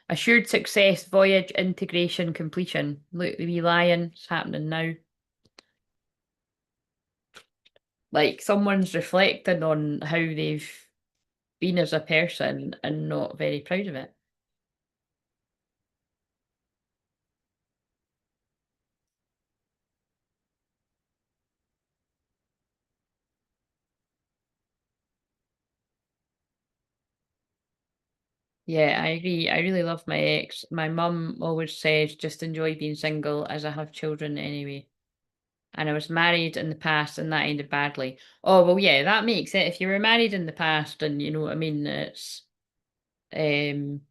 Assured success, voyage, integration, completion. Look, the wee lion, it's happening now. Like someone's reflecting on how they've been as a person and not very proud of it. Yeah, I agree. I really love my ex. My mum always says just enjoy being single as I have children anyway. And I was married in the past and that ended badly. Oh, well, yeah, that makes it. If you were married in the past and you know what I mean, it's um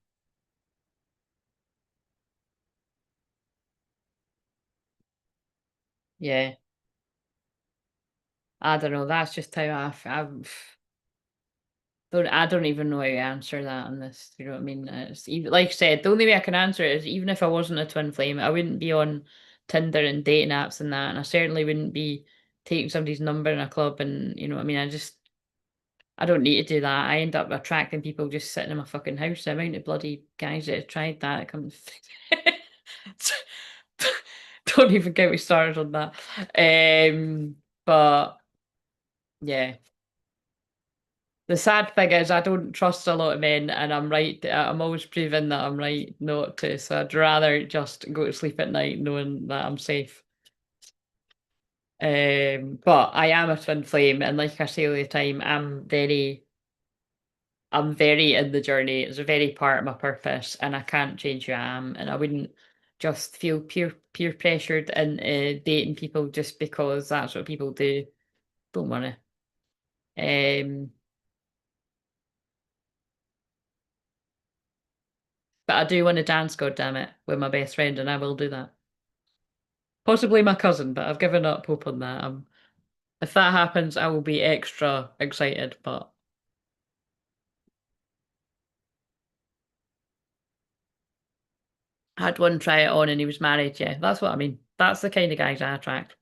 yeah, I don't know. That's just how I don't even know how to answer that on this. You know what I mean? It's even, like I said, the only way I can answer it is even if I wasn't a twin flame, I wouldn't be on Tinder and dating apps and that, and I certainly wouldn't be taking somebody's number in a club. And you know what I mean? I don't need to do that. I end up attracting people just sitting in my fucking house. The amount of bloody guys that have tried that come. Don't even get me started on that. But yeah. The sad thing is I don't trust a lot of men and I'm right. I'm always proving that I'm right not to. So I'd rather just go to sleep at night knowing that I'm safe. But I am a twin flame, and like I say all the time, I'm very in the journey. It's a very part of my purpose, and I can't change who I am. And I wouldn't just feel peer pressured into dating people just because that's what people do. Don't want to. But I do want to dance, God damn it, with my best friend, and I will do that. Possibly my cousin, but I've given up hope on that. If that happens, I will be extra excited. But I had one try it on, and he was married. Yeah, that's what I mean. That's the kind of guys I attract.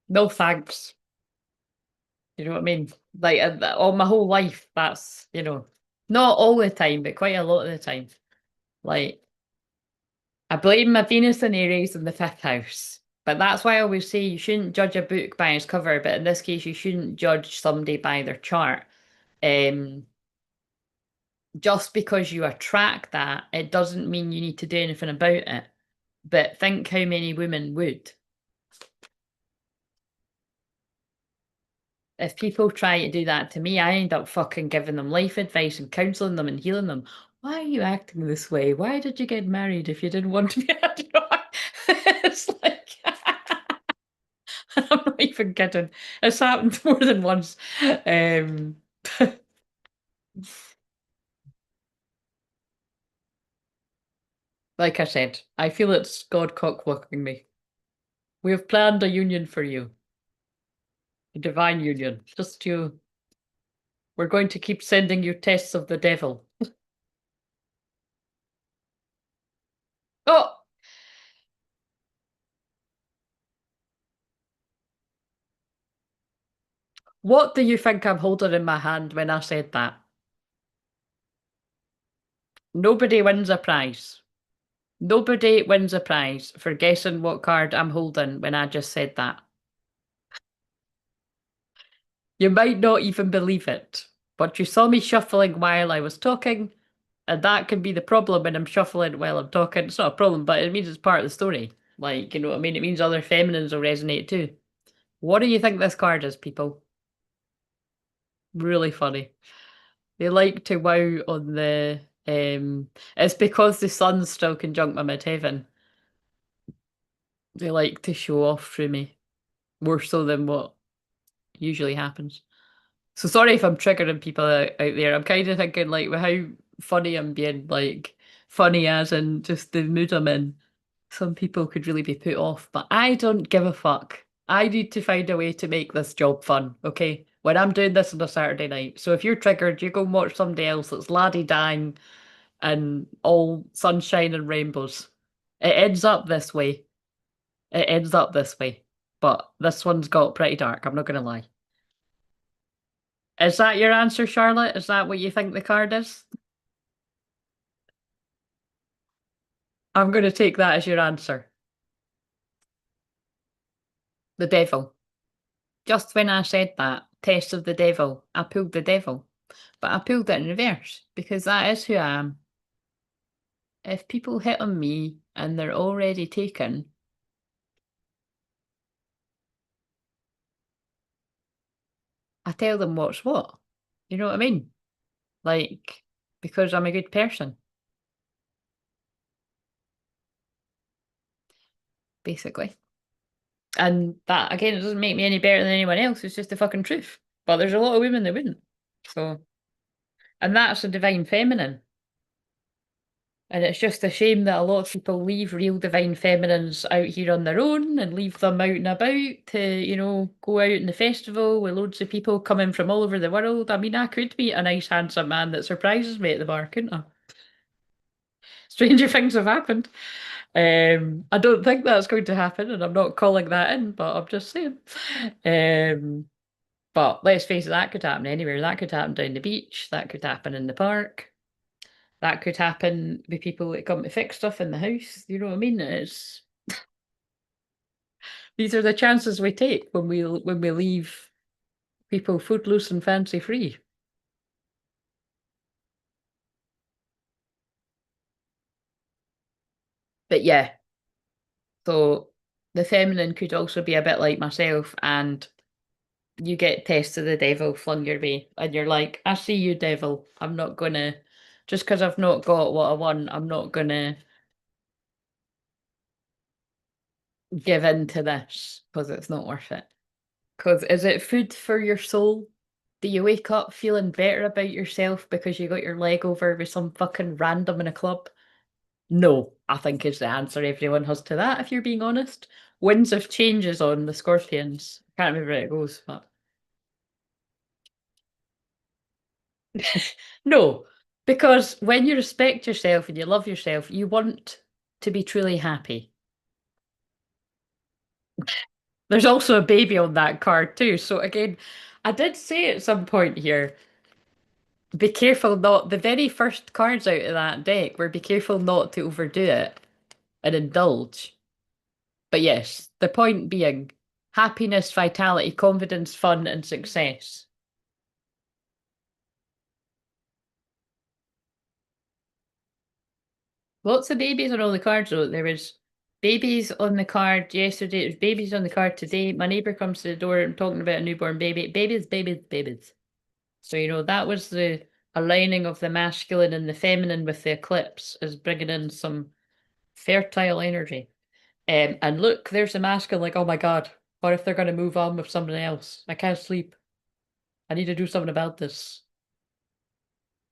No thanks. You know what I mean? Like all my whole life, that's, not all the time, but quite a lot of the time. Like, I blame my Venus and Aries in the fifth house. But that's why I always say you shouldn't judge a book by its cover, but in this case, you shouldn't judge somebody by their chart. Um, just because you attract that, it doesn't mean you need to do anything about it. But think how many women would. If people try to do that to me, I end up fucking giving them life advice and counseling them and healing them. Why are you acting this way? Why did you get married if you didn't want to be? It's like I'm not even kidding. It's happened more than once. Um, like I said, I feel it's God cock blocking me. We have planned a union for you, a divine union. Just you. We're going to keep sending you tests of the devil. Oh, what do you think I'm holding in my hand when I said that? Nobody wins a prize. Nobody wins a prize for guessing what card I'm holding when I just said that. You might not even believe it, but you saw me shuffling while I was talking, and that can be the problem when I'm shuffling while I'm talking. It's not a problem, but it means it's part of the story. Like, you know what I mean? It means other feminines will resonate too. What do you think this card is, people? Really funny. They like to wow on the it's because the sun's still conjunct my midheaven. They like to show off through me more so than what usually happens. So sorry if I'm triggering people out there. I'm kind of thinking like with how funny I'm being, like funny as in just the mood I'm in. Some people could really be put off, but I don't give a fuck. I need to find a way to make this job fun, okay? When I'm doing this on a Saturday night. So if you're triggered, you go and watch somebody else that's laddie dang and all sunshine and rainbows. It ends up this way. It ends up this way. But this one's got pretty dark, I'm not gonna lie. Is that your answer, Charlotte? Is that what you think the card is? I'm going to take that as your answer. The devil. Just when I said that, test of the devil, I pulled the devil. But I pulled it in reverse because that is who I am. If people hit on me and they're already taken, I tell them what's what. You know what I mean? Like, because I'm a good person, basically. And that, again, it doesn't make me any better than anyone else. It's just the fucking truth. But there's a lot of women that wouldn't. So, and that's a divine feminine. And it's just a shame that a lot of people leave real divine feminines out here on their own and leave them out and about to, go out in the festival with loads of people coming from all over the world. I mean, I could meet a nice, handsome man that surprises me at the bar, couldn't I? Stranger things have happened. I don't think that's going to happen, and I'm not calling that in, but I'm just saying. Um, but let's face it, that could happen anywhere. That could happen down the beach. That could happen in the park. That could happen with people that come to fix stuff in the house. You know what I mean? These are the chances we take when we leave people footloose and fancy free. But yeah, so the feminine could also be a bit like myself, and you get tests of the devil flung your way, and you're like, I see you, devil. I'm not gonna, just because I've not got what I want, I'm not gonna give in to this because it's not worth it. Because is it food for your soul? Do you wake up feeling better about yourself because you got your leg over with some fucking random in a club? No, I think is the answer everyone has to that, if you're being honest. Winds of Change is on the Scorpions. Can't remember where it goes, but no, because when you respect yourself and you love yourself, you want to be truly happy. There's also a baby on that card too. So again, I did say at some point here, be careful not, the very first cards out of that deck were be careful not to overdo it and indulge. But yes, the point being happiness, vitality, confidence, fun, and success. Lots of babies on all the cards though. There was babies on the card yesterday, there's babies on the card today. My neighbour comes to the door and talking about a newborn baby. Babies, babies, babies. So, that was the aligning of the masculine and the feminine with the eclipse is bringing in some fertile energy. And look, there's the masculine, like, oh my God, what if they're going to move on with somebody else? I can't sleep. I need to do something about this.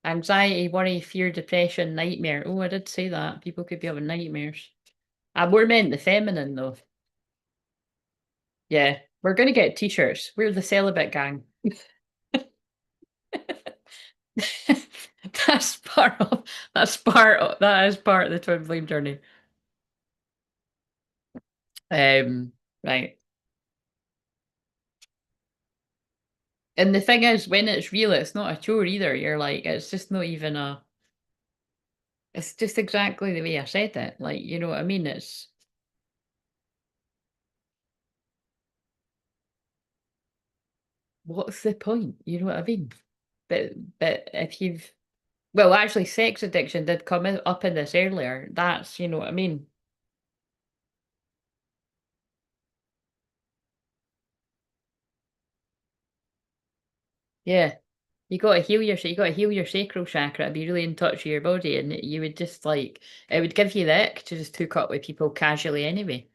Anxiety, worry, fear, depression, nightmare. Oh, I did say that. People could be having nightmares. I more meant the feminine, though. Yeah, we're going to get t-shirts. We're the celibate gang. That is part of the Twinflame journey. Right. And the thing is, when it's real, it's not a chore either. You're like, it's just not even it's just exactly the way I said it. Like, you know what I mean? It's, what's the point? You know what I mean? But, if you've, well, actually, sex addiction did come up in this earlier. That's, you know what I mean? Yeah. You gotta heal your sacral chakra, be really in touch with your body, and you would just like, it would give you the ick to just hook up with people casually anyway.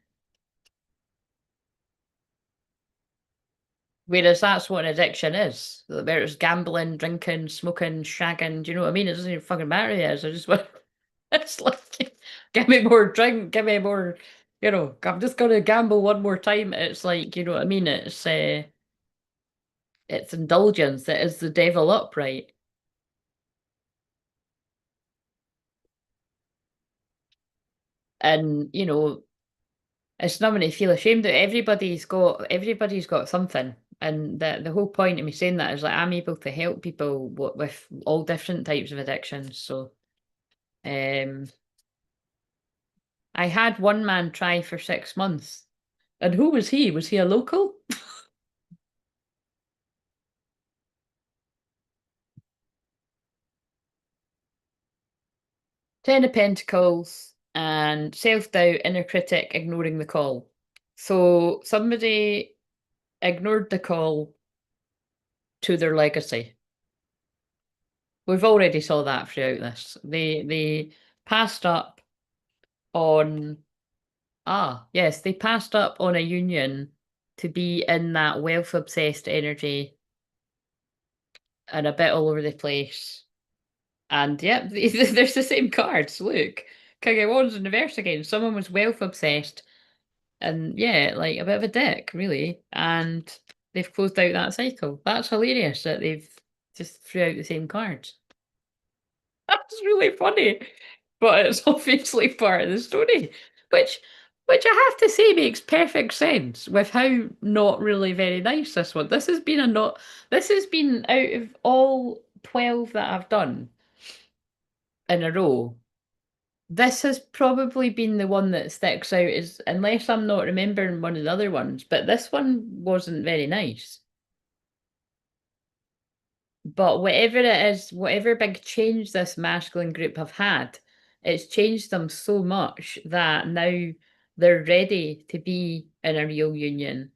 Whereas that's what an addiction is. Where it's gambling, drinking, smoking, shagging, do you know what I mean? It doesn't even fucking matter who it is. I just want, it's like, give me more drink, give me more, I'm just gonna gamble one more time. It's like, you know what I mean? It's indulgence. It is the devil upright. And, it's nothing to feel ashamed of. Everybody's got something. And the whole point of me saying that is like I'm able to help people with all different types of addictions. So um I had one man try for 6 months. And who was he? Was he a local? Ten of Pentacles and self-doubt, inner critic, ignoring the call. So somebody ignored the call to their legacy. We've already saw that throughout this. They passed up on yes, they passed up on a union to be in that wealth obsessed energy and a bit all over the place. And yeah, there's the same cards. Look, King of Wands in reverse again. Someone was wealth obsessed and yeah, like a bit of a dick, really. And they've closed out that cycle. That's hilarious that they've just threw out the same cards. That's really funny, but it's obviously part of the story, which which I have to say makes perfect sense with how not really very nice this one. This has been out of all 12 that I've done in a row. This has probably been the one that sticks out as, unless I'm not remembering one of the other ones, but this one wasn't very nice. But whatever it is, whatever big change this masculine group have had, it's changed them so much that now they're ready to be in a real union,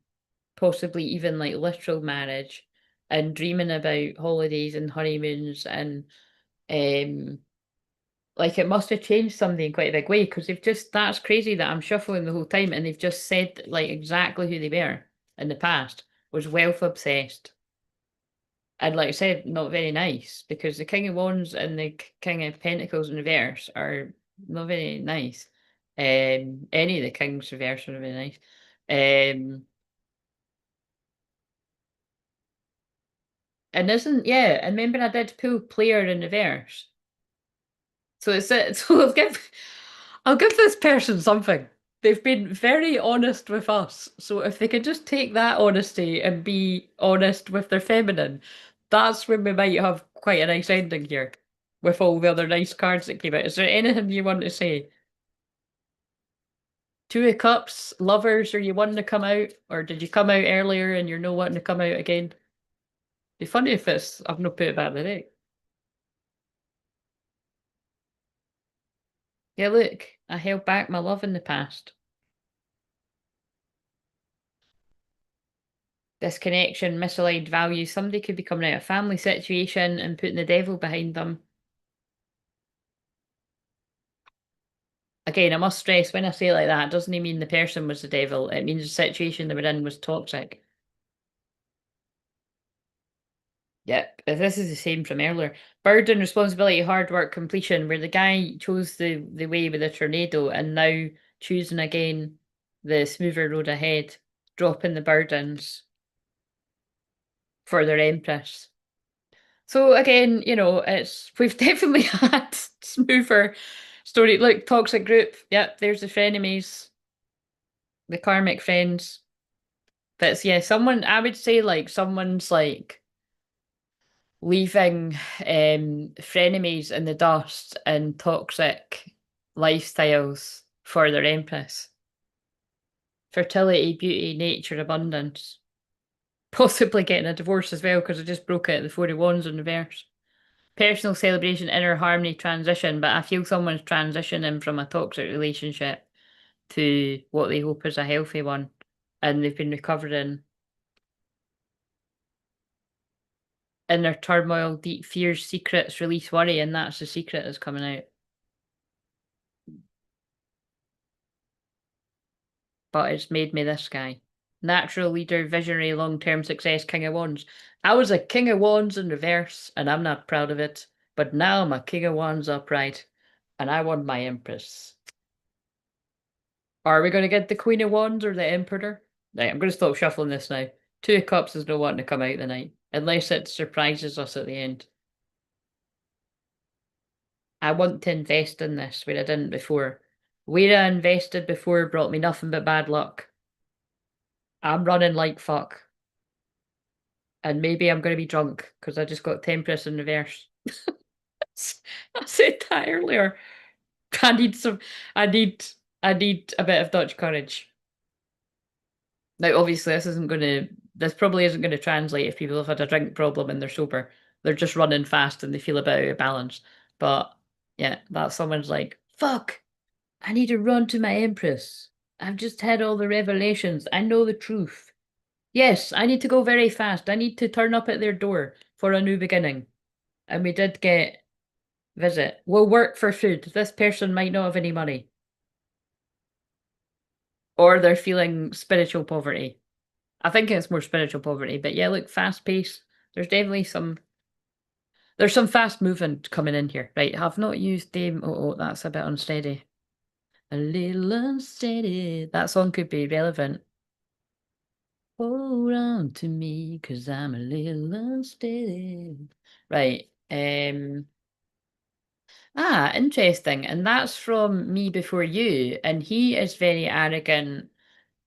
possibly even like literal marriage, and dreaming about holidays and honeymoons and like it must have changed somebody in quite a big way because they've just that's crazy that I'm shuffling the whole time and they've just said like exactly who they were in the past was wealth obsessed. And like I said, not very nice because the King of Wands and the King of Pentacles in reverse are not very nice. Any of the Kings reverse are very nice. And isn't and remember I did pull player in reverse. So it's it. So I'll give this person something. They've been very honest with us. So if they can just take that honesty and be honest with their feminine, that's when we might have quite a nice ending here with all the other nice cards that came out. Is there anything you want to say? Two of Cups, lovers, are you wanting to come out? Or did you come out earlier and you're not wanting to come out again? Be funny if it's I've not put it back in the deck. Yeah, look, I held back my love in the past. Disconnection, misaligned values. Somebody could be coming out of a family situation and putting the devil behind them. Again, I must stress when I say it like that, it doesn't mean the person was the devil. It means the situation they were in was toxic. Yep, this is the same from earlier. Burden, responsibility, hard work, completion, where the guy chose the way with the tornado and now choosing again the smoother road ahead, dropping the burdens for their empress. So again, it's we've definitely had smoother story. Look, toxic group. Yep, there's the frenemies, the karmic friends. That's someone I would say like someone's like leaving frenemies in the dust and toxic lifestyles for their empress. Fertility, beauty, nature, abundance. Possibly getting a divorce as well because I just broke out the Four of Wands in reverse. Personal celebration, inner harmony, transition, but I feel someone's transitioning from a toxic relationship to what they hope is a healthy one, and they've been recovering. Inner turmoil, deep fears, secrets, release worry, and that's the secret that's coming out. But it's made me this guy. Natural leader, visionary, long-term success, King of Wands. I was a King of Wands in reverse, and I'm not proud of it, but now I'm a King of Wands upright, and I want my Empress. Are we going to get the Queen of Wands or the Emperor? Right, I'm going to stop shuffling this now. Two of Cups is no wanting to come out tonight, unless it surprises us at the end. I want to invest in this where I didn't before. Where I invested before brought me nothing but bad luck. I'm running like fuck. And maybe I'm going to be drunk because I just got Temperance in reverse. I said that earlier. I need some, I need, I need a bit of Dutch courage. Now, obviously, this probably isn't going to translate if people have had a drink problem and they're sober. They're just running fast and they feel a bit out of balance. But yeah, that someone's like, fuck, I need to run to my Empress. I've just had all the revelations. I know the truth. Yes, I need to go very fast. I need to turn up at their door for a new beginning. And we did get visit. We'll work for food. This person might not have any money. Or they're feeling spiritual poverty. I think it's more spiritual poverty, but yeah, look, fast pace. There's definitely there's some fast movement coming in here. Right, have not used Dame. Oh, that's a bit unsteady. A little unsteady. That song could be relevant. Hold on to me, cause I'm a little unsteady. Right. Interesting. And that's from Me Before You. And he is very arrogant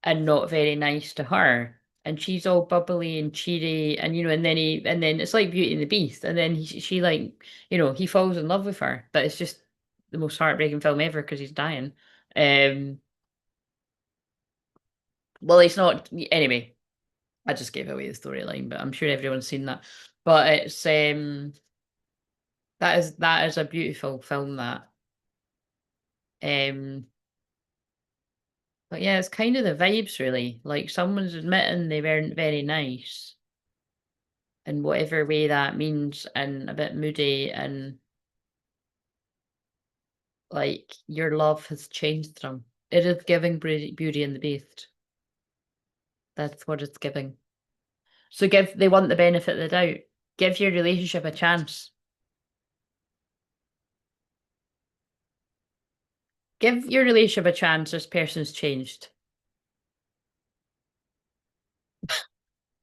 and not very nice to her. And she's all bubbly and cheery, and and then it's like Beauty and the Beast. And then she like, he falls in love with her. But it's just the most heartbreaking film ever because he's dying. Um, well, it's not anyway. I just gave away the storyline, but I'm sure everyone's seen that. But it's that is a beautiful film that. But yeah, it's kind of the vibes really. Like someone's admitting they weren't very nice in whatever way that means, and a bit moody, and like your love has changed them. It is giving Beauty and the Beast. That's what it's giving. So they want the benefit of the doubt. Give your relationship a chance. Give your relationship a chance. This person's changed.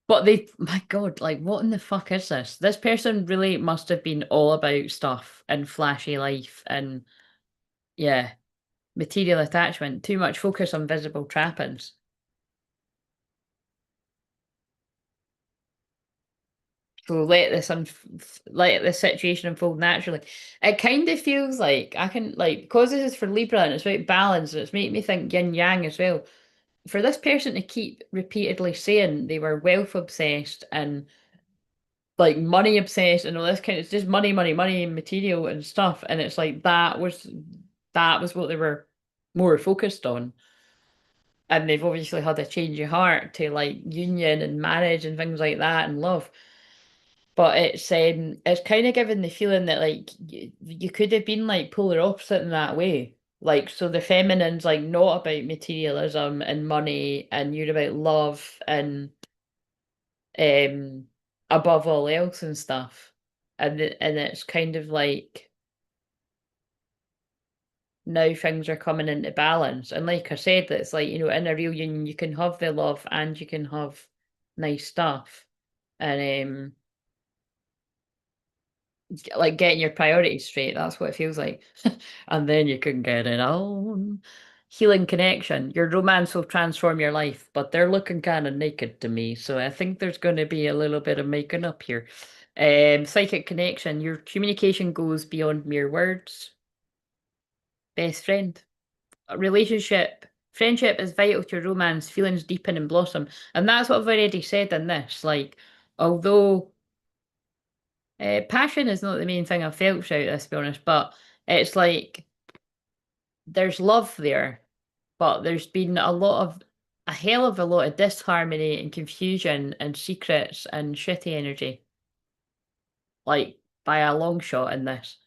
But my God, like, what in the fuck is this? This person really must have been all about stuff and flashy life and, yeah, material attachment. Too much focus on visible trappings. So let this situation unfold naturally. It kind of feels like I can, like, because this is for Libra and it's about balance and it's making me think yin yang as well. For this person to keep repeatedly saying they were wealth obsessed and like money obsessed and all this kind of, it's just money, money, money and material and stuff. And it's like that was what they were more focused on. And they've obviously had a change of heart to like union and marriage and things like that and love. But it's kind of given the feeling that like you could have been like polar opposite in that way. Like so the feminine's like not about materialism and money and you're about love and um above all else and stuff. And it's kind of like now things are coming into balance. And like I said, it's like, in a real union you can have the love and you can have nice stuff. And like getting your priorities straight, that's what it feels like. And then you can get it on. Healing connection. Your romance will transform your life, but they're looking kind of naked to me. So I think there's going to be a little bit of making up here. Psychic connection. Your communication goes beyond mere words. Best friend. A relationship. Friendship is vital to romance. Feelings deepen and blossom. And that's what I've already said in this. Like, although passion is not the main thing I've felt throughout this, to be honest, but it's like there's love there, but there's been a hell of a lot of disharmony and confusion and secrets and shitty energy, like by a long shot in this.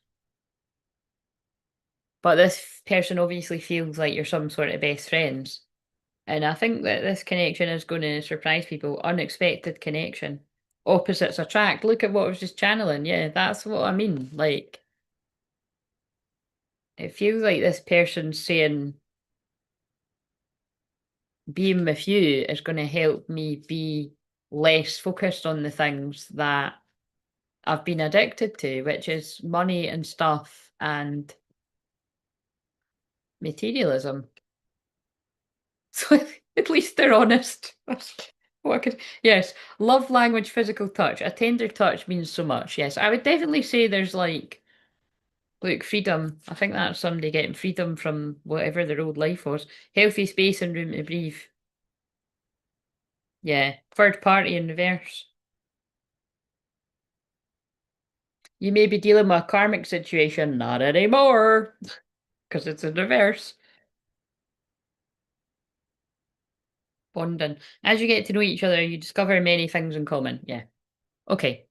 But this person obviously feels like you're some sort of best friends. And I think that this connection is going to surprise people. Unexpected connection. Opposites attract. Look at what I was just channeling. Yeah, that's what I mean. Like, it feels like this person's saying, being with you is going to help me be less focused on the things that I've been addicted to, which is money and stuff and materialism. So at least they're honest. Yes, love language, physical touch. A tender touch means so much. Yes, I would definitely say there's like, look, freedom. I think that's somebody getting freedom from whatever their old life was. Healthy space and room to breathe. Yeah, third party in reverse. You may be dealing with a karmic situation, not anymore, because it's in reverse. Bonding. As you get to know each other, you discover many things in common. Yeah. Okay.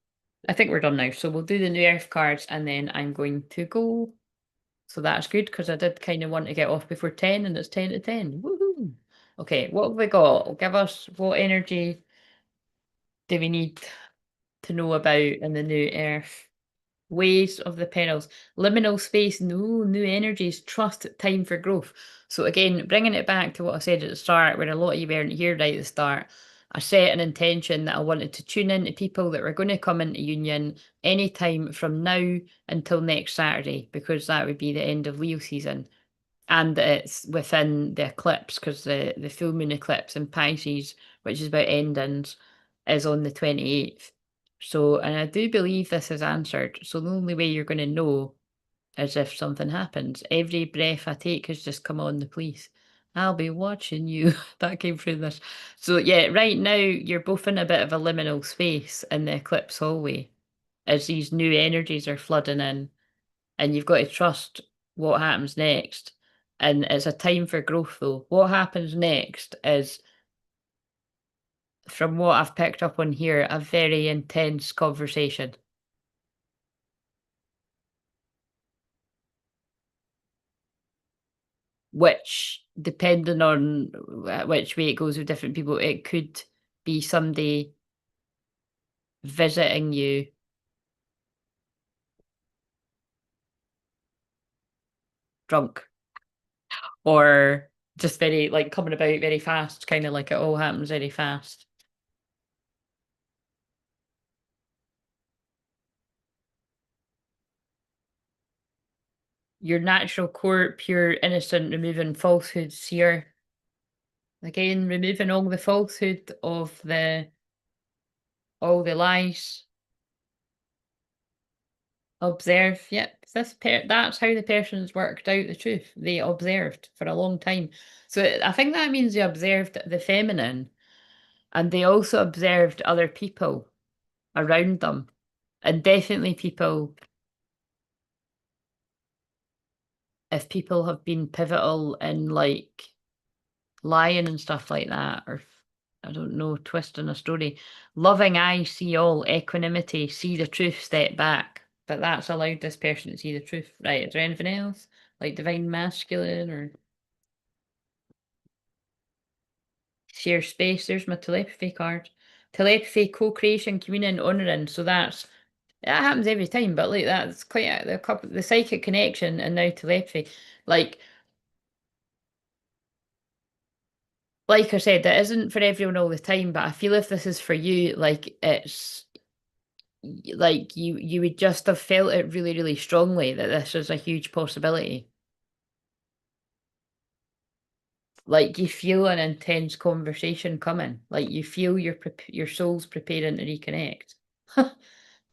I think we're done now. So we'll do the new earth cards and then I'm going to go. So that's good because I did kind of want to get off before 10 and it's 10 to 10. Woohoo. Okay, what have we got? Give us what energy do we need to know about in the new earth? Ways of the perils, liminal space, no new energies, trust, time for growth. So again, bringing it back to what I said at the start, where a lot of you weren't here right at the start, I set an intention that I wanted to tune in to people that were going to come into union anytime from now until next Saturday, because that would be the end of Leo season. And it's within the eclipse, because the full moon eclipse in Pisces, which is about endings, is on the 28th. So, and I do believe this is answered. So the only way you're going to know is if something happens. Every breath I take has just come on the police. I'll be watching you. That came through this. So yeah, right now you're both in a bit of a liminal space in the eclipse hallway as these new energies are flooding in, and you've got to trust what happens next. And it's a time for growth though. What happens next is, from what I've picked up on here, a very intense conversation. Which, depending on which way it goes with different people, it could be somebody visiting you drunk, or just very, like, coming about very fast, kind of like it all happens very fast. Your natural core, pure, innocent, removing falsehoods here. Again, removing all the falsehood of all the lies. Observe. Yep, that's how the person's worked out the truth. They observed for a long time. So I think that means they observed the feminine, and they also observed other people around them, and definitely people, if people have been pivotal in, like, lying and stuff like that, or I don't know, twisting a story. Loving eye see all, equanimity, see the truth, step back. But that's allowed this person to see the truth. Right, is there anything else? Like divine masculine or share space? There's my telepathy card. Telepathy, co-creation, communion, honouring. So that happens every time, but like that's quite the couple, the psychic connection and now telepathy. Like I said, it isn't for everyone all the time, but I feel if this is for you, like it's like you would just have felt it really, really strongly that this was a huge possibility. Like you feel an intense conversation coming. Like you feel your soul's preparing to reconnect.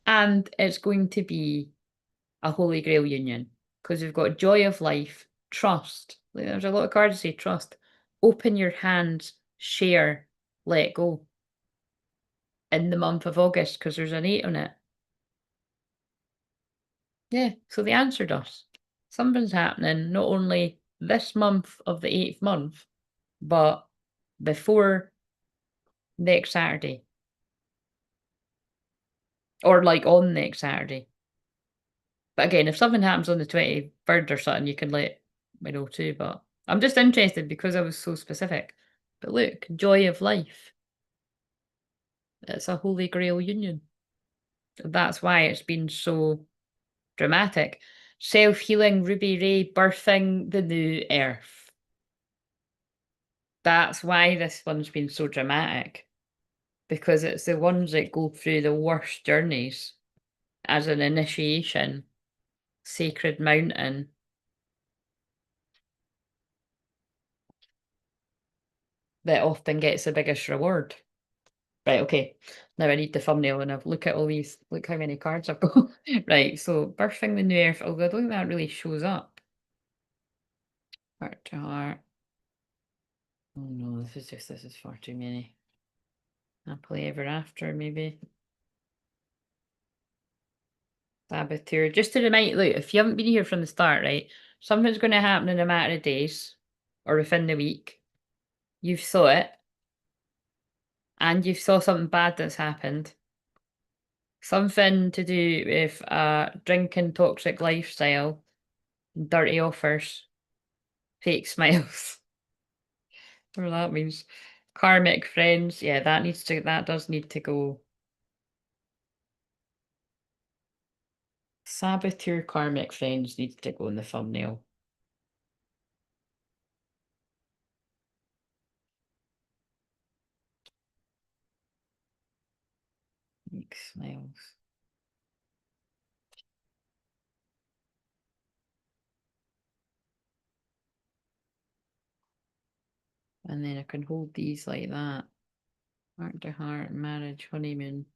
And it's going to be a holy grail union because we've got joy of life, trust. Like, there's a lot of cards that say trust. Open your hands, share, let go in the month of August because there's an 8 on it. Yeah, so they answered us. Something's happening not only this month of the 8th month, but before next Saturday. Or like on next Saturday. But again, if something happens on the 23rd or something, you can let me know too. But I'm just interested because I was so specific. But look, joy of life. It's a holy grail union. That's why it's been so dramatic. Self-healing Ruby Ray birthing the new earth. That's why this one's been so dramatic, because it's the ones that go through the worst journeys as an initiation, sacred mountain, that often gets the biggest reward. Right, okay. Now I need the thumbnail and I've look at all these, look how many cards I've got. Right, so birthing the new earth, although I don't think that really shows up. Heart to heart. Oh no, this is far too many. Happily ever after, maybe. Saboteur. Just to remind, look, if you haven't been here from the start, right, something's going to happen in a matter of days or within the week. You've saw it, and you've saw something bad that's happened. Something to do with a drinking toxic lifestyle, dirty offers, fake smiles. Whatever that means. Karmic friends, yeah, that does need to go. Saboteur karmic friends needs to go in the thumbnail. Fake smiles. And then I can hold these like that. Heart to heart, marriage, honeymoon.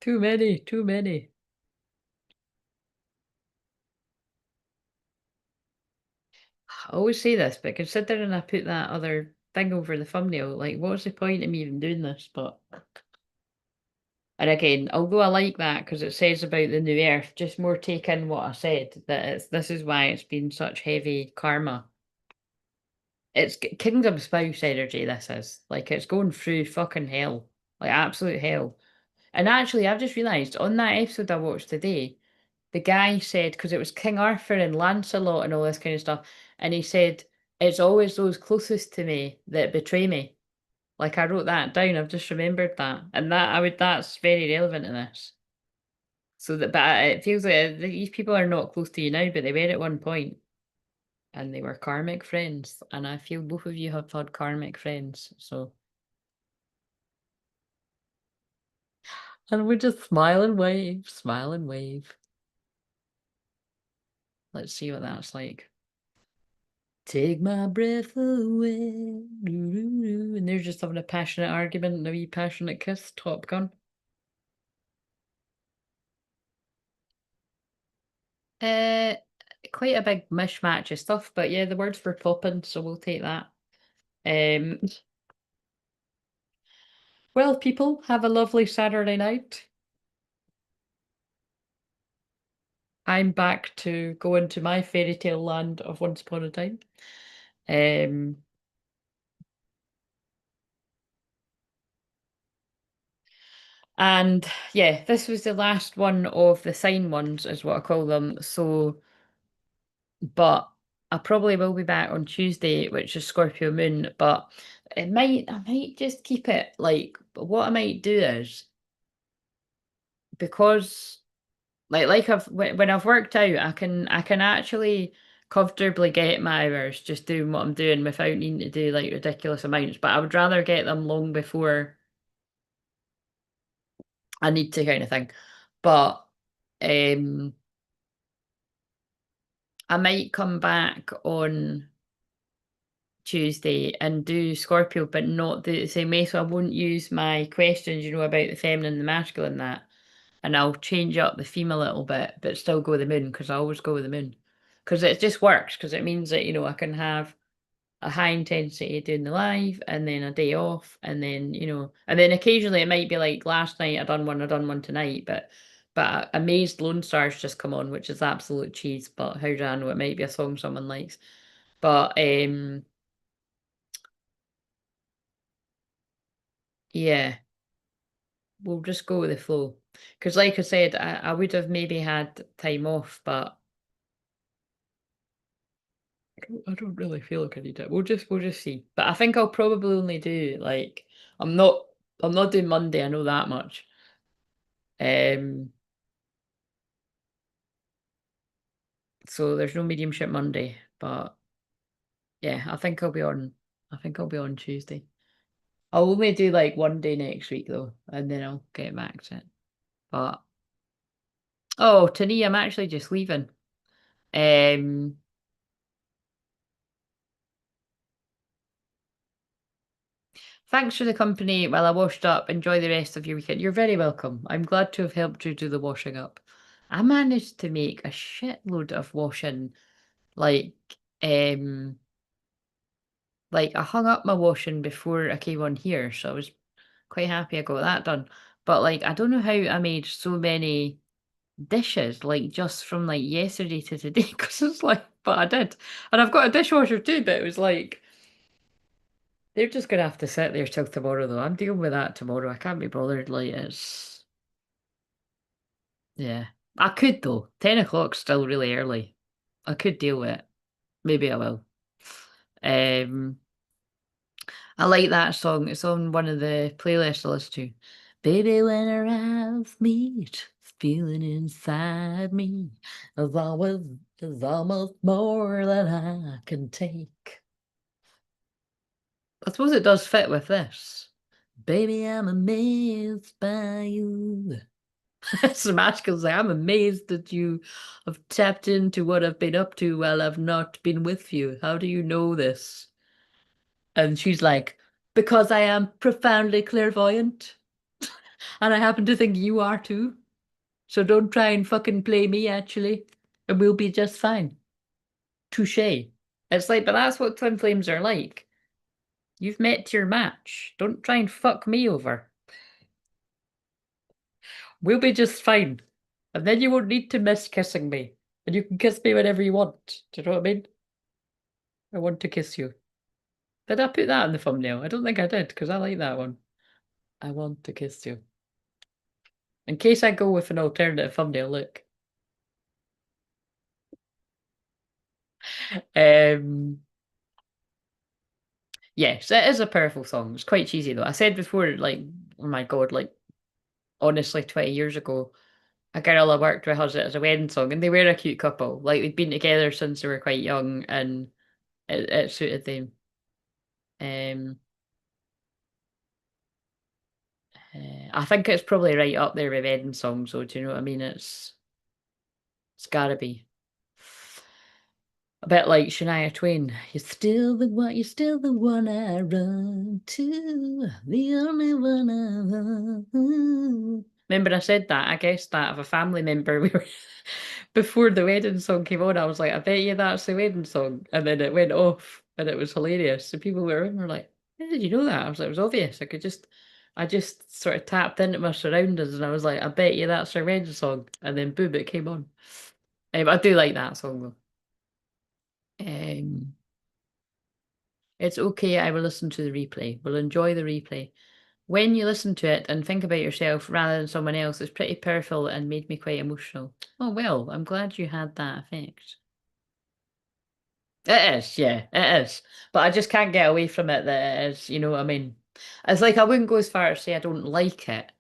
Too many, too many. I always say this, but considering I put that other thing over the thumbnail, like, what's the point of me even doing this? But, and again, although I like that because it says about the new earth, just more take in what I said, that this is why it's been such heavy karma. It's kingdom spouse energy, this is. Like, it's going through fucking hell. Like, absolute hell. And actually, I've just realised on that episode I watched today, the guy said, because it was King Arthur and Lancelot and all this kind of stuff, and he said, it's always those closest to me that betray me. Like, I wrote that down, I've just remembered that. And that's very relevant to this. So that, but it feels like these people are not close to you now, but they were at one point, and they were karmic friends. And I feel both of you have had karmic friends, so. And we just smile and wave, smile and wave. Let's see what that's like. Take my breath away. And they're just having a passionate argument and a wee passionate kiss. Top Gun. Uh, Quite a big mishmatch of stuff, but yeah, the words were popping, so we'll take that. Um, well, people, have a lovely Saturday night. I'm back to go into my fairy tale land of Once Upon a Time. Um, and yeah, this was the last one of the sign ones, is what I call them. So, but I probably will be back on Tuesday, which is Scorpio moon, but I might just keep it like, what I might do is, because like when I've worked out, I can actually comfortably get my hours just doing what I'm doing without needing to do like ridiculous amounts, but I would rather get them long before I need to, kind of thing. But um I might come back on Tuesday and do Scorpio, but not do it the same way. So I won't use my questions, about the feminine and the masculine, that. And I'll change up the theme a little bit, but still go with the moon, because I always go with the moon. Because it just works, because it means that, I can have a high intensity doing the live and then a day off, and then, and then occasionally it might be like last night I done one tonight, but Amazed Lone Stars just come on, which is absolute cheese, but how do I know? It might be a song someone likes. But yeah, we'll just go with the flow. Because like I said, I would have maybe had time off, but I don't really feel like I need it. We'll just see. But I think I'll probably only do like, I'm not I'm not doing Monday, I know that much. Um so there's no mediumship Monday, but yeah, I think I'll be on Tuesday. I'll only do like one day next week though, and then I'll get back to it. But oh, Tani, I'm actually just leaving. Um Thanks for the company while I washed up. Enjoy the rest of your weekend. You're very welcome. I'm glad to have helped you do the washing up. I managed to make a shitload of washing. Like, um, like I hung up my washing before I came on here, so I was quite happy I got that done. But like, I don't know how I made so many dishes, like just from like yesterday to today, because it's like, but I did. And I've got a dishwasher too, but it was like, they're just gonna have to sit there till tomorrow, though. I'm dealing with that tomorrow. I can't be bothered. Like, it's, yeah. I could though. 10 o'clock's still really early. I could deal with it. Maybe I will. Um, I like that song. It's on one of the playlists I listen to. Baby, when our eyes meet, this feeling inside me is almost more than I can take. I suppose it does fit with this. Baby, I'm amazed by you. Samashka's like, I'm amazed that you have tapped into what I've been up to while I've not been with you. How do you know this? And she's like, because I am profoundly clairvoyant. And I happen to think you are too. So don't try and fucking play me, actually. And we'll be just fine. Touche. It's like, but that's what twin flames are like. You've met your match. Don't try and fuck me over. We'll be just fine. And then you won't need to miss kissing me. And you can kiss me whenever you want. Do you know what I mean? I want to kiss you. Did I put that in the thumbnail? I don't think I did, because I like that one. I want to kiss you. In case I go with an alternative thumbnail, look. Yes, it is a powerful song. It's quite cheesy though. I said before, like, oh my God, like, honestly, 20 years ago, a girl I worked with has it as a wedding song, and they were a cute couple. Like, they'd been together since they were quite young, and it suited them. Um, I think it's probably right up there with wedding songs, so do you know what I mean? It's gotta be. A bit like Shania Twain. You're still the one I run to, the only one I love. Remember I said that, I guessed that of a family member. We were before the wedding song came on, I was like, I bet you that's the wedding song. And then it went off and it was hilarious. So people were in were like, how did you know that? I was like, it was obvious. I just sort of tapped into my surroundings and I was like, I bet you that's our wedding song. And then boom, it came on. I do like that song though. Um, it's okay, I will listen to the replay. We'll enjoy the replay. When you listen to it and think about yourself rather than someone else, it's pretty powerful and made me quite emotional. Oh, well, I'm glad you had that effect. It is, yeah, it is. But I just can't get away from it that it is, you know what I mean? It's like I wouldn't go as far as say I don't like it,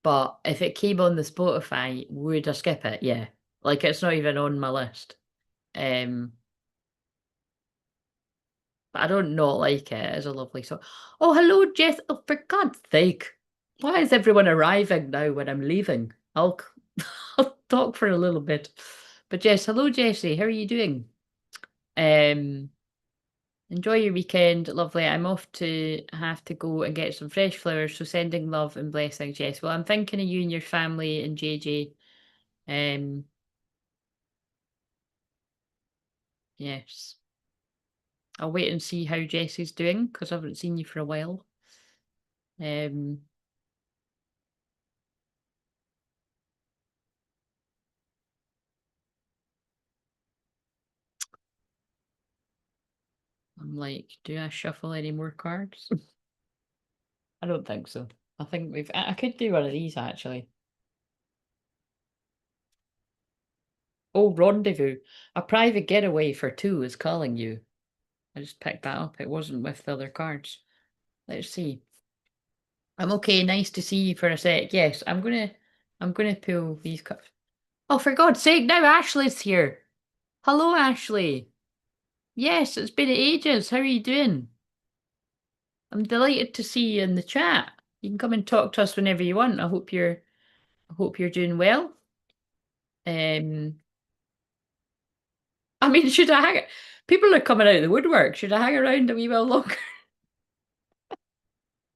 but if it came on the Spotify, would I skip it? Yeah. Like it's not even on my list. Um, but I don't not like it. It's a lovely song. Oh, hello, Jess. Oh, for God's sake. Why is everyone arriving now when I'm leaving? I'll talk for a little bit. But Jess, hello, Jessie. How are you doing? Um, enjoy your weekend. Lovely. I'm off to have to go and get some fresh flowers. So sending love and blessings, Jess. Well, I'm thinking of you and your family and JJ. Um, yes. I'll wait and see how Jessie's doing because I haven't seen you for a while. Um, I'm like, do I shuffle any more cards? I don't think so. I think I could do one of these actually. Oh, rendezvous. A private getaway for two is calling you. I just picked that up. It wasn't with the other cards. Let's see. I'm okay. Nice to see you for a sec. Yes, I'm gonna pull these cards. Oh, for God's sake, now Ashley's here. Hello, Ashley. Yes, it's been ages. How are you doing? I'm delighted to see you in the chat. You can come and talk to us whenever you want. I hope you're doing well. I mean, should I hang? People are coming out of the woodwork. Should I hang around a wee while longer?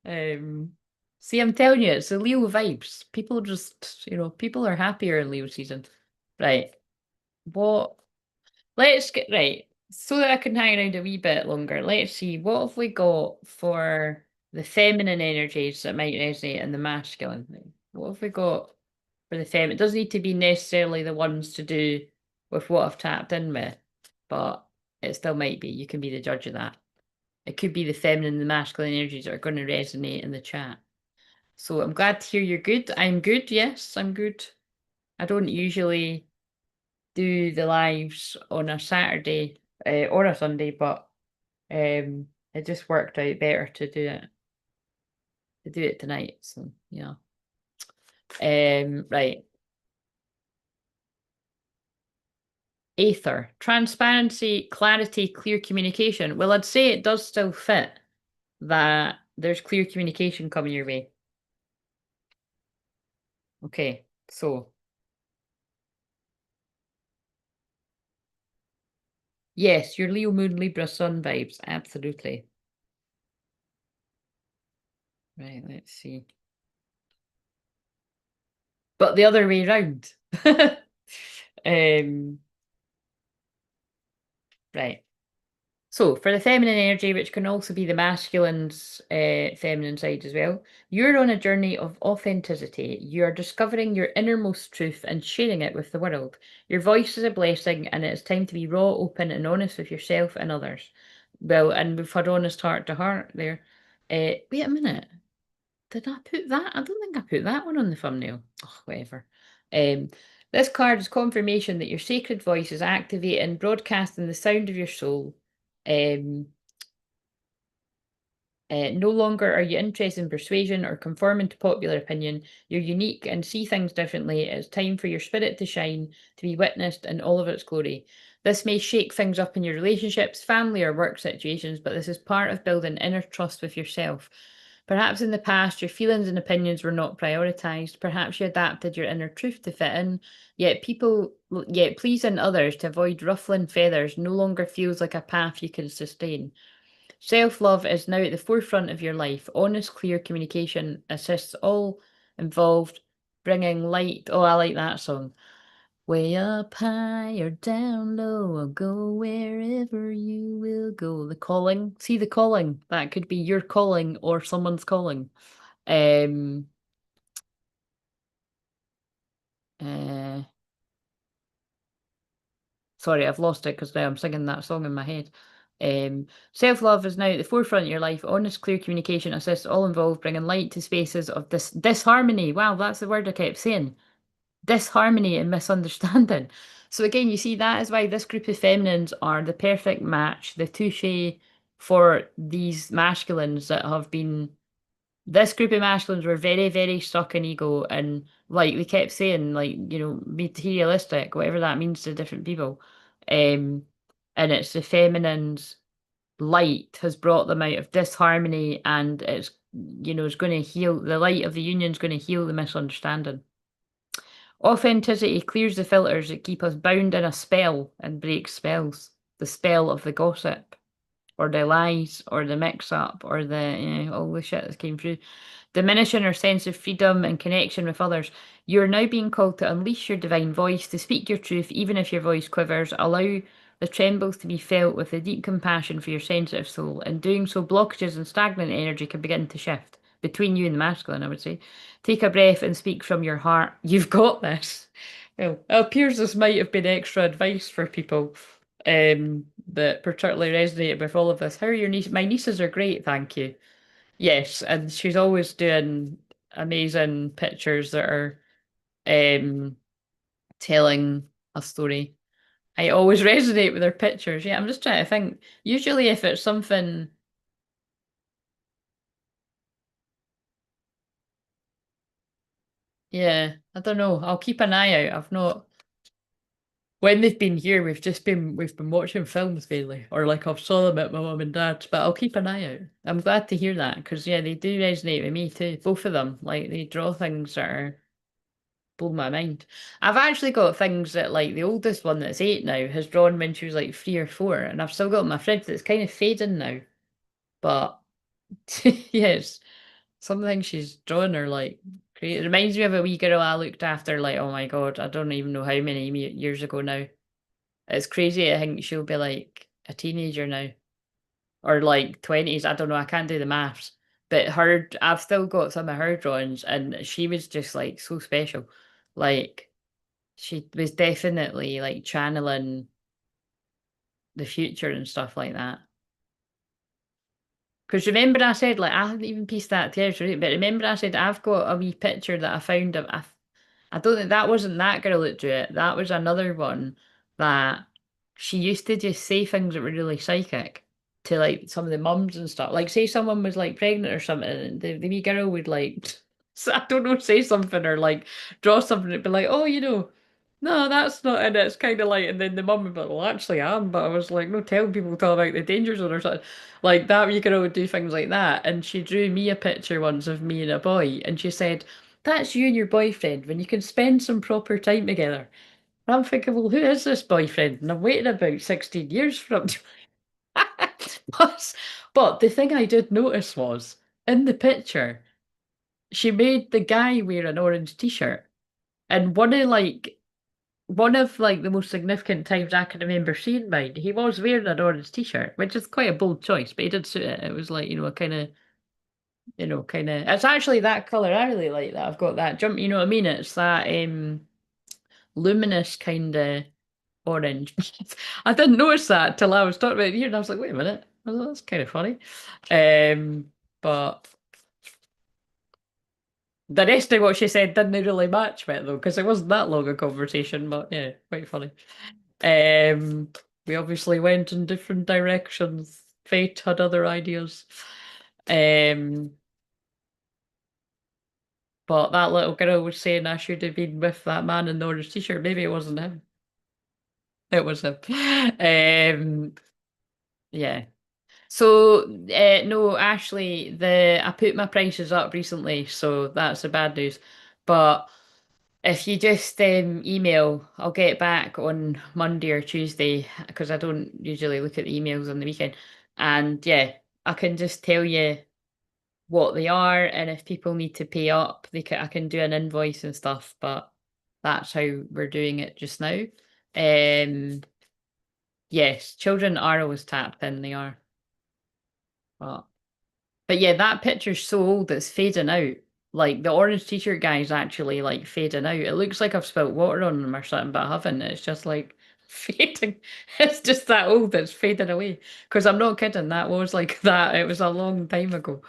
Um, see, I'm telling you, it's the Leo vibes. People just, people are happier in Leo season. Right. What? Let's get right. So that I can hang around a wee bit longer. Let's see. What have we got for the feminine energies that might resonate and the masculine thing? What have we got for the feminine? It doesn't need to be necessarily the ones to do with what I've tapped in with, but it still might be. You can be the judge of that. It could be the feminine and the masculine energies that are going to resonate in the chat. So I'm glad to hear you're good. I'm good. Yes, I'm good. I don't usually do the lives on a Saturday or a Sunday, but it just worked out better to do it tonight. So yeah. Right. Aether, transparency, clarity, clear communication. Well, I'd say it does still fit that there's clear communication coming your way. Okay, so yes, your Leo Moon Libra Sun vibes, absolutely. Right, let's see. But the other way round. Right. So, for the feminine energy, which can also be the masculine's feminine side as well, you're on a journey of authenticity. You are discovering your innermost truth and sharing it with the world. Your voice is a blessing, and it is time to be raw, open, and honest with yourself and others. Well, and we've had honest heart to heart there. Wait a minute. Did I put that? I don't think I put that one on the thumbnail. Oh, whatever. Um, this card is confirmation that your sacred voice is activating, broadcasting the sound of your soul. Um, no longer are you interested in persuasion or conforming to popular opinion. You're unique and see things differently. It's time for your spirit to shine, to be witnessed in all of its glory. This may shake things up in your relationships, family, or work situations, but this is part of building inner trust with yourself. Perhaps in the past, your feelings and opinions were not prioritized. Perhaps you adapted your inner truth to fit in. Yet pleasing others to avoid ruffling feathers no longer feels like a path you can sustain. Self love is now at the forefront of your life. Honest, clear communication assists all involved, bringing light. Oh, I like that song. Way up high or down low, I'll go wherever you will go. The calling. See the calling. That could be your calling or someone's calling. Um, uh, Sorry, I've lost it because now I'm singing that song in my head. Self-love is now at the forefront of your life. Honest, clear communication assists all involved, bringing light to spaces of disharmony. Wow, that's the word I kept saying. Disharmony and misunderstanding. So again, you see that is why this group of feminines are the perfect match, the touche for these masculines that have been. This group of masculines were very, very stuck in ego and like they kept saying, like, materialistic, whatever that means to different people. Um, and it's the feminines light has brought them out of disharmony and it's going to heal the light of the union's going to heal the misunderstanding. Authenticity clears the filters that keep us bound in a spell and breaks spells. The spell of the gossip, or the lies, or the mix up, or all the shit that came through. Diminishing our sense of freedom and connection with others. You are now being called to unleash your divine voice, to speak your truth, even if your voice quivers. Allow the trembles to be felt with a deep compassion for your sensitive soul. In doing so, blockages and stagnant energy can begin to shift between you and the masculine, I would say. Take a breath and speak from your heart. You've got this. Well, it appears this might have been extra advice for people that particularly resonated with all of this. How are your nieces? My nieces are great, thank you. Yes, and she's always doing amazing pictures that are um telling a story. I always resonate with her pictures. Yeah, I'm just trying to think. Usually if it's something, yeah, I don't know. I'll keep an eye out. I've not when they've been here, we've been watching films mainly, or like I've saw them at my mum and dad's, but I'll keep an eye out. I'm glad to hear that because yeah, they do resonate with me too. Both of them. Like they draw things that are blow my mind. I've actually got things that like the oldest one that's 8 now has drawn when she was like 3 or 4, and I've still got in my fridge that's kind of fading now. But yes, some things she's drawn are like great. It reminds me of a wee girl I looked after like, oh my God, I don't even know how many years ago now. It's crazy. I think she'll be like a teenager now or like 20s. I don't know. I can't do the maths. But I've still got some of her drawings, and she was just like so special. Like, she was definitely like channeling the future and stuff like that. Because remember, I said, like, I hadn't even pieced that together, right? But remember, I said, I've got a wee picture that I found of, I don't think that wasn't that girl that drew it. That was another one that she used to just say things that were really psychic to like some of the mums and stuff. Like, say someone was like pregnant or something, and the wee girl would like, I don't know, say something or like draw something. It'd be like, oh, no, that's not in it. It's kind of like, and then the mum would be like, well, actually, I am. But I was like, no, telling people to tell about the dangers of it or something. Like that, wee girl would do things like that. And she drew me a picture once of me and a boy, and she said, that's you and your boyfriend when you can spend some proper time together. And I'm thinking, well, who is this boyfriend? And I'm waiting about 16 years for him to. But, but the thing I did notice was in the picture, she made the guy wear an orange t-shirt. And one of like one of like the most significant times I can remember seeing mine, he was wearing an orange t-shirt, which is quite a bold choice, but he did suit it. It was like, a kind of, it's actually that color. I really like that. I've got that jump, you know what I mean? It's that luminous kind of orange. I didn't notice that till I was talking about it here, and I was like, wait a minute, well, that's kind of funny. But the rest of what she said didn't really match with it though, because it wasn't that long a conversation, but yeah, quite funny. Um, we obviously went in different directions. Fate had other ideas. Um, but that little girl was saying I should have been with that man in the orange t-shirt. Maybe it wasn't him. It was him. Yeah. So, no, Ashley, the I put my prices up recently, so that's the bad news. But if you just email, I'll get back on Monday or Tuesday because I don't usually look at the emails on the weekend. And yeah, I can just tell you what they are, and if people need to pay up, I can do an invoice and stuff. But that's how we're doing it just now. Um, yes, children are always tapped in. They are, but. But yeah, that picture's so old it's fading out. Like the orange t-shirt guy is actually like fading out. It looks like I've spilt water on them or something, but I haven't. It's just like fading. It's just that old it's fading away. Because I'm not kidding, that was like that. It was a long time ago.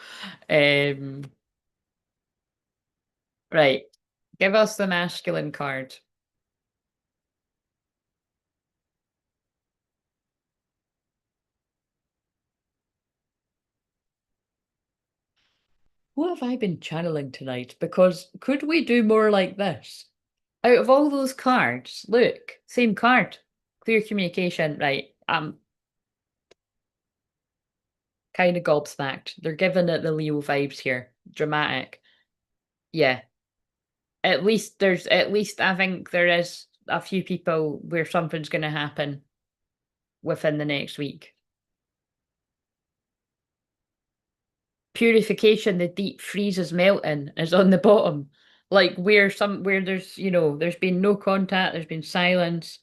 Um, right. Give us the masculine card. What have I been channeling tonight? Because could we do more like this? Out of all those cards, look, same card. Clear communication, right? Kind of gobsmacked. They're giving it the Leo vibes here. Dramatic. Yeah. At least I think there is a few people where something's gonna happen within the next week. Purification, the deep freeze is melting is on the bottom. Like where there's been no contact, there's been silence,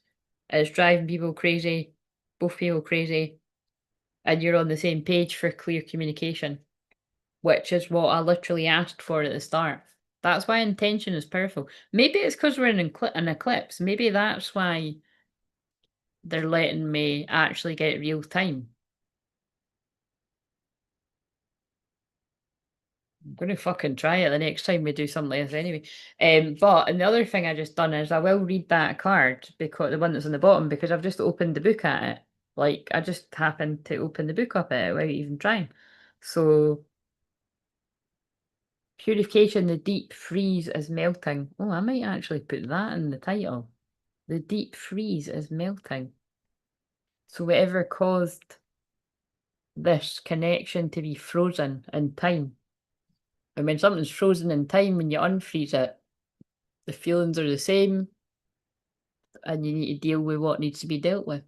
it's driving people crazy, both people crazy, and you're on the same page for clear communication, which is what I literally asked for at the start. That's why intention is powerful. Maybe it's because we're in an eclipse. Maybe that's why they're letting me actually get real time. I'm going to fucking try it the next time we do something like this anyway. And the other thing I just done is I will read that card, because the one that's on the bottom, because I've just opened the book at it. Like I just happened to open the book up at it without even trying. So purification, the deep freeze is melting. Oh, I might actually put that in the title. The deep freeze is melting. So whatever caused this connection to be frozen in time. And when something's frozen in time, when you unfreeze it, the feelings are the same, and you need to deal with what needs to be dealt with.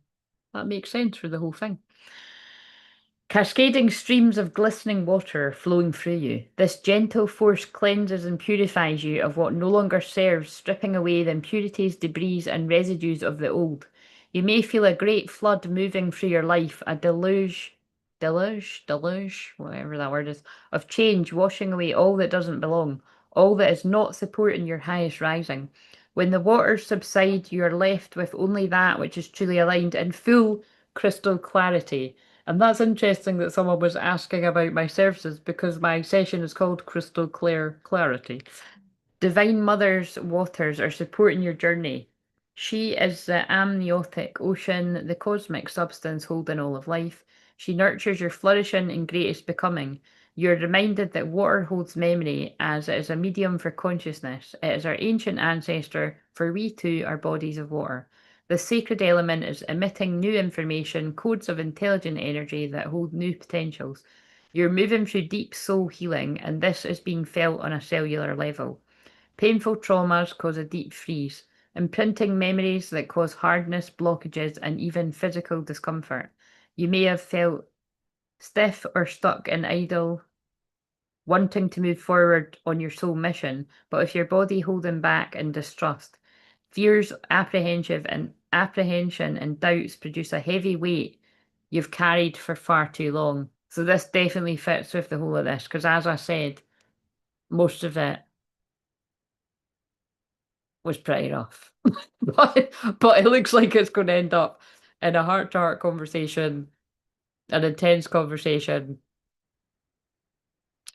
That makes sense for the whole thing. Cascading streams of glistening water flowing through you. This gentle force cleanses and purifies you of what no longer serves, stripping away the impurities, debris, and residues of the old. You may feel a great flood moving through your life, a deluge, whatever that word is, of change washing away all that doesn't belong, all that is not supporting your highest rising. When the waters subside, you are left with only that which is truly aligned in full crystal clarity. And that's interesting that someone was asking about my services, because my session is called Crystal Clear Clarity. Divine Mother's waters are supporting your journey. She is the amniotic ocean, the cosmic substance holding all of life. She nurtures your flourishing and greatest becoming. You're reminded that water holds memory, as it is a medium for consciousness. It is our ancient ancestor, for we too are bodies of water. The sacred element is emitting new information, codes of intelligent energy that hold new potentials. You're moving through deep soul healing, and this is being felt on a cellular level. Painful traumas cause a deep freeze, imprinting memories that cause hardness, blockages, and even physical discomfort. You may have felt stiff or stuck in idle, wanting to move forward on your soul mission, but with your body holding back in distrust. Fears, apprehension and doubts produce a heavy weight you've carried for far too long. So this definitely fits with the whole of this, because as I said, most of it was pretty rough. but it looks like it's going to end up in a heart-to-heart conversation, an intense conversation,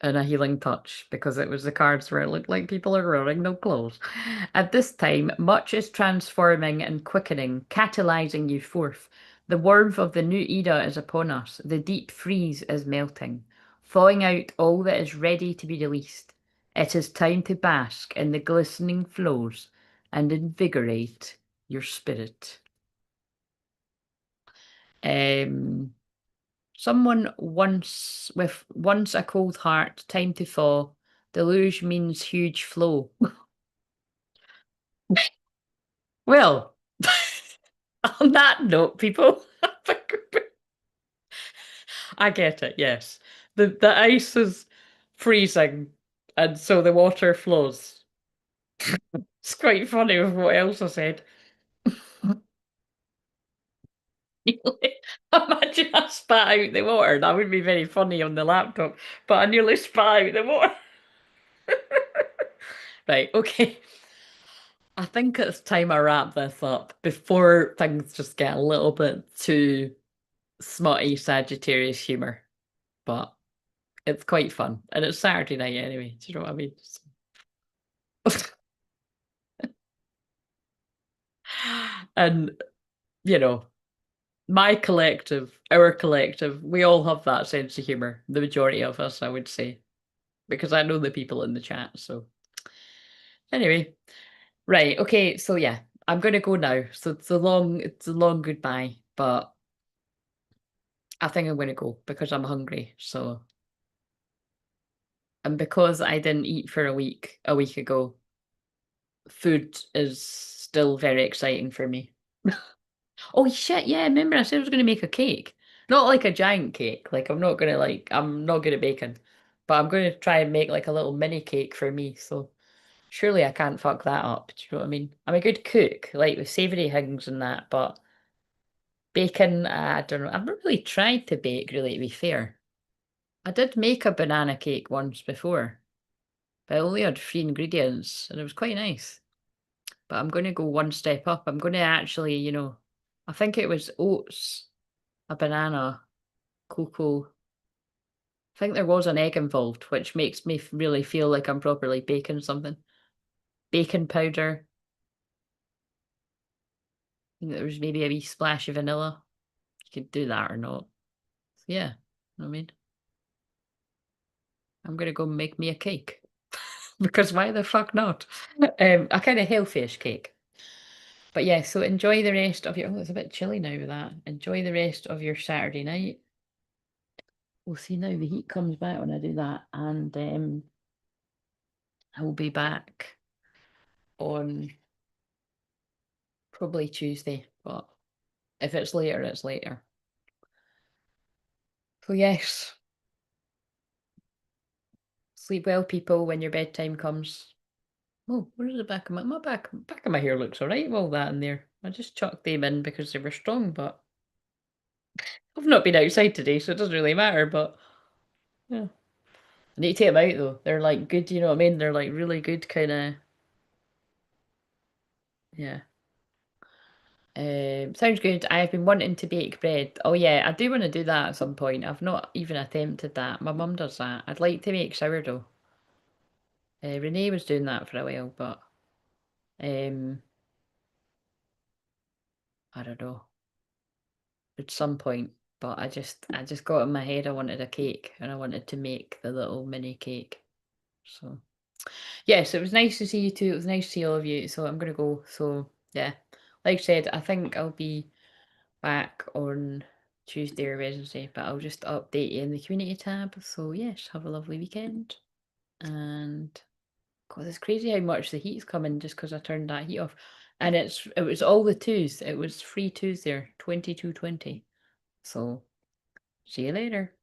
and a healing touch, because it was the cards where it looked like people are wearing no clothes. At this time, much is transforming and quickening, catalyzing you forth. The warmth of the new era is upon us. The deep freeze is melting, thawing out all that is ready to be released. It is time to bask in the glistening flows and invigorate your spirit. Someone once a cold heart, time to thaw. Deluge means huge flow. Well, on that note, people, I get it, yes. The ice is freezing, and so the water flows. It's quite funny with what else I said. Imagine I spat out the water. That would be very funny on the laptop, but I nearly spat out the water. Right, okay. I think it's time I wrap this up before things just get a little bit too smutty Sagittarius humour. But it's quite fun. And it's Saturday night anyway. Do you know what I mean? And, you know, my collective, our collective, we all have that sense of humour. The majority of us, I would say. Because I know the people in the chat. So, anyway. Right. Okay. So, yeah. I'm going to go now. So, it's a long goodbye. But I think I'm going to go because I'm hungry. So, and because I didn't eat for a week ago, food is still very exciting for me. Oh shit, yeah, remember I said I was going to make a cake. Not like a giant cake. Like I'm not good at baking. But I'm going to try and make like a little mini cake for me. So surely I can't fuck that up. Do you know what I mean? I'm a good cook, like with savoury things and that, but baking, I don't know. I've not really tried to bake, really, to be fair. I did make a banana cake once before, but I only had 3 ingredients and it was quite nice. But I'm going to go one step up. I'm going to actually, I think it was oats, a banana, cocoa. I think there was an egg involved, which makes me really feel like I'm properly baking something. Baking powder. I think there was maybe a wee splash of vanilla. You could do that or not. So yeah, you know what I mean? I'm going to go make me a cake. Because why the fuck not? A kind of healthy-ish cake. But yeah, so enjoy the rest of your... Oh, it's a bit chilly now with that. Enjoy the rest of your Saturday night. We'll see now. The heat comes back when I do that. And I will be back on probably Tuesday. But if it's later, it's later. So yes. Sleep well, people, when your bedtime comes. Oh, where's the back of my back of my hair looks alright with all that in there. I just chucked them in because they were strong, but I've not been outside today, so it doesn't really matter, but yeah. I need to take them out though. They're like good, you know what I mean? They're like really good kind of, yeah. Sounds good. I have been wanting to bake bread. Oh yeah, I do want to do that at some point. I've not even attempted that. My mum does that. I'd like to make sourdough. Renee was doing that for a while, but um, I don't know. At some point, but I just got in my head I wanted a cake and I wanted to make the little mini cake. So yes, it was nice to see you too. It was nice to see all of you. So I'm gonna go. So yeah, like I said, I think I'll be back on Tuesday or Wednesday, but I'll just update you in the community tab. So yes, have a lovely weekend. And God, it's crazy how much the heat's coming just because I turned that heat off. And it was all the twos. It was 3 twos there, 2220. So see you later.